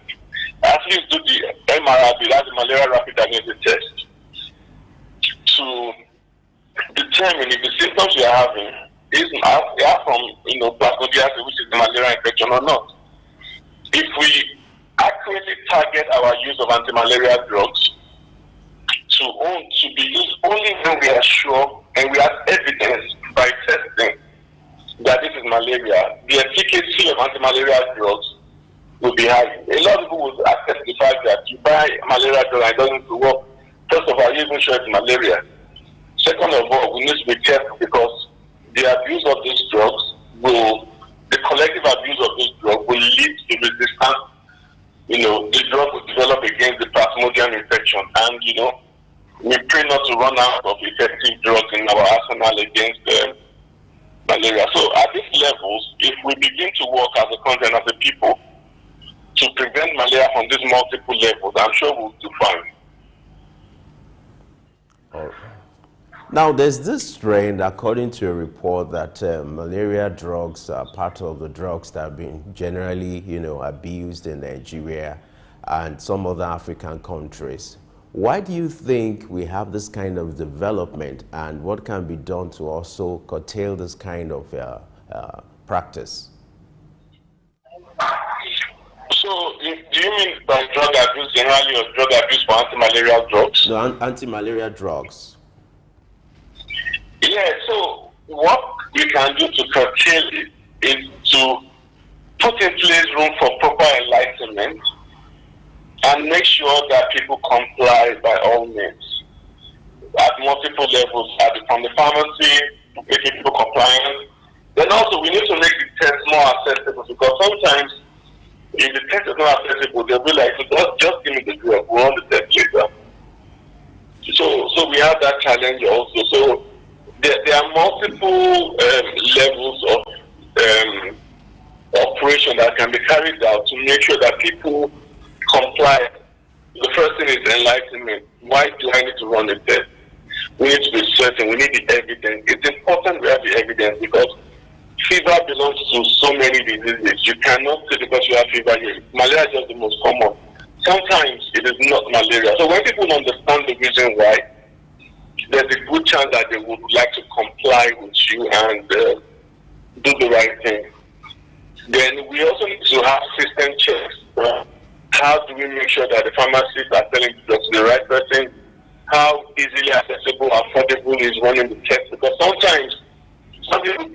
T: At least do the MRRB, that's the Malaria Rapid Diagnosis Test, to determine if the symptoms you are having are from plasmodiasis, which is the malaria infection, or not. If we accurately target our use of anti-malaria drugs to be used only when we are sure and we have evidence by testing that this is malaria, the efficacy of anti-malaria drugs will be high. A lot of people will accept the fact that you buy malaria drug and it doesn't work. First of all, you're even sure it's malaria. Second of all, we need to be careful because the abuse of these drugs the collective abuse of this drug will lead to resistance. The drug will develop against the plasmodium infection, and we pray not to run out of effective drugs in our arsenal against malaria. So at these levels, if we begin to work as a country and as a people to prevent malaria from these multiple levels, I'm sure we'll do fine.
L: All right. Now, there's this trend, according to a report, that malaria drugs are part of the drugs that have been generally, abused in Nigeria and some other African countries. Why do you think we have this kind of development, and what can be done to also curtail this kind of practice?
T: So, do you mean by drug abuse generally, or drug abuse for anti-malarial drugs?
L: No, anti-malaria drugs.
T: Yeah, so what we can do to curtail it is to put in place room for proper enlightenment and make sure that people comply by all means at multiple levels, from the pharmacy, making people compliant. Then also we need to make the test more accessible, because sometimes if the test is not accessible, they'll be like, just give me the drug, we'll run the test later. So we have that challenge also. So there are multiple levels of operation that can be carried out to make sure that people comply. The first thing is enlightenment. Why do I need to run the test? We need to be certain. We need the evidence. It's important we have the evidence, because fever belongs to so many diseases. You cannot say because you have fever here. Malaria is just the most common. Sometimes it is not malaria. So when people understand the reason why, there's a good chance that they would like to comply with you and do the right thing. Then we also need to have system checks. How do we make sure that the pharmacists are selling drugs to the right person? How easily accessible, affordable is running the test? Because sometimes some people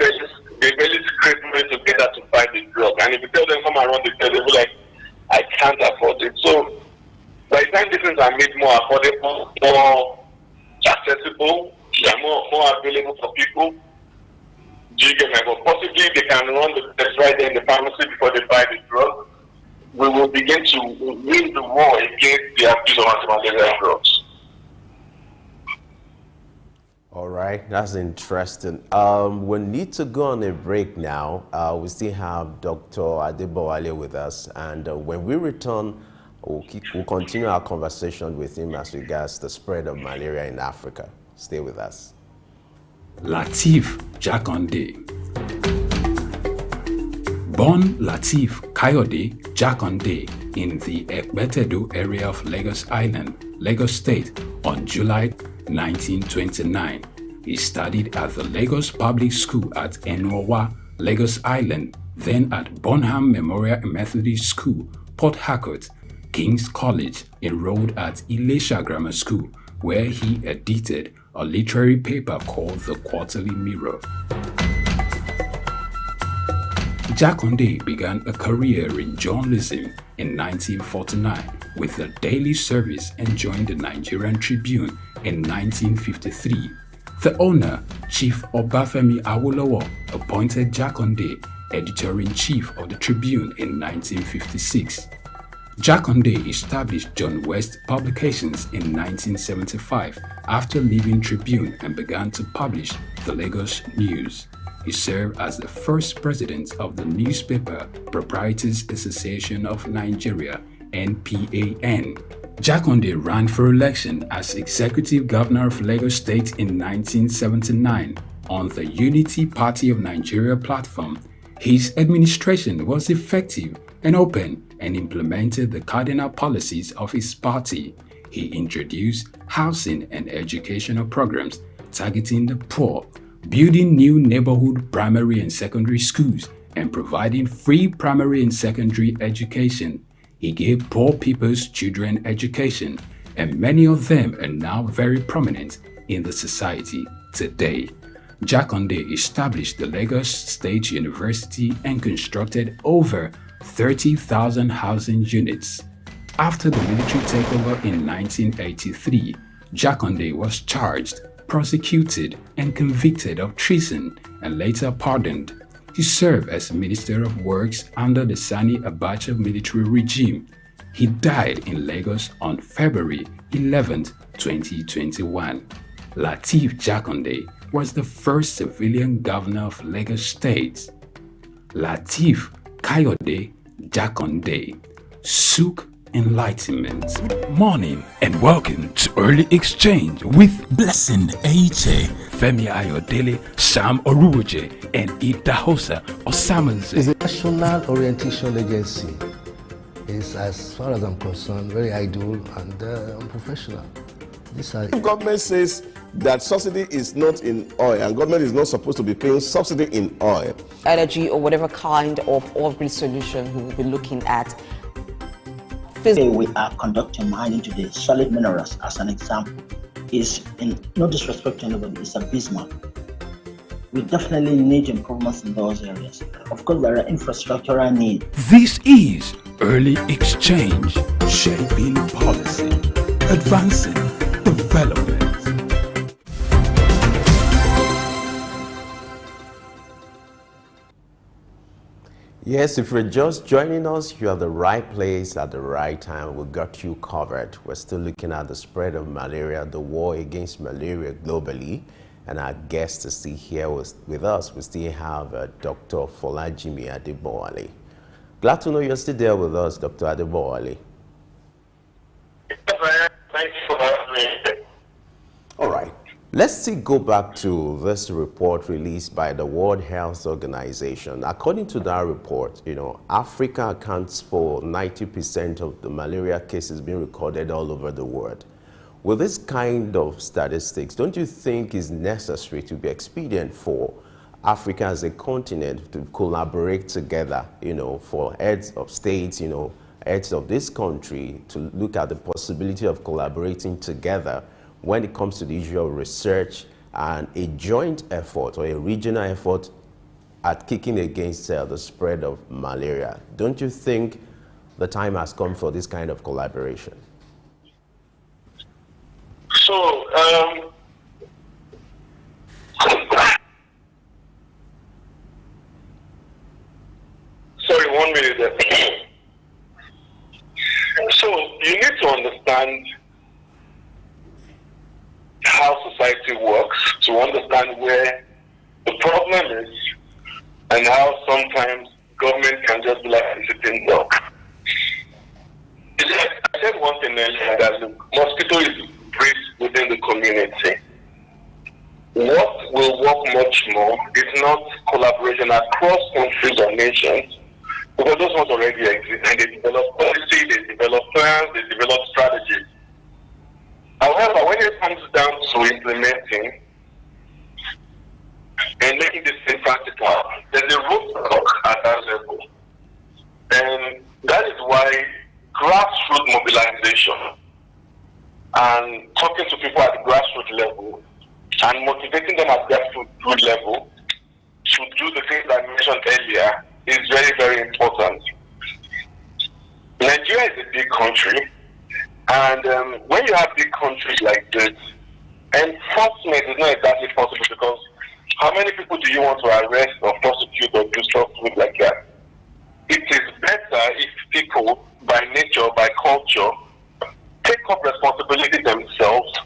T: they barely scrape money together to buy the drug, and if you tell them come and run the test, they'll be like, I can't afford it. So by the time these things are made more affordable, more accessible, they are more available for people, do you get my point? Possibly they can run the test right there in the pharmacy before they buy the drug. We will begin to win the war against the abuse of anti-malarial drugs.
L: All right, that's interesting. We need to go on a break now. We still have Dr. Adebowale with us, and when we return, we'll continue our conversation with him as regards the spread of malaria in Africa. Stay with us.
G: Lateef Jakande. Born Lateef Kayode Jakande in the Ekpetedo area of Lagos Island, Lagos State, on July 1929. He studied at the Lagos Public School at Enuowa, Lagos Island, then at Bonham Memorial Methodist School, Port Harcourt, King's College, enrolled at Ilesha Grammar School, where he edited a literary paper called The Quarterly Mirror. Jakande began a career in journalism in 1949 with a daily service and joined the Nigerian Tribune in 1953. The owner, Chief Obafemi Awolowo, appointed Jakande editor-in-chief of the Tribune in 1956. Jakande established John West Publications in 1975 after leaving Tribune and began to publish the Lagos News. He served as the first president of the Newspaper Proprietors Association of Nigeria, NPAN. Jakande ran for election as executive governor of Lagos State in 1979 on the Unity Party of Nigeria platform. His administration was effective and open and implemented the cardinal policies of his party. He introduced housing and educational programs targeting the poor, building new neighborhood primary and secondary schools, and providing free primary and secondary education. He gave poor people's children education, and many of them are now very prominent in the society today. Jakande established the Lagos State University and constructed over 30,000 housing units. After the military takeover in 1983, Jakande was charged, prosecuted, and convicted of treason and later pardoned. He served as Minister of Works under the Sani Abacha military regime. He died in Lagos on February 11, 2021. Lateef Jakande was the first civilian governor of Lagos State. Lateef Kayode Jakande, Souq enlightenment. Good morning and welcome to Early Exchange with Blessing Aiche, Femi Ayodele, Sam Oruoje, and Idahosa Osamanze.
H: It's a national orientation agency. It's, as far as I'm concerned, very idle and unprofessional.
I: If government says that subsidy is not in oil and government is not supposed to be paying subsidy in oil,
J: energy or whatever kind of off-grid solution we will be looking at.
K: Today we are conducting mining today. Solid minerals, as an example, is, in no disrespect to anybody, is abysmal. We definitely need improvements in those areas. Of course, there are infrastructural needs.
G: This is Early Exchange, shaping policy, advancing development.
L: Yes, if you're just joining us, you're at the right place at the right time. We got you covered. We're still looking at the spread of malaria, the war against malaria globally, and our guest is still here with us. We still have Dr. Folajimi Adebowale. Glad to know you're still there with us, Dr. Adebowale.
T: Thanks for having me.
L: All right. Let's still go back to this report released by the World Health Organization. According to that report, Africa accounts for 90% of the malaria cases being recorded all over the world. With this kind of statistics, don't you think it's necessary to be expedient for Africa as a continent to collaborate together, for heads of states, heads of this country to look at the possibility of collaborating together when it comes to the issue of research and a joint effort or a regional effort at kicking against the spread of malaria? Don't you think the time has come for this kind of collaboration?
T: So, sorry, 1 minute there. So, you need to understand how society works to understand where the problem is and how sometimes government can just be like a sitting dog. I said one thing earlier, that the mosquito is breed within the community. What will work much more is not collaboration across countries or nations, because those ones already exist and they develop policy, they develop plans, they develop strategies. However, when it comes down to implementing and making this thing practical, there's a roadblock at that level. And that is why grassroots mobilization and talking to people at the grassroots level and motivating them at grassroots level to do the things I mentioned earlier is very, very important. Nigeria is a big country. And when you have big countries like this, enforcement is not exactly possible, because how many people do you want to arrest or prosecute or do stuff with like that? It is better if people, by nature, by culture, take up responsibility themselves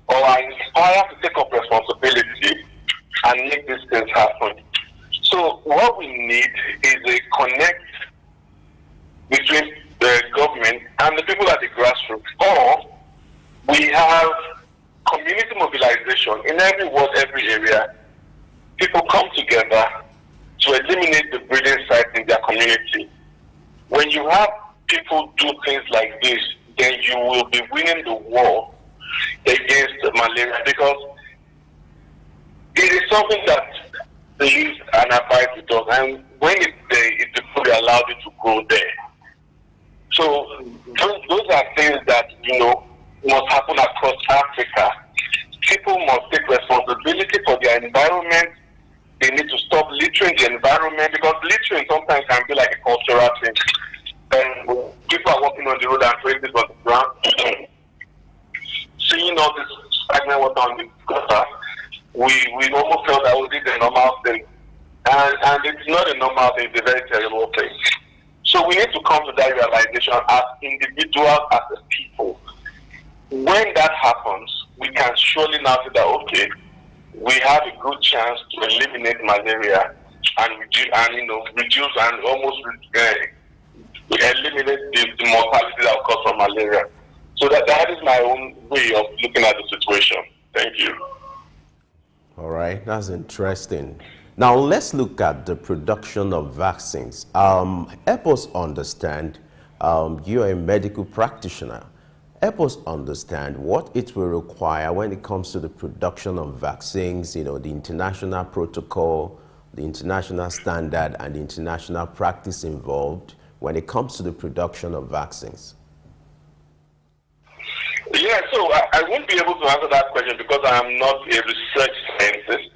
T: or are inspired to take up responsibility and make these things happen. So what we need is a connect between the government and the people at the grassroots. Or we have community mobilization in every ward, every area. People come together to eliminate the breeding sites in their community. When you have people do things like this, then you will be winning the war against malaria, because it is something that lives and abides with us, and when it's there, it's before we allowed it to grow there. So those are things that must happen across Africa. People must take responsibility for their environment. They need to stop littering the environment, because littering sometimes can be like a cultural thing. And people are walking on the road and throwing this on the ground, seeing all this stagnant water on the gutter, we almost felt that this is a normal thing. And it's not a normal thing, it's a very terrible thing. So we need to come to that realization as individuals, as a people. When that happens, we can surely now say that, okay, we have a good chance to eliminate malaria and reduce and almost eliminate the mortality malaria. So that is my own way of looking at the situation. Thank you.
L: All right, that's interesting. Now let's look at the production of vaccines. Help us understand, you are a medical practitioner. Help us understand what it will require when it comes to the production of vaccines, you know, the international protocol, the international standard, and the international practice involved when it comes to the production of vaccines.
T: Yeah, so I won't be able to answer that question because I am not a research scientist.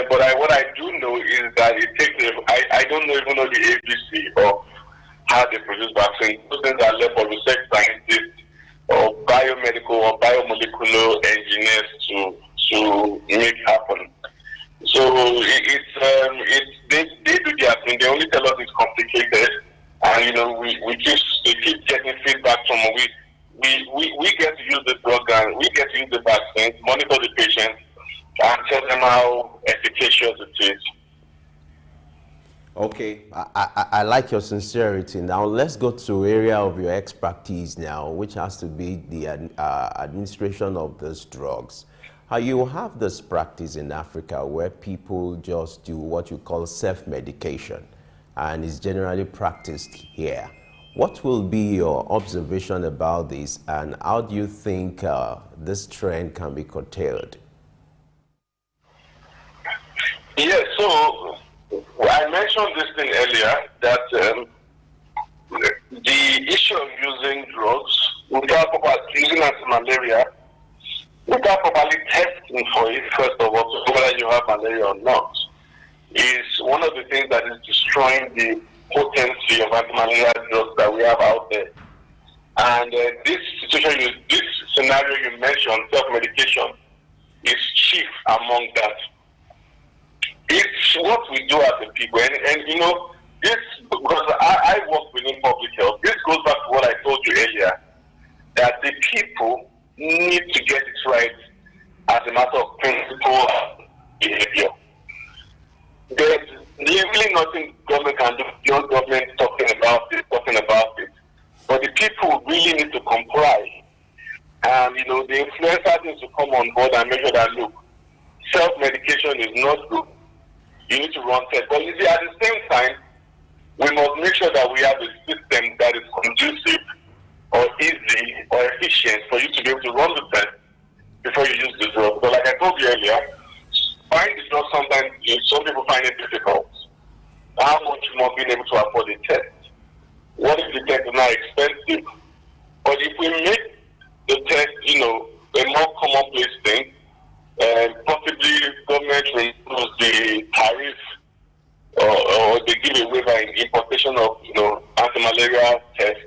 T: But what I do know is that it takes, I don't even know the ABC of how they produce vaccines. Those things are left for research scientists or biomedical or biomolecular engineers to make happen. So they do their thing. They only tell us it's complicated, and you know we keep getting feedback from we get to use the drug and we get to use the vaccine, monitor the patient, and tell them how efficacious it is.
L: Okay, I like your sincerity. Now let's go to area of your expertise now, which has to be the administration of these drugs. You have this practice in Africa where people just do what you call self-medication, and it's generally practiced here. What will be your observation about this, and how do you think this trend can be curtailed?
T: Yeah, so I mentioned this thing earlier, that the issue of using drugs without using anti-malaria, without properly testing for it, first of all, to know whether you have malaria or not, is one of the things that is destroying the potency of anti-malaria drugs that we have out there. And this situation, this scenario you mentioned, self-medication, is chief among that. It's what we do as a people, and you know, this, because I work within public health, this goes back to what I told you earlier, that the people need to get it right as a matter of principle and behavior. There's really nothing government can do beyond government talking about it. But the people really need to comply. And you know, the influencers need to come on board and make sure that, look, self-medication is not good. You need to run tests. But you see, at the same time, we must make sure that we have a system that is conducive or easy or efficient for you to be able to run the test before you use the drug. But like I told you earlier, buying the drug sometimes, some people find it difficult. How much more being able to afford a test? What if the test is now expensive? But if we make the test, you know, a more commonplace thing, possibly government removes the tariff or they give a waiver in importation of, you know, anti-malaria tests,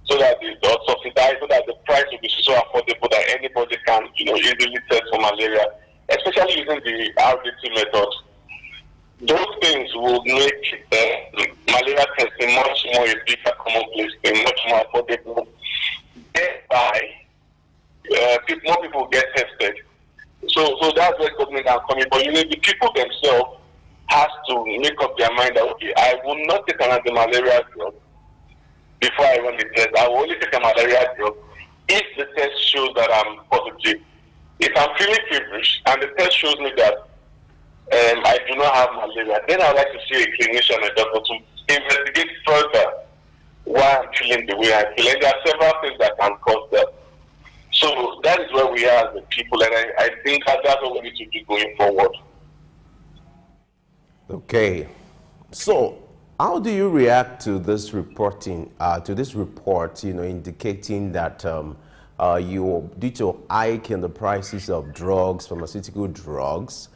T: so that or subsidize, so that the price will be so affordable that anybody can, you know, easily test for malaria, especially using the RDT method. Those things will make malaria testing much more a bigger commonplace thing, much more affordable. Thereby, more people get tested. So that's where government can come in. But you know, the people themselves has to make up their mind that, okay, I will not take an anti-malaria drug before I run the test. I will only take a malaria drug if the test shows that I'm positive. If I'm feeling feverish and the test shows me that I do not have malaria, then I would like to see a clinician and a doctor to investigate further why I'm feeling the way I feel. And there are several things that can cause that. So that is where we are as a people, and I think that's what we need to do going forward.
L: Okay, so how do you react to this reporting, to this report, you know, indicating that due to hike in the prices of drugs, pharmaceutical drugs,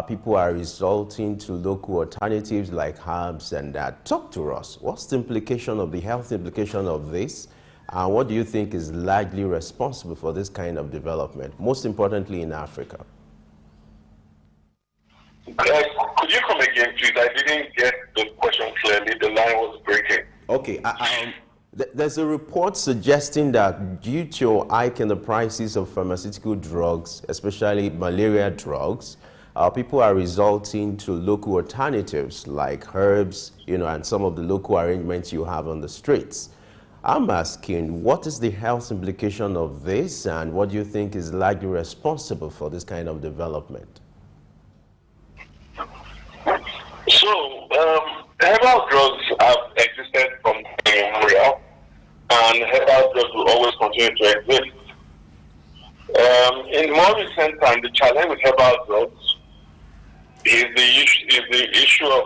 L: people are resorting to local alternatives like herbs and that? Talk to us. What's the implication of the health implication of this? And what do you think is largely responsible for this kind of development, most importantly in Africa?
T: Could you come again, please? I didn't get the question clearly. The line was breaking.
L: Okay. There's a report suggesting that due to hike in the prices of pharmaceutical drugs, especially malaria drugs, people are resorting to local alternatives like herbs, you know, and some of the local arrangements you have on the streets. I'm asking, what is the health implication of this, and what do you think is likely responsible for this kind of development?
T: So, herbal drugs have existed from memorial, and herbal drugs will always continue to exist. In more recent time, the challenge with herbal drugs is the issue of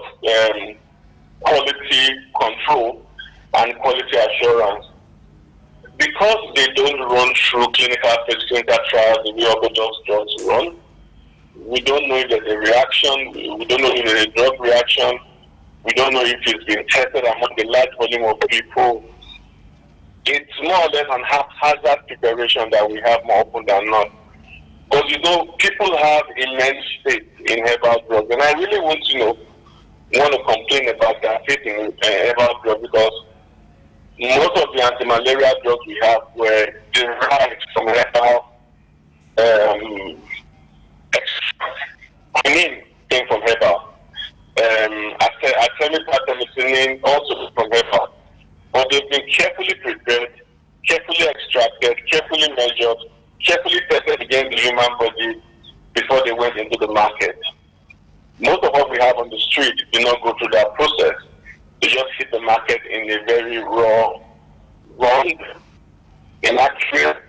T: quality control and quality assurance. Because they don't run through clinical trials the way orthodox drugs run, we don't know if there's a reaction, we don't know if there's a drug reaction, we don't know if it's been tested among the large volume of people. It's more or less an haphazard preparation that we have more often than not. Because people have immense faith in herbal drugs, and I really want to complain about their faith in herbal drugs, because most of the anti-malaria drugs we have were derived from herbal came from herbal. Artemisinin also from herbal. But they've been carefully prepared, carefully extracted, carefully measured, carefully tested against the human body before they went into the market. Most of what we have on the street do not go through that process. They just hit the market in a very raw, wrong, inaccurate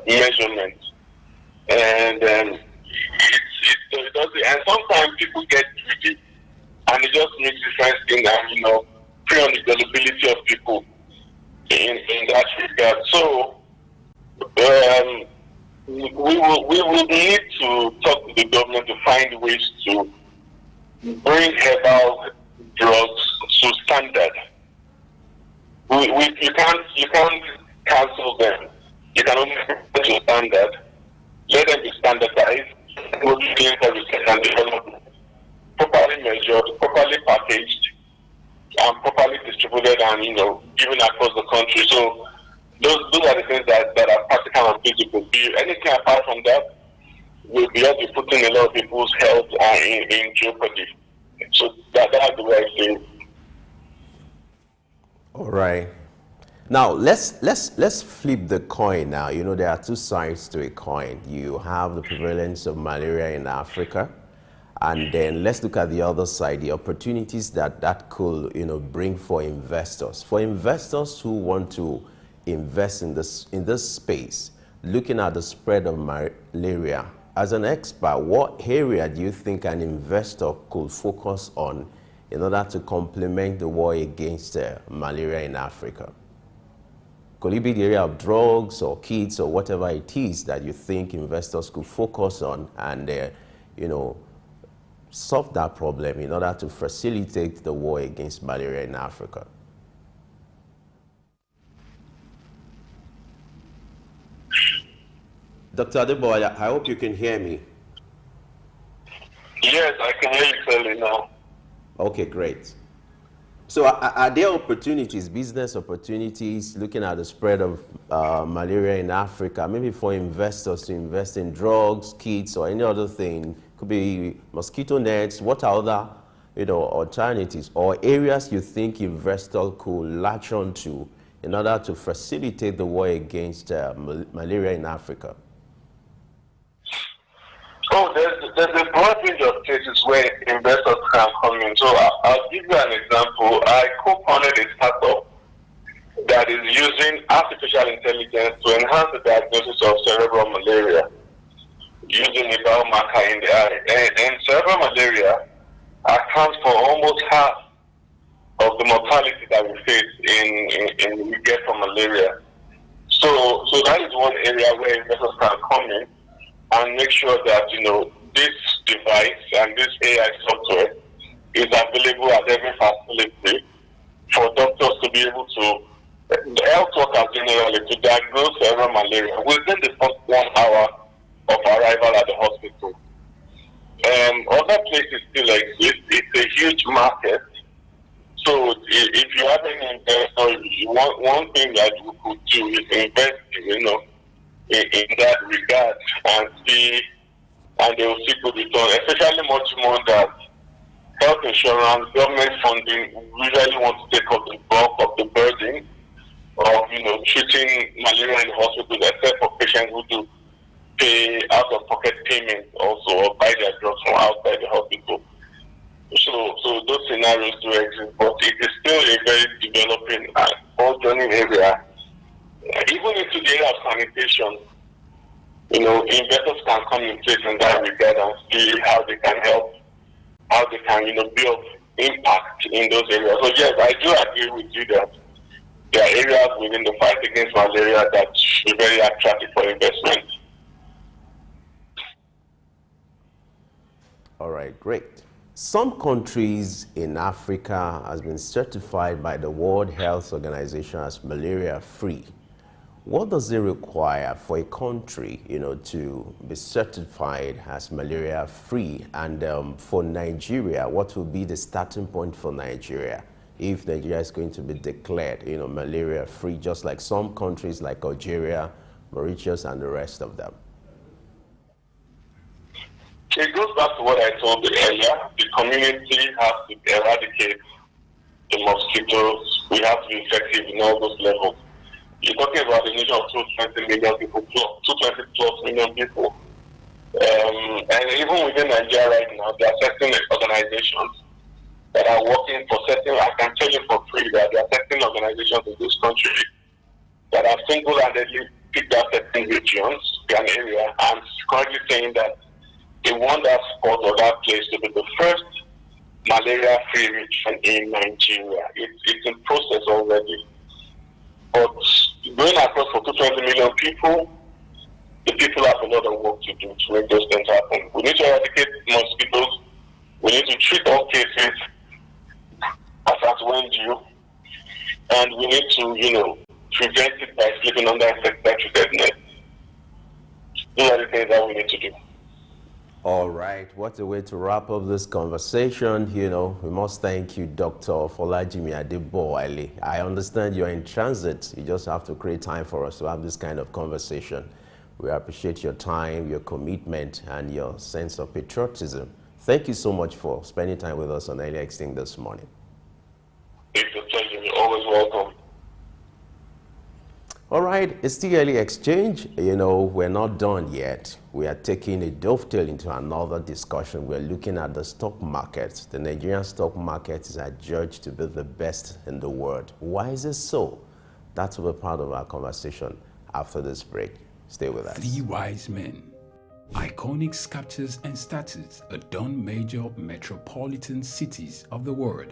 T: measurement. And it does it. And sometimes people get greedy, and it just makes difference in prey on the gullibility of people in that regard. So we will need to talk to the government to find ways to bring herbal drugs to standard. You can't cancel them. You can only bring them to standard. Let them be standardized. Go to clinical research and development, properly measured, properly packaged, and properly distributed, and given across the country. So those are the things that are practical and feasible. Anything apart from that will be putting a lot of people's health in jeopardy. So that's the way I see it.
L: All right. Now let's flip the coin. Now there are two sides to a coin. You have the prevalence of malaria in Africa, and then let's look at the other side, the opportunities that could bring for investors. For investors who want to invest in this space, looking at the spread of malaria, as an expert, what area do you think an investor could focus on in order to complement the war against malaria in Africa? Could it be the area of drugs or kits or whatever it is that you think investors could focus on and solve that problem in order to facilitate the war against malaria in Africa? Dr. Adeboye, I hope you can hear me.
T: Yes, I can hear you clearly now.
L: Okay, great. So are there opportunities, business opportunities, looking at the spread of malaria in Africa, maybe for investors to invest in drugs, kits, or any other thing? Could be mosquito nets. What are other alternatives or areas you think investors could latch on to in order to facilitate the war against malaria in Africa?
T: Oh, there's a broad range of cases where investors can come in. So I'll give you an example. I co-founded a startup that is using artificial intelligence to enhance the diagnosis of cerebral malaria using a biomarker in the eye. And cerebral malaria accounts for almost half of the mortality that we face we get from malaria. So that is one area where investors can come in and make sure that this device and this AI software is available at every facility for doctors to be able to, the health workers generally, to diagnose cerebral malaria within the first 1 hour of arrival at the hospital. Other places still exist. It's a huge market. So if you have any investor, one thing that we could do is invest in that regard and they will see good return, especially much more that health insurance, government funding usually want to take up the bulk of the burden sanitation, investors can come in place in that regard and see how they can help, how they can, build impact in those areas. So yes, I do agree with you that there are areas within the fight against malaria that should be very attractive for investment.
L: All right, great. Some countries in Africa has been certified by the World Health Organization as malaria-free. What does it require for a country, to be certified as malaria-free? And for Nigeria, what will be the starting point for Nigeria if Nigeria is going to be declared, malaria-free, just like some countries like Algeria, Mauritius, and the rest of them?
T: It goes back to what I told you earlier. The community has to eradicate the mosquitoes. We have to be effective in all those levels. You're talking about a nation of 220 million people, 220 plus million people. And even within Nigeria right now, there are certain organizations that are working for certain, I can tell you for free that there are certain organizations in this country that are single-handedly picked out certain regions, an area, and currently saying that they want that spot or that place to be the first malaria-free region in Nigeria. It's in process already. But going across for 220 million people, the people have a lot of work to do to make those things happen. We need to eradicate mosquitoes. We need to treat all cases as at when due. And we need to, prevent it by sleeping under insecticide net. Those are the things that we need to do.
L: All right, what a way to wrap up this conversation. We must thank you, Dr. Folajimi Adeboale. I understand you're in transit. You just have to create time for us to have this kind of conversation. We appreciate your time, your commitment, and your sense of patriotism. Thank you so much for spending time with us on Early Exchange this morning.
T: It's a pleasure. You're always welcome.
L: All right, it's the Early Exchange. We're not done yet. We are taking a dovetail into another discussion. We're looking at the stock market. The Nigerian stock market is adjudged to be the best in the world. Why is it so? That will be part of our conversation after this break. Stay with us.
G: 3 wise men. Iconic sculptures and statues adorn major metropolitan cities of the world.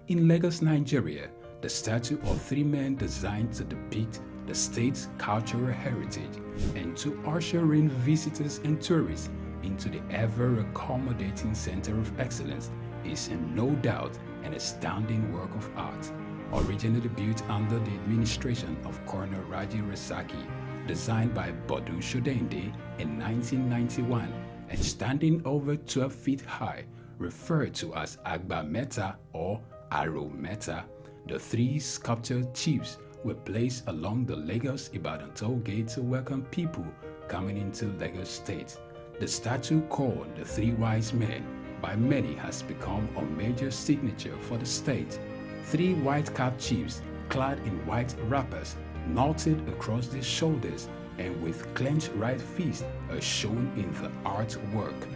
G: In Lagos, Nigeria, the statue of 3 men designed to depict the state's cultural heritage and to usher in visitors and tourists into the ever-accommodating center of excellence is no doubt an astounding work of art. Originally built under the administration of Colonel Raji Rasaki, designed by Bodu Shodende in 1991 and standing over 12 feet high, referred to as Agba Meta or Aro Meta, the 3 sculptured chiefs were placed along the Lagos-Ibadan toll gate to welcome people coming into Lagos State. The statue called the 3 Wise Men by many has become a major signature for the state. 3 white-capped chiefs clad in white wrappers, knotted across their shoulders and with clenched right fists are shown in the artwork.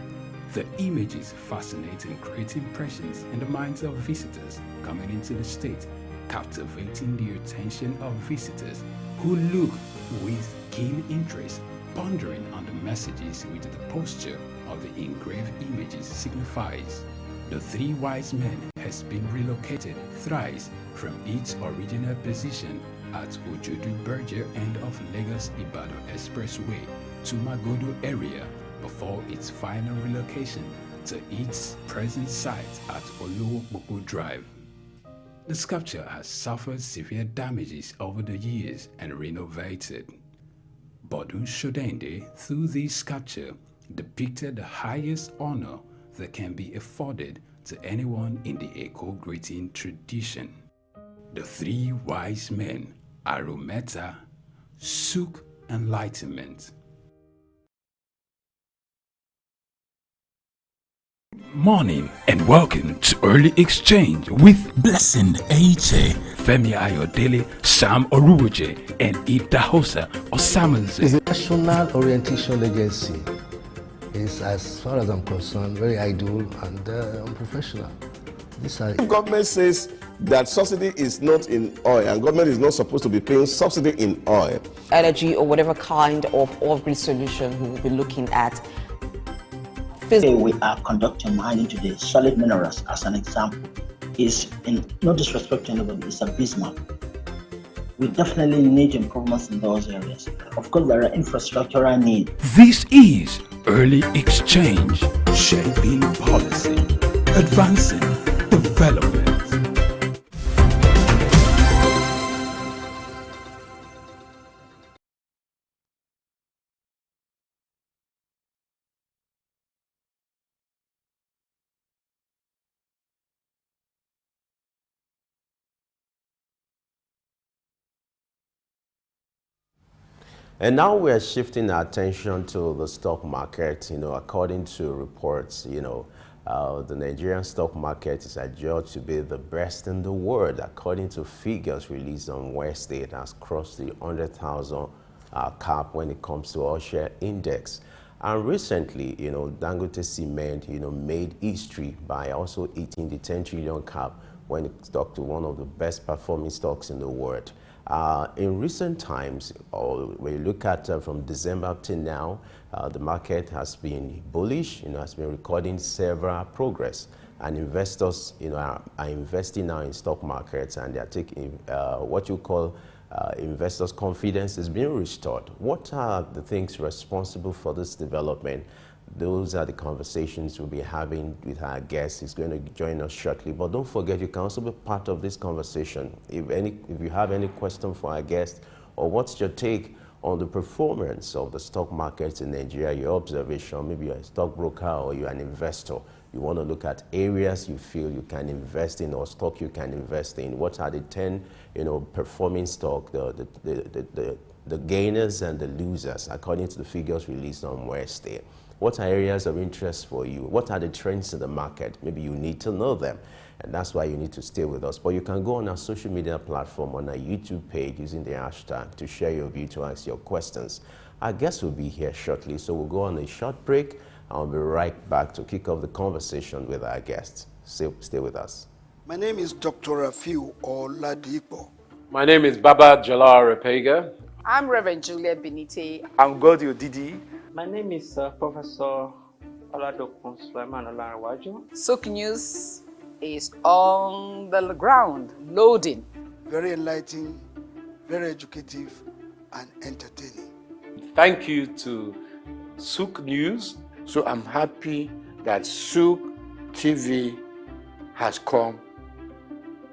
G: The images fascinate and create impressions in the minds of visitors coming into the state, captivating the attention of visitors who look with keen interest, pondering on the messages which the posture of the engraved images signifies. The 3 Wise Men has been relocated thrice from its original position at Ojodu Berger end of Lagos-Ibadan Expressway to Magodo area before its final relocation to its present site at Olowopopo Drive. The sculpture has suffered severe damages over the years and renovated. Bodu Shodende, through this sculpture, depicted the highest honor that can be afforded to anyone in the eco-greeting tradition. The 3 Wise Men, Arometa, Souq, Enlightenment. Morning and welcome to Early Exchange with Blessing Eche, Femi Ayodele, Sam Oruoje, and Idahosa Osamanze.
H: It's a national orientation agency. It's, as far as I'm concerned, very idle and unprofessional. These are
I: Government says that subsidy is not in oil, and government is not supposed to be paying subsidy in oil.
J: Energy or whatever kind of off-grid solution we will be looking at.
K: Today we are conducting mining today. Solid minerals, as an example, is, in no disrespect to anybody, is abysmal. We definitely need improvements in those areas. Of course, there are infrastructural needs.
G: This is Early Exchange, shaping policy, advancing development.
L: And now we are shifting our attention to the stock market. According to reports, the Nigerian stock market is adjudged to be the best in the world. According to figures released on Wednesday, it has crossed the 100,000 cap when it comes to all share index. And recently, Dangote Cement, made history by also hitting the 10 trillion cap when it stuck to one of the best performing stocks in the world. In recent times, when you look at from December up to now, the market has been bullish, has been recording several progress. And investors, are investing now in stock markets, and they are taking what you call investors' confidence is being restored. What are the things responsible for this development? Those are the conversations we'll be having with our guest. He's going to join us shortly. But don't forget, you can also be part of this conversation. If you have any question for our guest, or what's your take on the performance of the stock markets in Nigeria, your observation, maybe you're a stockbroker or you're an investor. You want to look at areas you feel you can invest in or stock you can invest in. What are the 10, performing stock, the gainers and the losers, according to the figures released on Wednesday? What are areas of interest for you? What are the trends in the market? Maybe you need to know them, and that's why you need to stay with us. But you can go on our social media platform, on our YouTube page, using the hashtag to share your view, to ask your questions. Our guest will be here shortly, so we'll go on a short break, and I'll be right back to kick off the conversation with our guests. Stay with us.
M: My name is Dr. Rafiu Oladipo.
N: My name is Baba Jalal Repega.
O: I'm Reverend Juliet Benite.
P: I'm Godio Didi.
Q: My name is Professor Oladokun Sulaiman Olarawaju.
O: Souq News is on the ground, loading.
M: Very enlightening, very educative, and entertaining.
N: Thank you to Souq News.
P: So I'm happy that Souq TV has come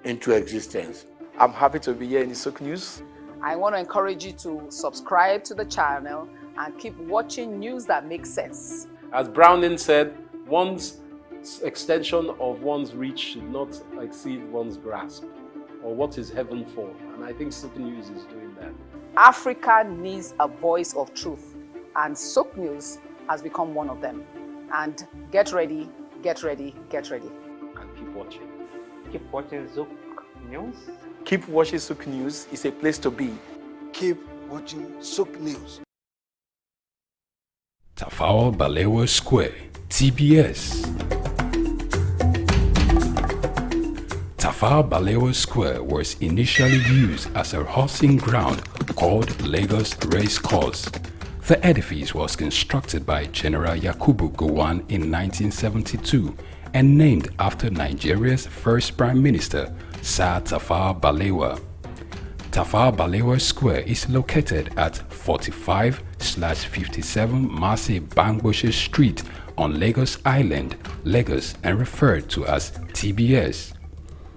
P: into existence. I'm happy to be here in the Souq News.
O: I want to encourage you to subscribe to the channel and keep watching news that makes sense.
N: As Browning said, one's extension of one's reach should not exceed one's grasp, or what is heaven for. And I think Souq News is doing that.
O: Africa needs a voice of truth, and Souq News has become one of them. And get ready, get ready, get ready.
N: And keep watching.
Q: Keep watching Souq News.
P: Keep watching Souq News. It's a place to be.
M: Keep watching Souq News.
G: Tafawa Balewa Square, TBS. Tafawa Balewa Square was initially used as a horsing ground called Lagos Race Course. The edifice was constructed by General Yakubu Gowon in 1972 and named after Nigeria's first Prime Minister, Sir Tafawa Balewa. Tafawa Balewa Square is located at 45/57 Mase Bangboshe Street on Lagos Island, Lagos, and referred to as TBS.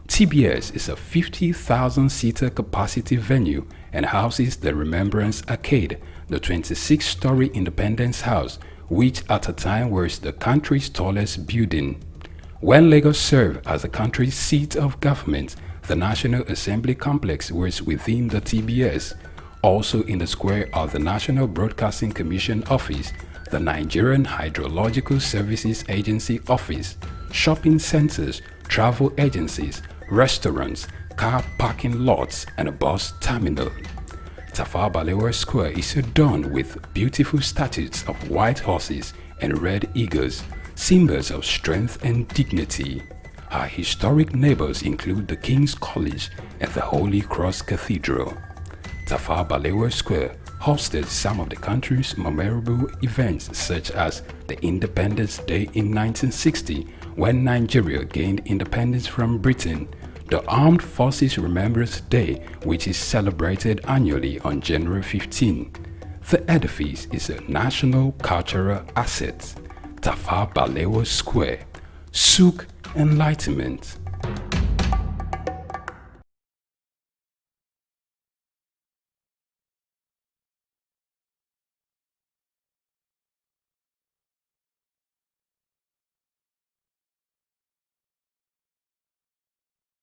G: TBS is a 50,000-seater capacity venue and houses the Remembrance Arcade, the 26-story Independence House, which at a time was the country's tallest building. When Lagos served as the country's seat of government, the National Assembly Complex was within the TBS. Also in the square are the National Broadcasting Commission Office, the Nigerian Hydrological Services Agency Office, shopping centers, travel agencies, restaurants, car parking lots, and a bus terminal. Tafawa Balewa Square is adorned with beautiful statues of white horses and red eagles, symbols of strength and dignity. Our historic neighbors include the King's College and the Holy Cross Cathedral. Tafawa Balewa Square hosted some of the country's memorable events, such as the Independence Day in 1960, when Nigeria gained independence from Britain, the Armed Forces Remembrance Day, which is celebrated annually on January 15. The edifice is a national cultural asset. Tafawa Balewa Square, Souq Enlightenment.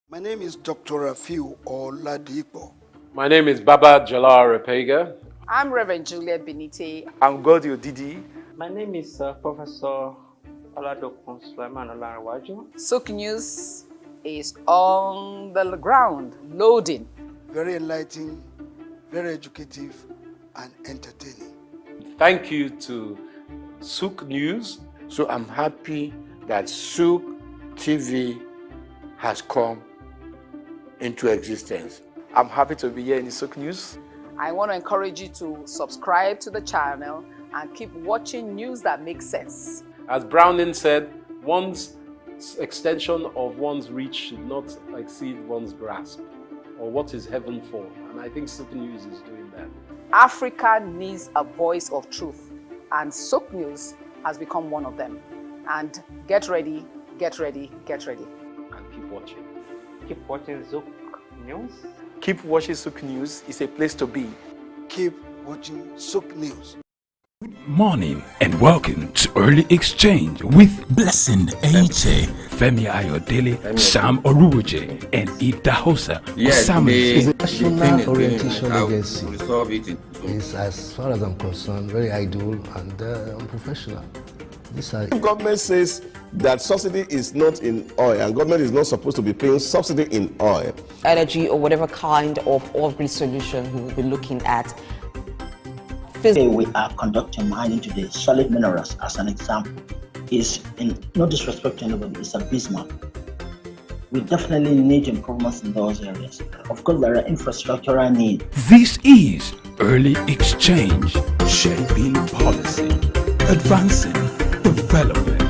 M: My name is Dr. Rafiu Oladipo.
N: My name is Baba Jalal Repega.
O: I'm Reverend Juliet Benite.
Y: I'm Godio Didi.
Q: My name is Professor Oladokun Sulaiman Olarawaju.
O: Souq News is on the ground, loading.
M: Very enlightening, very educative, and entertaining.
N: Thank you to Souq News.
P: So I'm happy that Souq TV has come into existence.
Y: I'm happy to be here in the Souq News.
O: I want to encourage you to subscribe to the channel and keep watching news that makes sense.
N: As Browning said, one's extension of one's reach should not exceed one's grasp, or what is heaven for. And I think Souq News is doing that.
O: Africa needs a voice of truth, and Souq News has become one of them. And get ready, get ready, get ready.
N: And keep watching.
Q: Keep watching Souq News.
Y: Keep watching Souq News. It's a place to be.
M: Keep watching Souq News.
G: Good morning and welcome to Early Exchange with Blessing Eche, Femi Ayodele, Sam Oruwoje, and Ida Hosa.
H: Yes, the National Orientation Agency is, as far as I'm concerned, very idle and unprofessional.
I: If government says that subsidy is not in oil and government is not supposed to be paying subsidy in oil,
J: energy or whatever kind of off-grid solution we will be looking at.
K: Today we are conducting mining today. Solid minerals, as an example, is, in no disrespect to anybody, is abysmal. We definitely need improvements in those areas. Of course, there are infrastructural needs.
G: This is Early Exchange, shaping policy, advancing development.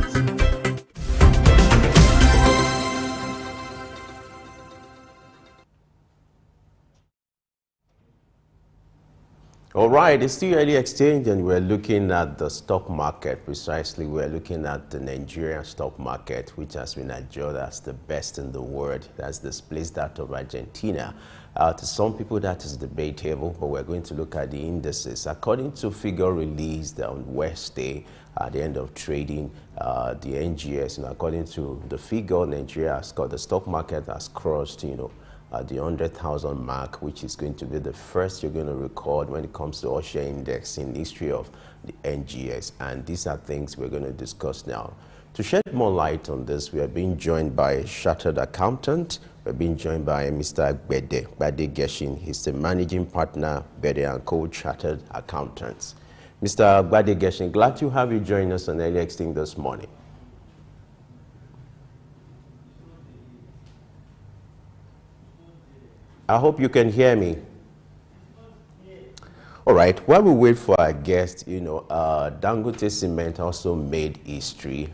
L: All right, it's still Early Exchange and we're looking at the stock market. Precisely, we're looking at the Nigerian stock market, which has been adjudged as the best in the world. That's displaced that of Argentina. To some people, that is debatable, but we're going to look at the indices. According to figure released on Wednesday, at the end of trading, the NGS, and according to the figure, Nigeria has got, the stock market has crossed, the 100,000 mark, which is going to be the first you're going to record when it comes to Osher Index in the history of the NGS. And these are things we're going to discuss now. To shed more light on this, we are being joined by a chartered accountant. We're being joined by Mr. Gbade Geshin. He's the managing partner, Gbade & Co. Chartered Accountants. Mr. Gbade Geshin, glad to have you join us on Early Exchange this morning. I hope you can hear me. All right, while we wait for our guest, Dangote Cement also made history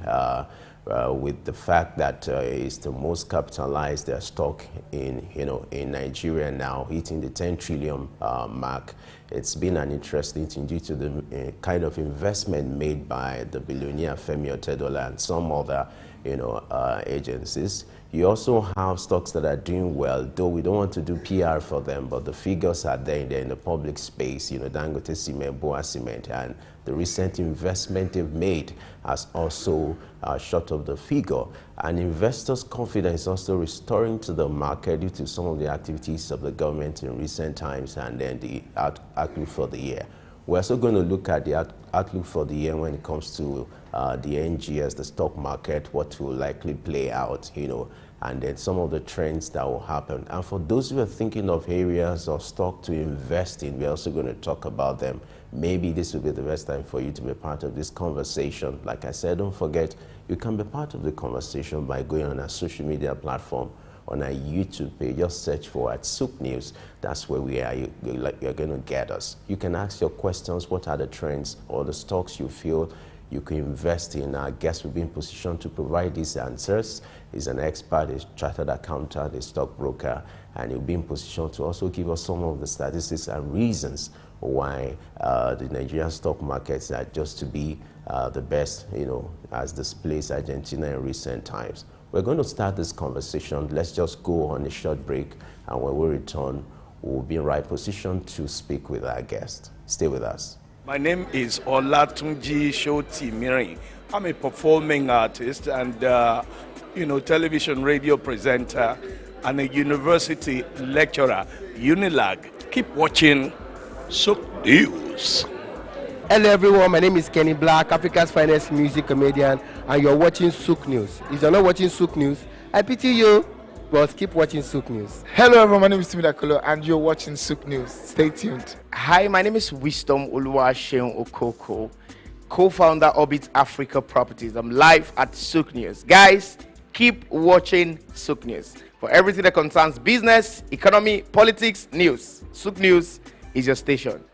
L: with the fact that it's the most capitalized stock in Nigeria now, hitting the 10 trillion mark. It's been an interesting thing due to the kind of investment made by the billionaire Femi Otedola and some other agencies. You also have stocks that are doing well, though we don't want to do PR for them, but the figures are there in the public space, Dangote Cement, Boa Cement, and the recent investment they've made has also shot up the figure. And investors' confidence also restoring to the market due to some of the activities of the government in recent times and then the outlook for the year. We're also going to look at the outlook for the year when it comes to the NGS, the stock market, what will likely play out, and then some of the trends that will happen. And for those who are thinking of areas or stock to invest in, we're also going to talk about them. Maybe this will be the best time for you to be part of this conversation. Like I said, don't forget, you can be part of the conversation by going on our social media platform, on our YouTube page. Just search for Souq News. That's where we are. You're going to get us. You can ask your questions. What are the trends or the stocks you feel you can invest in? Our guest will be in position to provide these answers. He's an expert, a chartered accountant, a stockbroker, and he'll be in position to also give us some of the statistics and reasons why the Nigerian stock markets are just to be the best, as displays Argentina in recent times. We're going to start this conversation. Let's just go on a short break, and when we return, we'll be in right position to speak with our guest. Stay with us.
A: My name is Olatunji Shoti Miri. I'm a performing artist and, television radio presenter and a university lecturer, Unilag. Keep watching Souq News.
Y: Hello everyone, my name is Kenny Black, Africa's finest music comedian, and you're watching Souq News. If you're not watching Souq News, I pity you, but keep watching Souq News.
U: Hello everyone, my name is Timmy Dakolo, and you're watching Souq News. Stay tuned.
Y: Hi, my name is Wisdom Oluwaseun Okoko, co-founder Orbit Africa Properties. I'm live at Souq News. Guys, keep watching Souq News. For everything that concerns business, economy, politics, news, Souq News is your station.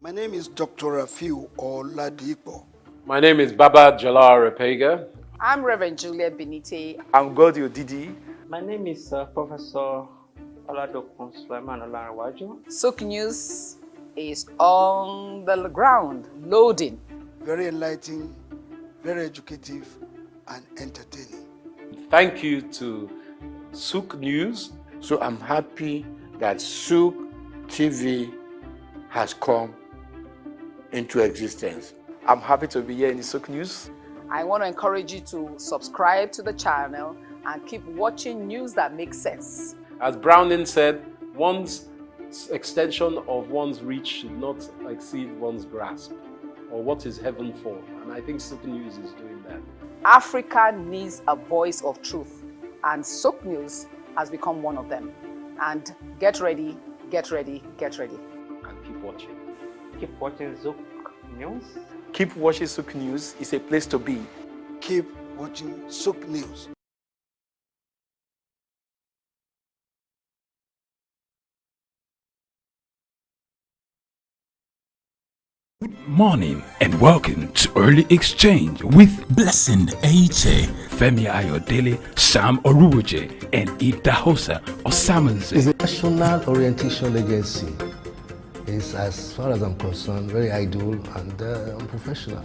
M: My name is Dr. Rafiu Oladipo.
N: My name is Baba Jalal Repega.
O: I'm Reverend Juliet Benite.
P: I'm Godio Didi.
Q: My name is Professor Oladokun Sulaiman Olarawaju.
O: Souq News is on the ground, loading.
M: Very enlightening, very educative, and entertaining.
N: Thank you to Souq News.
P: So I'm happy that Souq TV has come into existence. I'm happy to be here in the Souq News.
O: I want to encourage you to subscribe to the channel and keep watching news that makes sense.
N: As Browning said, one's extension of one's reach should not exceed one's grasp, or what is heaven for. And I think Souq News is doing that.
O: Africa needs a voice of truth, and Souq News has become one of them. And get ready, get ready, get ready.
N: And keep watching.
Q: Keep watching Souq News.
P: Keep watching Souq News. It's a place to be.
M: Keep watching Souq News.
G: Good morning and welcome to Early Exchange with Blessing Aiche, Femi Ayodele, Sam Oruoje, and Idahosa Osamanze.
H: It's a national orientation agency. It's, as far as I'm concerned, very idle and unprofessional.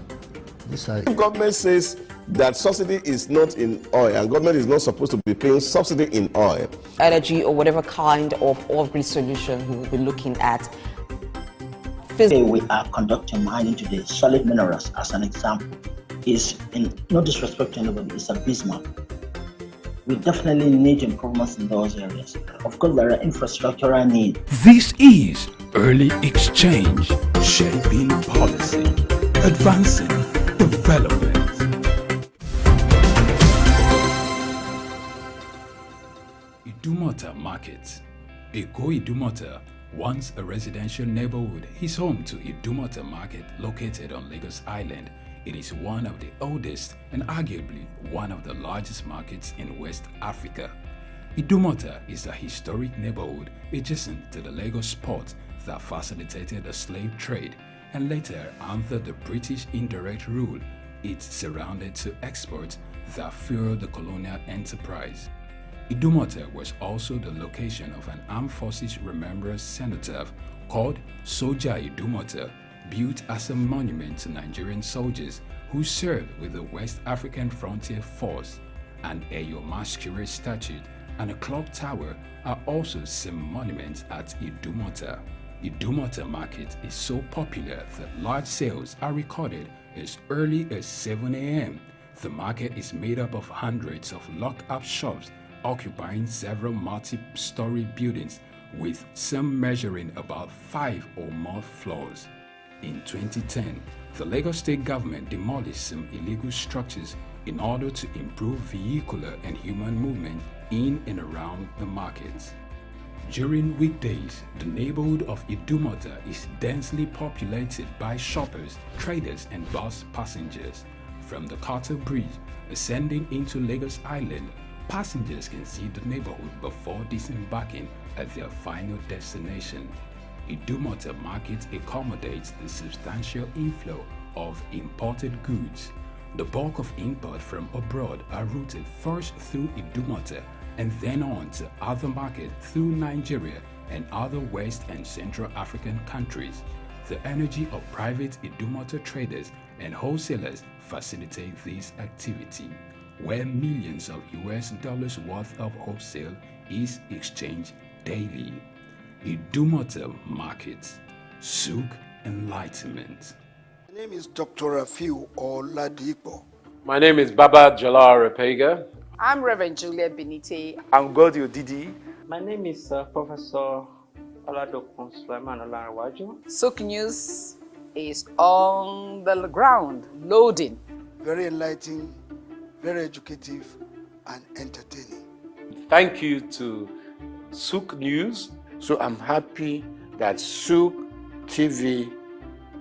I: Government says that subsidy is not in oil, and government is not supposed to be paying subsidy in oil.
J: Energy or whatever kind of oil-grid solution we will be looking at.
K: Today we are conducting mining today. Solid minerals, as an example, is, in no disrespect to anybody, is abysmal. We definitely need improvements in those areas. Of course, there are infrastructural needs.
G: This is Early Exchange, shaping policy, advancing development. Idumota Market. Eko Idumota, once a residential neighborhood, is home to Idumota Market, located on Lagos Island. It is one of the oldest and arguably one of the largest markets in West Africa. Idumota is a historic neighborhood adjacent to the Lagos port that facilitated the slave trade, and later, under the British indirect rule, it surrounded to exports that fueled the colonial enterprise. Idumota was also the location of an armed forces remembrance cenotaph called Soja Idumota, built as a monument to Nigerian soldiers who served with the West African Frontier Force. An Eyo Masquerade statue and a clock tower are also some monuments at Idumota. Idumota Market is so popular that large sales are recorded as early as 7 a.m. The market is made up of hundreds of locked-up shops occupying several multi-story buildings, with some measuring about 5 or more floors. In 2010, the Lagos State government demolished some illegal structures in order to improve vehicular and human movement in and around the markets. During weekdays, the neighborhood of Idumota is densely populated by shoppers, traders, and bus passengers. From the Carter Bridge ascending into Lagos Island, passengers can see the neighborhood before disembarking at their final destination. Idumota Market accommodates the substantial inflow of imported goods. The bulk of import from abroad are routed first through Idumota and then on to other markets through Nigeria and other West and Central African countries. The energy of private Idumota traders and wholesalers facilitate this activity, where millions of US dollars worth of wholesale is exchanged daily. Idumota Markets, Souq Enlightenment.
M: My name is Dr. Rafiu Oladipo.
N: My name is Baba Jalal Repega.
O: I'm Reverend Juliet Benite.
U: I'm Godio Didi.
Q: My name is Professor Oladokun Sulaiman Olarawaju.
O: Souq News is on the ground, loading.
M: Very enlightening, very educative, and entertaining.
N: Thank you to Souq News.
P: So I'm happy that Souq TV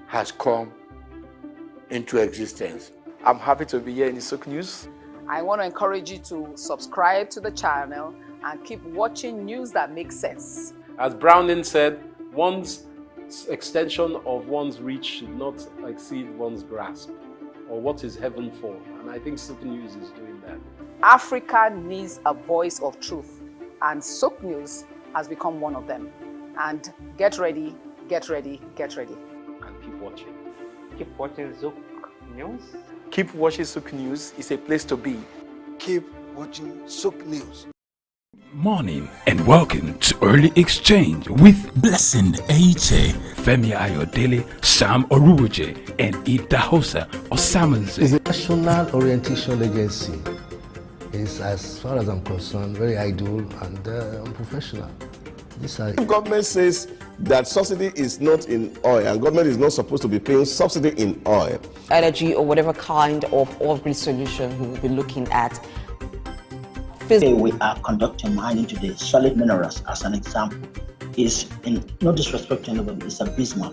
P: has come into existence. I'm happy to be here in the Souq News.
O: I want to encourage you to subscribe to the channel and keep watching news that makes sense.
N: As Browning said, one's extension of one's reach should not exceed one's grasp, or what is heaven for. And I think Souq News is doing that.
O: Africa needs a voice of truth, and Souq News has become one of them. And get ready, get ready, get ready.
N: And keep watching.
Q: Keep watching Souq News.
U: Keep watching Souq News. It's a place to be.
M: Keep watching Souq News.
G: Morning and welcome to Early Exchange with Blessing Eche, Femi Ayodele, Sam Oruoje, and Idahosa Osamanze.
H: It's a national orientation agency. It's, as far as I'm concerned, very idle and unprofessional.
I: Government says that subsidy is not in oil, and government is not supposed to be paying subsidy in oil.
J: Energy or whatever kind of off-grid solution we will be looking at.
K: Today we are conducting mining today. Solid minerals, as an example, is, in no disrespect to anybody, is abysmal.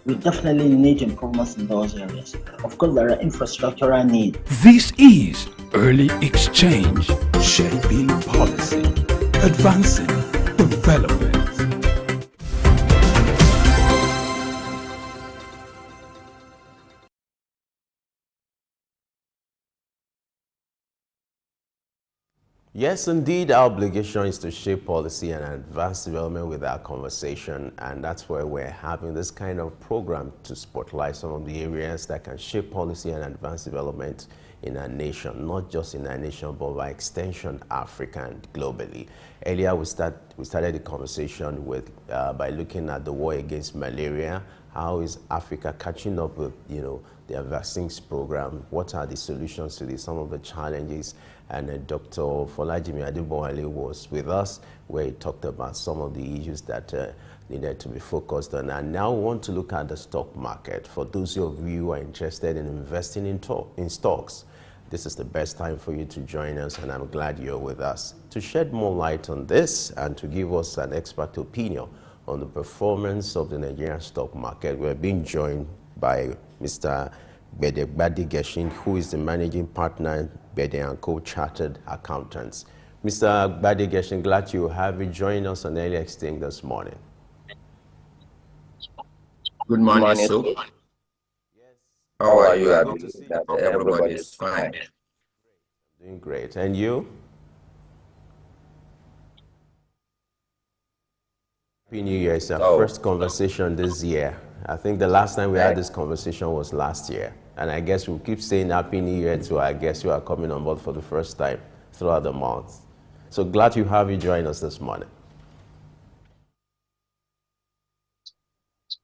K: We definitely need improvements in those areas. Of course, there are infrastructural needs.
G: This is Early Exchange, shaping policy, advancing development.
L: Yes, indeed, our obligation is to shape policy and advance development with our conversation, and that's why we're having this kind of program to spotlight some of the areas that can shape policy and advance development in our nation, not just in our nation, but by extension, Africa and globally. Earlier, we started the conversation with by looking at the war against malaria. How is Africa catching up with, their vaccines program? What are the solutions to this? Some of the challenges. And Dr. Folajimi Adebowale was with us, where he talked about some of the issues that needed to be focused on. And now we want to look at the stock market. For those of you who are interested in investing in stocks, this is the best time for you to join us, and I'm glad you're with us. To shed more light on this and to give us an expert opinion on the performance of the Nigerian stock market, we're being joined by Mr. Bede Geshin, who is the managing partner Bede & Co. Chartered Accountants. Mr. Bede Geshin, glad to have you join us on Early Exchange this morning.
C: Good morning, Souq. How are you? I believe that everybody is fine.
L: Doing great. And you? Happy New Year. It's our first conversation this year. I think the last time we had this conversation was last year. And I guess we'll keep saying Happy New Year to our guests who are coming on board for the first time throughout the month. So glad to have you join us this morning.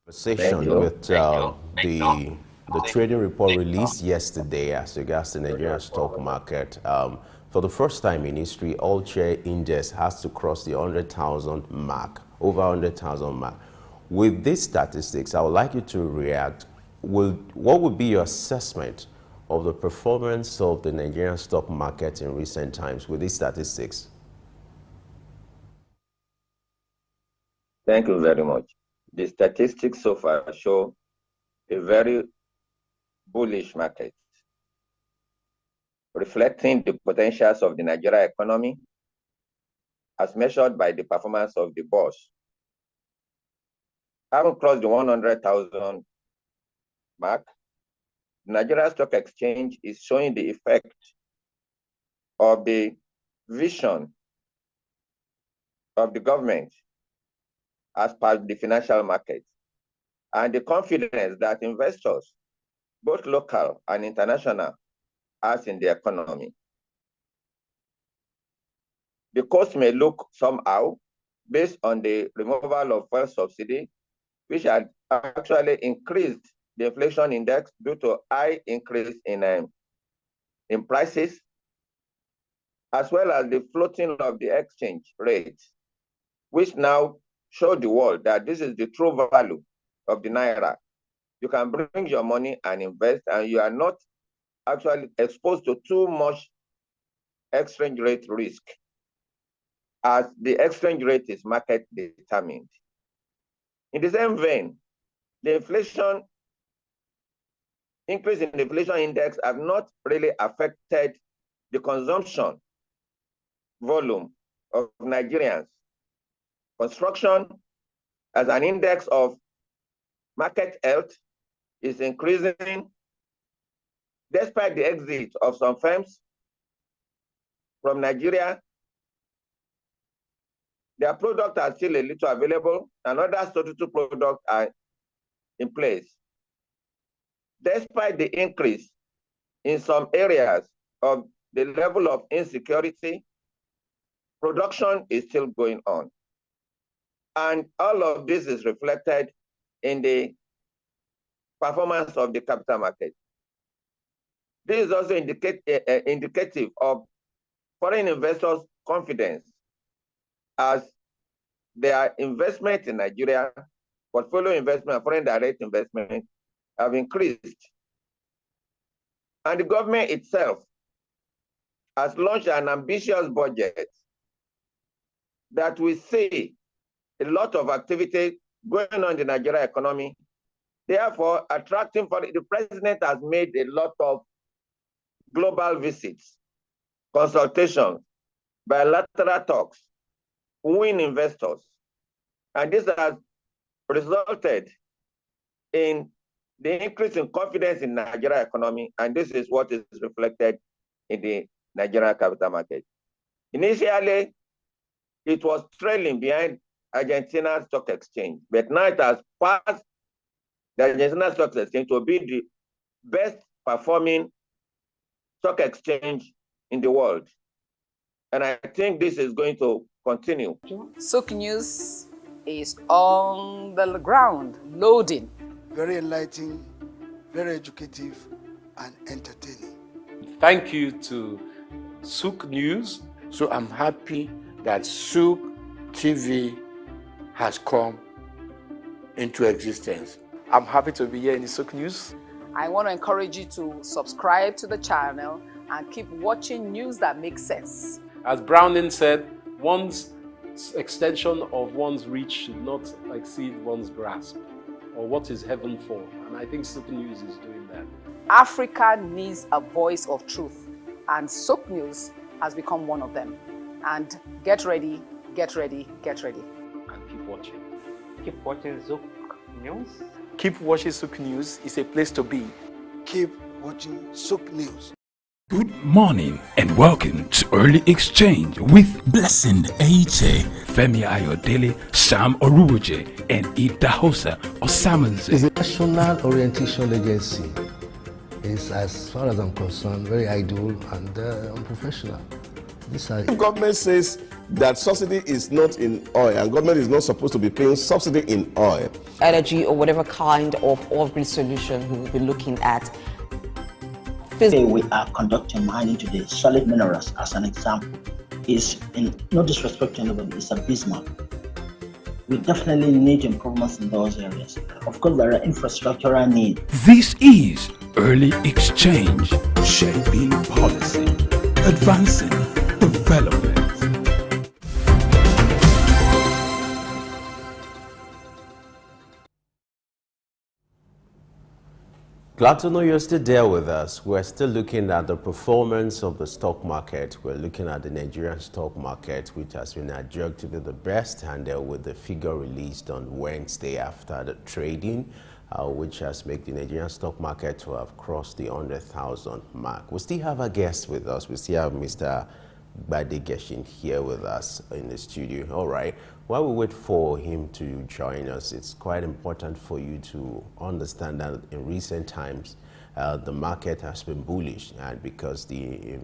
L: Conversation with the the trading report released yesterday as regards the Nigerian stock market. For the first time in history, all share index has to cross the 100,000 mark, over 100,000 mark. With these statistics, I would like you to react. What would be your assessment of the performance of the Nigerian stock market in recent times with these statistics?
C: Thank you very much. The statistics so far show a very bullish market, reflecting the potentials of the Nigerian economy as measured by the performance of the bourse. Having crossed the 100,000 mark, the Nigerian Stock Exchange is showing the effect of the vision of the government as per the financial market and the confidence that investors, both local and international, has in the economy. The cost may look somehow based on the removal of fuel subsidy, which had actually increased the inflation index due to high increase in prices, as well as the floating of the exchange rate, which now show the world that this is the true value of the Naira. You can bring your money and invest, and you are not actually exposed to too much exchange rate risk, as the exchange rate is market determined. In the same vein, the increase in the inflation index have not really affected the consumption volume of Nigerians. Construction, as an index of market health, is increasing despite the exit of some firms from Nigeria. Their products are still a little available, and other substitute products are in place. Despite the increase in some areas of the level of insecurity, production is still going on. And all of this is reflected in the performance of the capital market. This is also indicative of foreign investors' confidence as their investment in Nigeria, portfolio investment, and foreign direct investment have increased. And the government itself has launched an ambitious budget that we see a lot of activity going on in the Nigerian economy, therefore attracting for the president has made a lot of global visits, consultations, bilateral talks, win investors. And this has resulted in the increase in confidence in Nigerian economy, and this is what is reflected in the Nigerian capital market. Initially, it was trailing behind Argentina Stock Exchange, but now it has passed the Argentina Stock Exchange to be the best performing stock exchange in the world. And I think this is going to continue.
O: Souq News is on the ground, loading.
M: Very enlightening, very educative, and entertaining.
N: Thank you to Souq News.
P: So I'm happy that Souq TV has come into existence. I'm happy to be here in the Souq News.
O: I want to encourage you to subscribe to the channel and keep watching news that makes sense.
N: As Browning said, one's extension of one's reach should not exceed one's grasp, or what is heaven for. And I think Souq News is doing that.
O: Africa needs a voice of truth, and Souq News has become one of them. And get ready, get ready, get ready.
N: And keep watching.
Q: Keep watching Souq News.
Y: Keep watching Souq News. It's a place to be.
M: Keep watching Souq News.
G: Good morning and welcome to Early Exchange with Blessing Aiche, Femi Ayodele, Sam Oruoje, and Idahosa Osamanze.
H: It's a national orientation agency. It's, as far as I'm concerned, very idle and unprofessional.
I: The government says that subsidy is not in oil, and government is not supposed to be paying subsidy in oil.
J: Energy or whatever kind of off-grid solution we will be looking at.
K: Today we are conducting mining today. Solid minerals, as an example, is, in no disrespect to anybody, it's abysmal. We definitely need improvements in those areas. Of course, there are infrastructural needs.
G: This is Early Exchange, shaping policy, advancing development.
L: Glad to know you're still there with us. We're still looking at the performance of the stock market. We're looking at the Nigerian stock market, which has been adjudged to be the best, and with the figure released on Wednesday after the trading, which has made the Nigerian stock market to have crossed the 100,000 mark. We still have a guest with us. We still have Mr. Badegeshin here with us in the studio. All right. While we wait for him to join us, it's quite important for you to understand that in recent times, the market has been bullish, and because the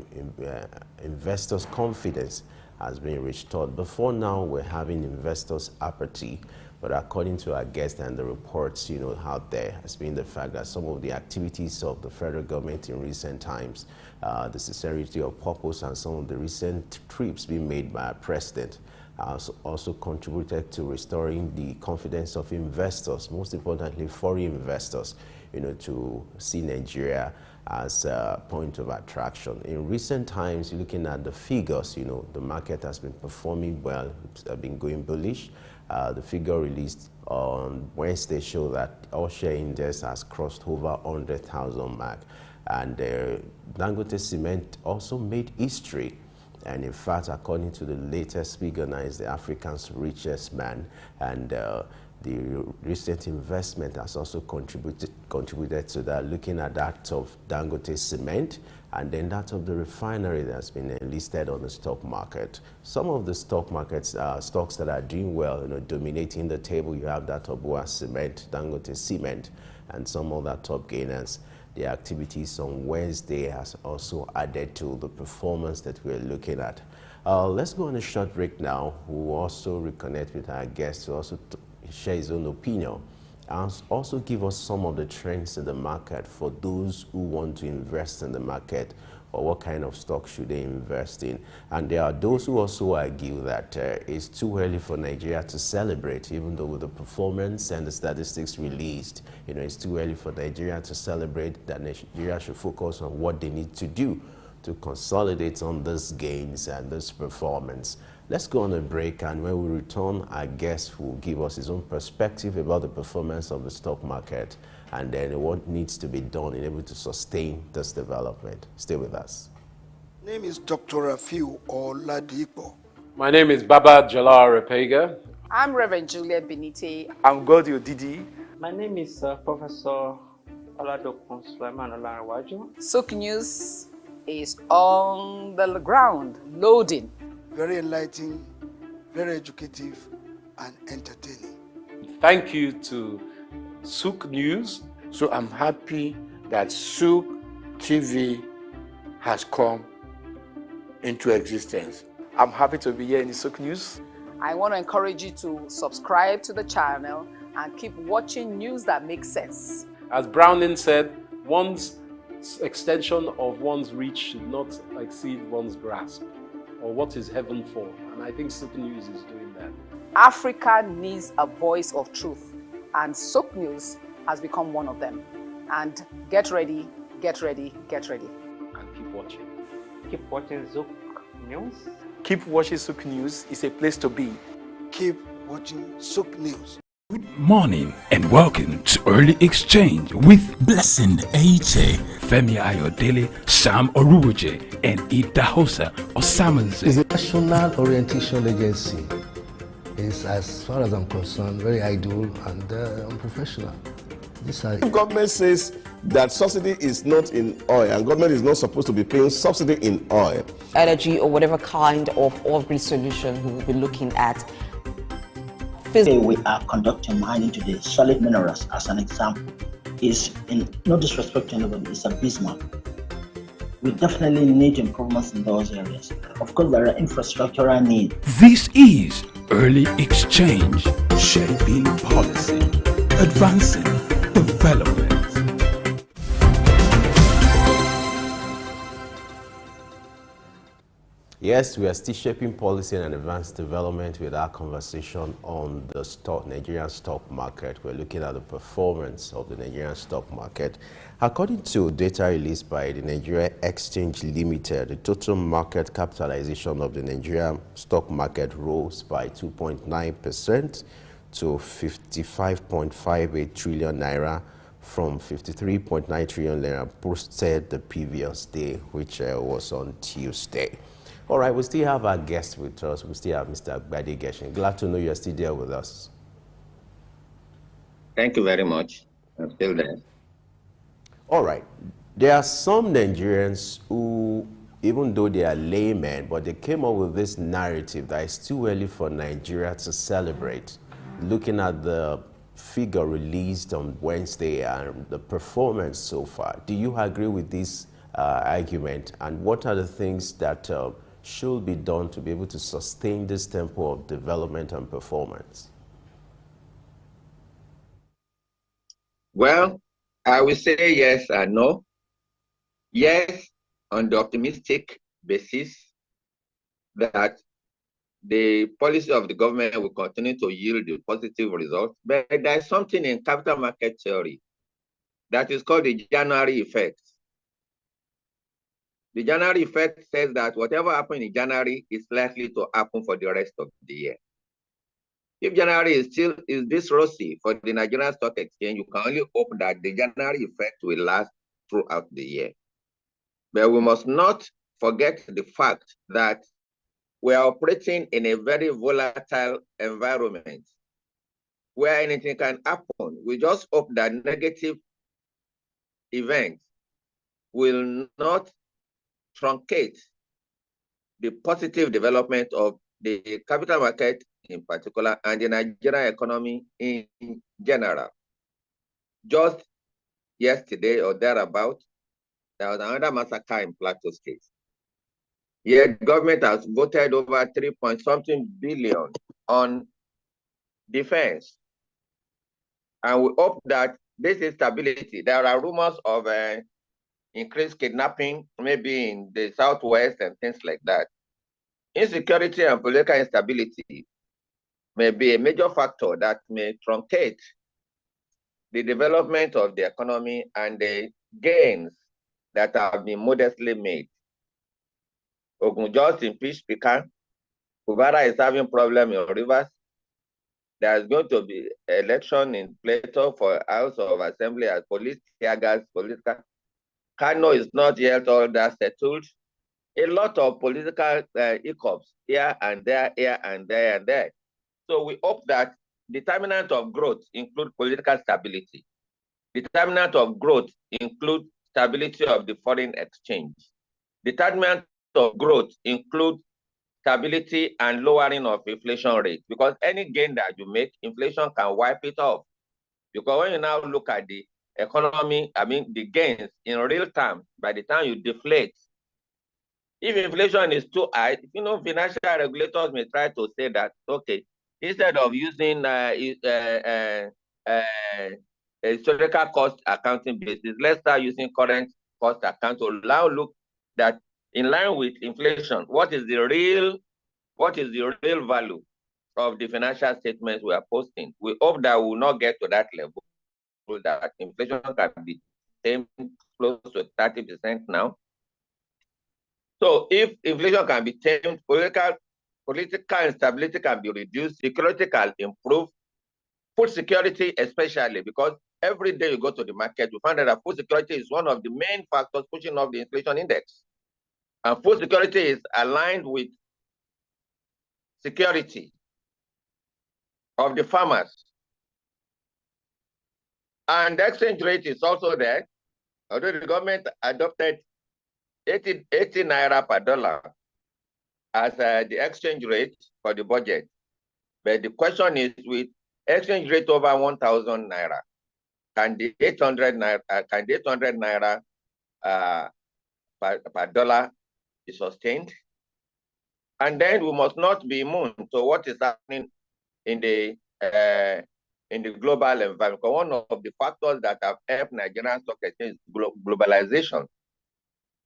L: investors' confidence has been restored. Before now, we're having investors' apathy, but according to our guest and the reports, out there, has been the fact that some of the activities of the federal government in recent times, the sincerity of purpose, and some of the recent trips being made by our president also contributed to restoring the confidence of investors, most importantly foreign investors, to see Nigeria as a point of attraction. In recent times, looking at the figures, the market has been performing well. It's been going bullish. The figure released on Wednesday show that all share index has crossed over 100,000 mark, and Dangote Cement also made history. And in fact, according to the latest figure, now is the African's richest man, and the recent investment has also contributed to that. Looking at that of Dangote Cement, and then that of the refinery that's been listed on the stock market. Some of the stock markets, stocks that are doing well, dominating the table, you have that of Boa Cement, Dangote Cement, and some other top gainers. The activities on Wednesday has also added to the performance that we're looking at. Let's go on a short break now. We'll also reconnect with our guest to also share his own opinion and also give us some of the trends in the market for those who want to invest in the market, or what kind of stock should they invest in. And there are those who also argue that it's too early for Nigeria to celebrate, even though with the performance and the statistics released, it's too early for Nigeria to celebrate, that Nigeria should focus on what they need to do to consolidate on these gains and this performance. Let's go on a break, and when we return, our guest will give us his own perspective about the performance of the stock market, and then what needs to be done in order to sustain this development. Stay with us.
M: My name is Dr. Rafiu Oladipo.
N: My name is Baba Jalal Repega.
O: I'm Reverend Juliet Benite.
P: I'm Godio Didi.
Q: My name is Professor Oladokun Sulaiman Olarawaju.
O: Souq News is on the ground, loading.
M: Very enlightening, very educative, and entertaining.
N: Thank you to Souq News.
P: So I'm happy that Souq TV has come into existence. I'm happy to be here in the Souq News.
O: I want to encourage you to subscribe to the channel and keep watching news that makes sense.
N: As Browning said, one's extension of one's reach should not exceed one's grasp, or what is heaven for. And I think Souq News is doing that.
O: Africa needs a voice of truth, and Souq News has become one of them. And get ready, get ready, get ready.
N: And keep watching.
Q: Keep watching Souq News.
P: Keep watching Souq News. It's a place to be.
M: Keep watching Souq News.
G: Good morning and welcome to Early Exchange with Blessing Aiche, Femi Ayodele, Sam Oruwoje, and Idahosa Osamanze.
H: It's a national orientation agency. It's, as far as I'm concerned, very idle and unprofessional.
I: The government says that subsidy is not in oil, and government is not supposed to be paying subsidy in oil.
J: Energy or whatever kind of off-grid solution we will be looking at.
K: Today we are conducting mining today. Solid minerals, as an example, is, in no disrespect to anybody, it's abysmal. We definitely need improvements in those areas. Of course, there are infrastructural needs.
G: This is Early Exchange, shaping policy, advancing development.
L: Yes, we are still shaping policy and advanced development with our conversation on the Nigerian stock market. We're looking at the performance of the Nigerian stock market. According to data released by the Nigeria Exchange Limited, the total market capitalization of the Nigerian stock market rose by 2.9% to 55.58 trillion naira from 53.9 trillion naira posted the previous day, which was on Tuesday. All right, we still have our guest with us. We still have Mr. Agbade Geshin. Glad to know you're still there with us.
C: Thank you very much. I'm still there.
L: All right. There are some Nigerians who, even though they are laymen, but they came up with this narrative that it's too early for Nigeria to celebrate. Looking at the figure released on Wednesday and the performance so far, do you agree with this argument? And what are the things that should be done to be able to sustain this tempo of development and performance?
C: Well, I will say yes and no. Yes, on the optimistic basis that the policy of the government will continue to yield the positive results. But there's something in capital market theory that is called the January effect. The January effect says that whatever happened in January is likely to happen for the rest of the year. If January is this rosy for the Nigerian Stock Exchange, you can only hope that the January effect will last throughout the year. But we must not forget the fact that we are operating in a very volatile environment where anything can happen. We just hope that negative events will not truncate the positive development of the capital market in particular and the Nigerian economy in general. Just yesterday or thereabout, there was another massacre in Plateau State. Yet government has voted over 3-point-something billion on defense. And we hope that this is stability. There are rumors of increased kidnapping, maybe in the southwest and things like that. Insecurity and political instability may be a major factor that may truncate the development of the economy and the gains that have been modestly made. Ogun just impeached Speaker. Kubara is having problem in Rivers. There is going to be election in Plateau for House of Assembly as police, tear gas, political. Kano is not yet all that settled. A lot of political hiccups here and there, here and there and there. So we hope that determinant of growth include political stability. Determinant of growth include stability of the foreign exchange. Determinant of growth include stability and lowering of inflation rate, because any gain that you make, inflation can wipe it off. Because when you now look at the economy, the gains in real terms, by the time you deflate, if inflation is too high, financial regulators may try to say that, okay, instead of using historical cost accounting basis, let's start using current cost account to now look that in line with inflation, what is the real value of the financial statements we are posting? We hope that we will not get to that level, that inflation can be close to 30% now. So if inflation can be tamed, political instability can be reduced, security can improve, food security especially, because every day you go to the market, you find that food security is one of the main factors pushing up the inflation index. And food security is aligned with security of the farmers. And the exchange rate is also there. Although the government adopted 80 naira per dollar as the exchange rate for the budget. But the question is, with exchange rate over 1,000 naira, can the 800 naira per dollar is sustained. And then we must not be immune to what is happening in the global environment. One of the factors that have helped Nigerian stock exchange is globalization.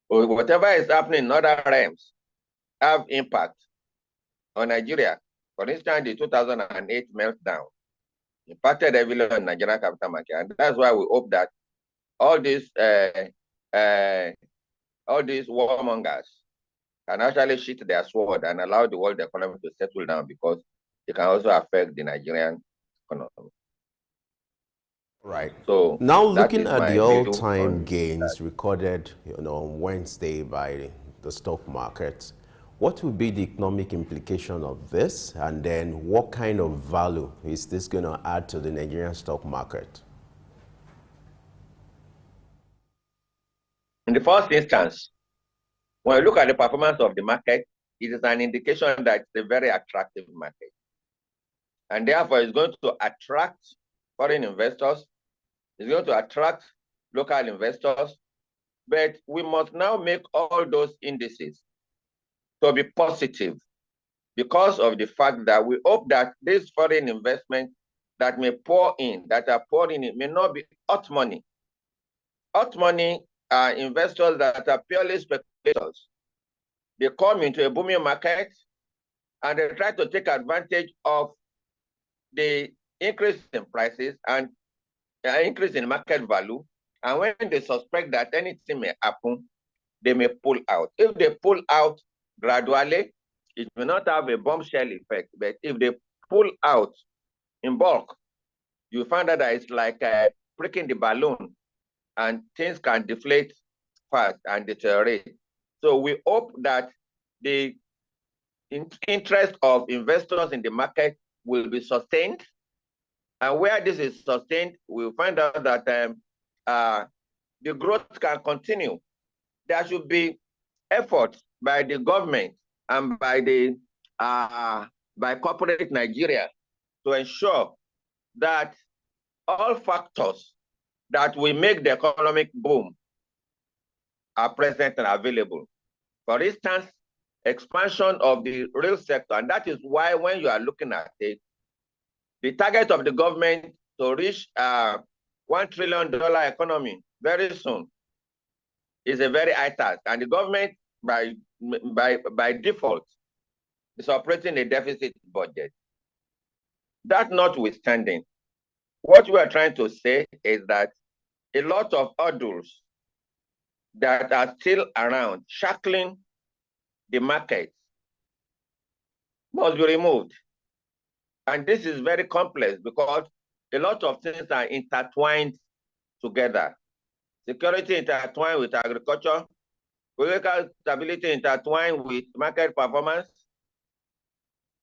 C: Whatever is happening in other realms have impact on Nigeria. For instance, the 2008 meltdown impacted heavily on Nigerian capital market, and that's why we hope that all these warmongers can actually sheath their sword and allow the world economy to settle down, because it can also affect the Nigerian economy.
L: Right.
C: So
L: now, looking at the
C: all-time
L: all-time gains recorded, on Wednesday by the stock market, what will be the economic implication of this, and then what kind of value is this going to add to the Nigerian stock market?
C: In the first instance, when you look at the performance of the market, it is an indication that it's a very attractive market. And therefore, it's going to attract foreign investors. It's going to attract local investors. But we must now make all those indices to be positive, because of the fact that we hope that this foreign investment that may pour in, that are pouring in, may not be hot money. Hot money are investors that are purely speculators. They come into a booming market and they try to take advantage of the increase in prices and increase in market value. And when they suspect that anything may happen, they may pull out. If they pull out gradually, it may not have a bombshell effect. But if they pull out in bulk, you find out that it's like pricking the balloon, and things can deflate fast and deteriorate. So we hope that the interest of investors in the market will be sustained. And where this is sustained, we'll find out that the growth can continue. There should be efforts by the government and by corporate Nigeria to ensure that all factors that will make the economic boom are present and available. For instance, expansion of the real sector. And that is why when you are looking at it, the target of the government to reach $1 trillion economy very soon is a very high task. And the government, by default, is operating a deficit budget. That notwithstanding, what we are trying to say is that a lot of hurdles that are still around, shackling the market, must be removed. And this is very complex because a lot of things are intertwined together. Security intertwined with agriculture, political stability intertwined with market performance,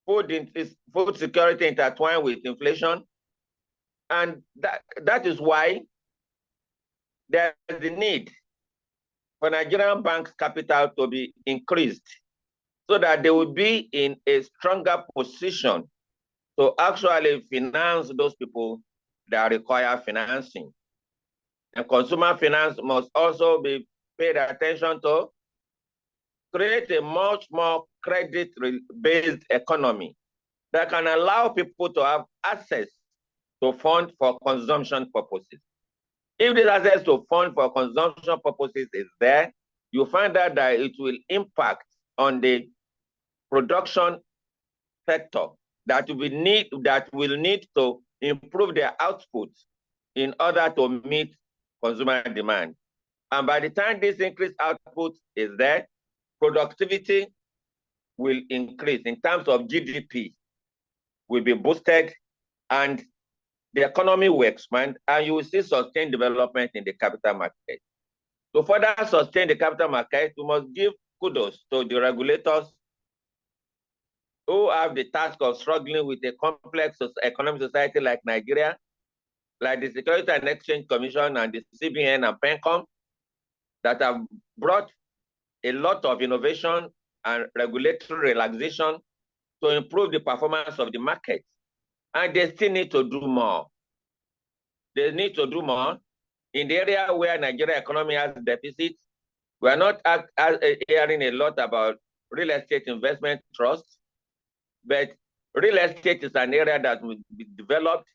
C: food security intertwined with inflation. And that is why there is the need for Nigerian banks' capital to be increased so that they will be in a stronger position to actually finance those people that require financing. And consumer finance must also be paid attention to, create a much more credit-based economy that can allow people to have access to funds for consumption purposes. If this access to funds for consumption purposes is there, you find out that it will impact on the production sector that will need to improve their output in order to meet consumer demand. And by the time this increased output is there, productivity will increase in terms of GDP, will be boosted, and the economy will expand, and you will see sustained development in the capital market. To further sustain the capital market, we must give kudos to the regulators who have the task of struggling with a complex economic society like Nigeria, like the Security and Exchange Commission and the CBN and PENCOM, that have brought a lot of innovation and regulatory relaxation to improve the performance of the market. And they still need to do more. They need to do more in the area where Nigeria economy has deficits. We are not hearing a lot about real estate investment trusts, but real estate is an area that will be developed.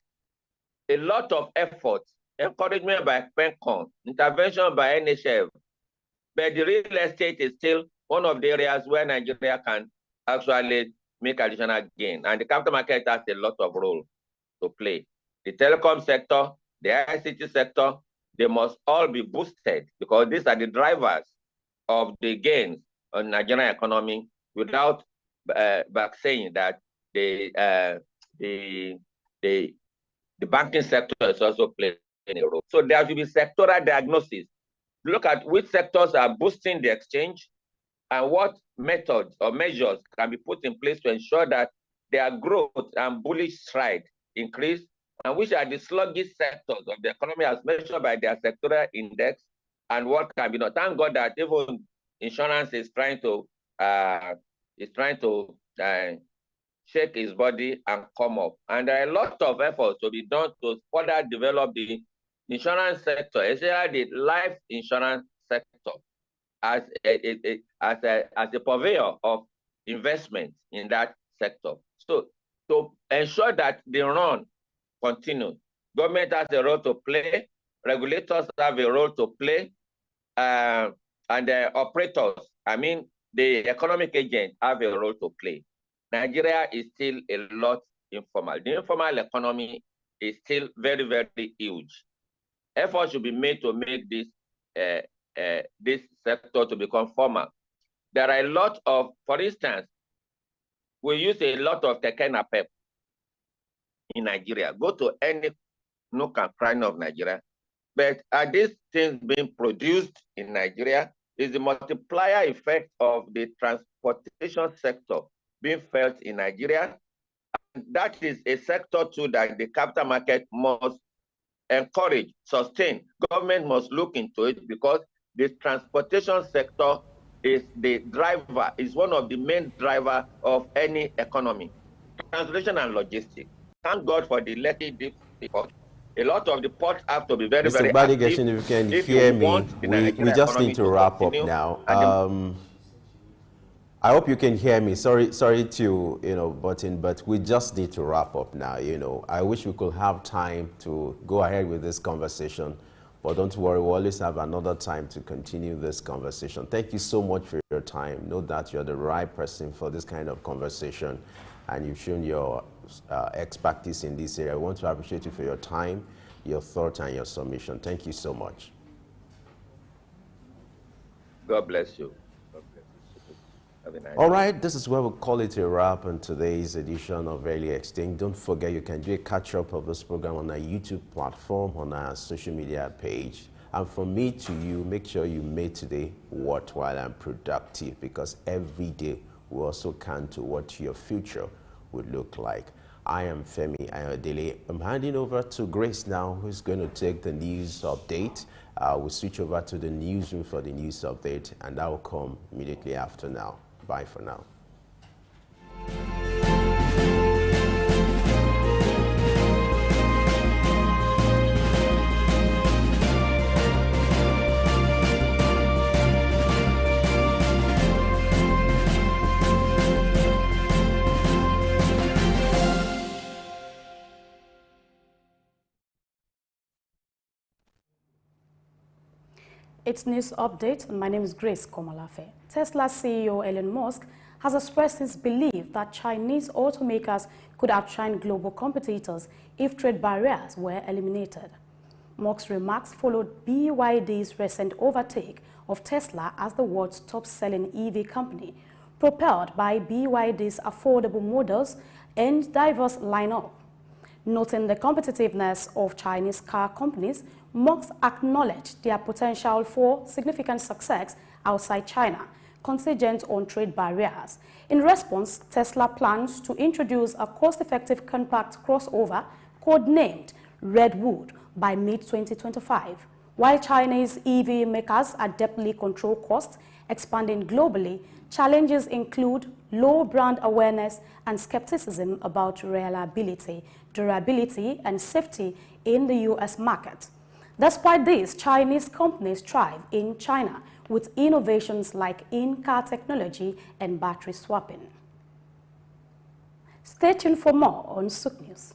C: A lot of effort, encouragement by PENCON, intervention by NHF, but the real estate is still one of the areas where Nigeria can actually make additional gain. And the capital market has a lot of role to play. The telecom sector, the ICT sector, they must all be boosted because these are the drivers of the gains on Nigerian economy without back saying that the banking sector is also playing a role. So there should be sectoral diagnosis. Look at which sectors are boosting the exchange and what methods or measures can be put in place to ensure that their growth and bullish stride increase, and which are the sluggish sectors of the economy as measured by their sectoral index, and what can be done. Thank God that even insurance is trying to shake its body and come up. And there are a lot of efforts to be done to further develop the insurance sector, especially the life insurance sector, as a purveyor of investment in that sector. So to ensure that the run continues, government has a role to play, regulators have a role to play, and the operators, I mean, the economic agents have a role to play. Nigeria is still a lot informal. The informal economy is still very, very huge. Efforts should be made to make this this sector to become formal. There are a lot of, for instance, we use a lot of tekena pep in Nigeria. Go to any nook and cranny of Nigeria. But are these things being produced in Nigeria? Is the multiplier effect of the transportation sector being felt in Nigeria? And that is a sector too that the capital market must encourage, sustain. Government must look into it because the transportation sector is the driver, is one of the main driver of any economy. Transportation and logistics. Thank God for the Lekki deep port. A lot of the ports have to be very, very active.
L: Mr. Badigeshin, if you can hear me, we just need to wrap up now. I hope you can hear me. Sorry to button, but we just need to wrap up now. I wish we could have time to go ahead with this conversation, but don't worry, we'll always have another time to continue this conversation. Thank you so much for your time. Know that you're the right person for this kind of conversation, and you've shown your expertise in this area. I want to appreciate you for your time, your thought, and your submission. Thank you so much.
C: God bless you.
L: All right, this is where we'll call it a wrap on today's edition of Early Extinct. Don't forget you can do a catch-up of this program on our YouTube platform, on our social media page. And from me to you, make sure you made today worthwhile and productive, because every day we also count to what your future would look like. I am Femi Ayodele. I'm handing over to Grace now, who's going to take the news update. We'll switch over to the newsroom for the news update, and that will come immediately after now. Bye for now.
R: It's news update. My name is Grace Komalafe. Tesla CEO Elon Musk has expressed his belief that Chinese automakers could outshine global competitors if trade barriers were eliminated. Musk's remarks followed BYD's recent overtake of Tesla as the world's top-selling EV company, propelled by BYD's affordable models and diverse lineup. Noting the competitiveness of Chinese car companies, Musk acknowledged their potential for significant success outside China, contingent on trade barriers. In response, Tesla plans to introduce a cost-effective compact crossover codenamed Redwood by mid-2025. While Chinese EV makers adeptly control costs, expanding globally, challenges include low brand awareness and skepticism about reliability, durability, and safety in the U.S. market. Despite this, Chinese companies thrive in China, with innovations like in-car technology and battery swapping. Stay tuned for more on Souq News.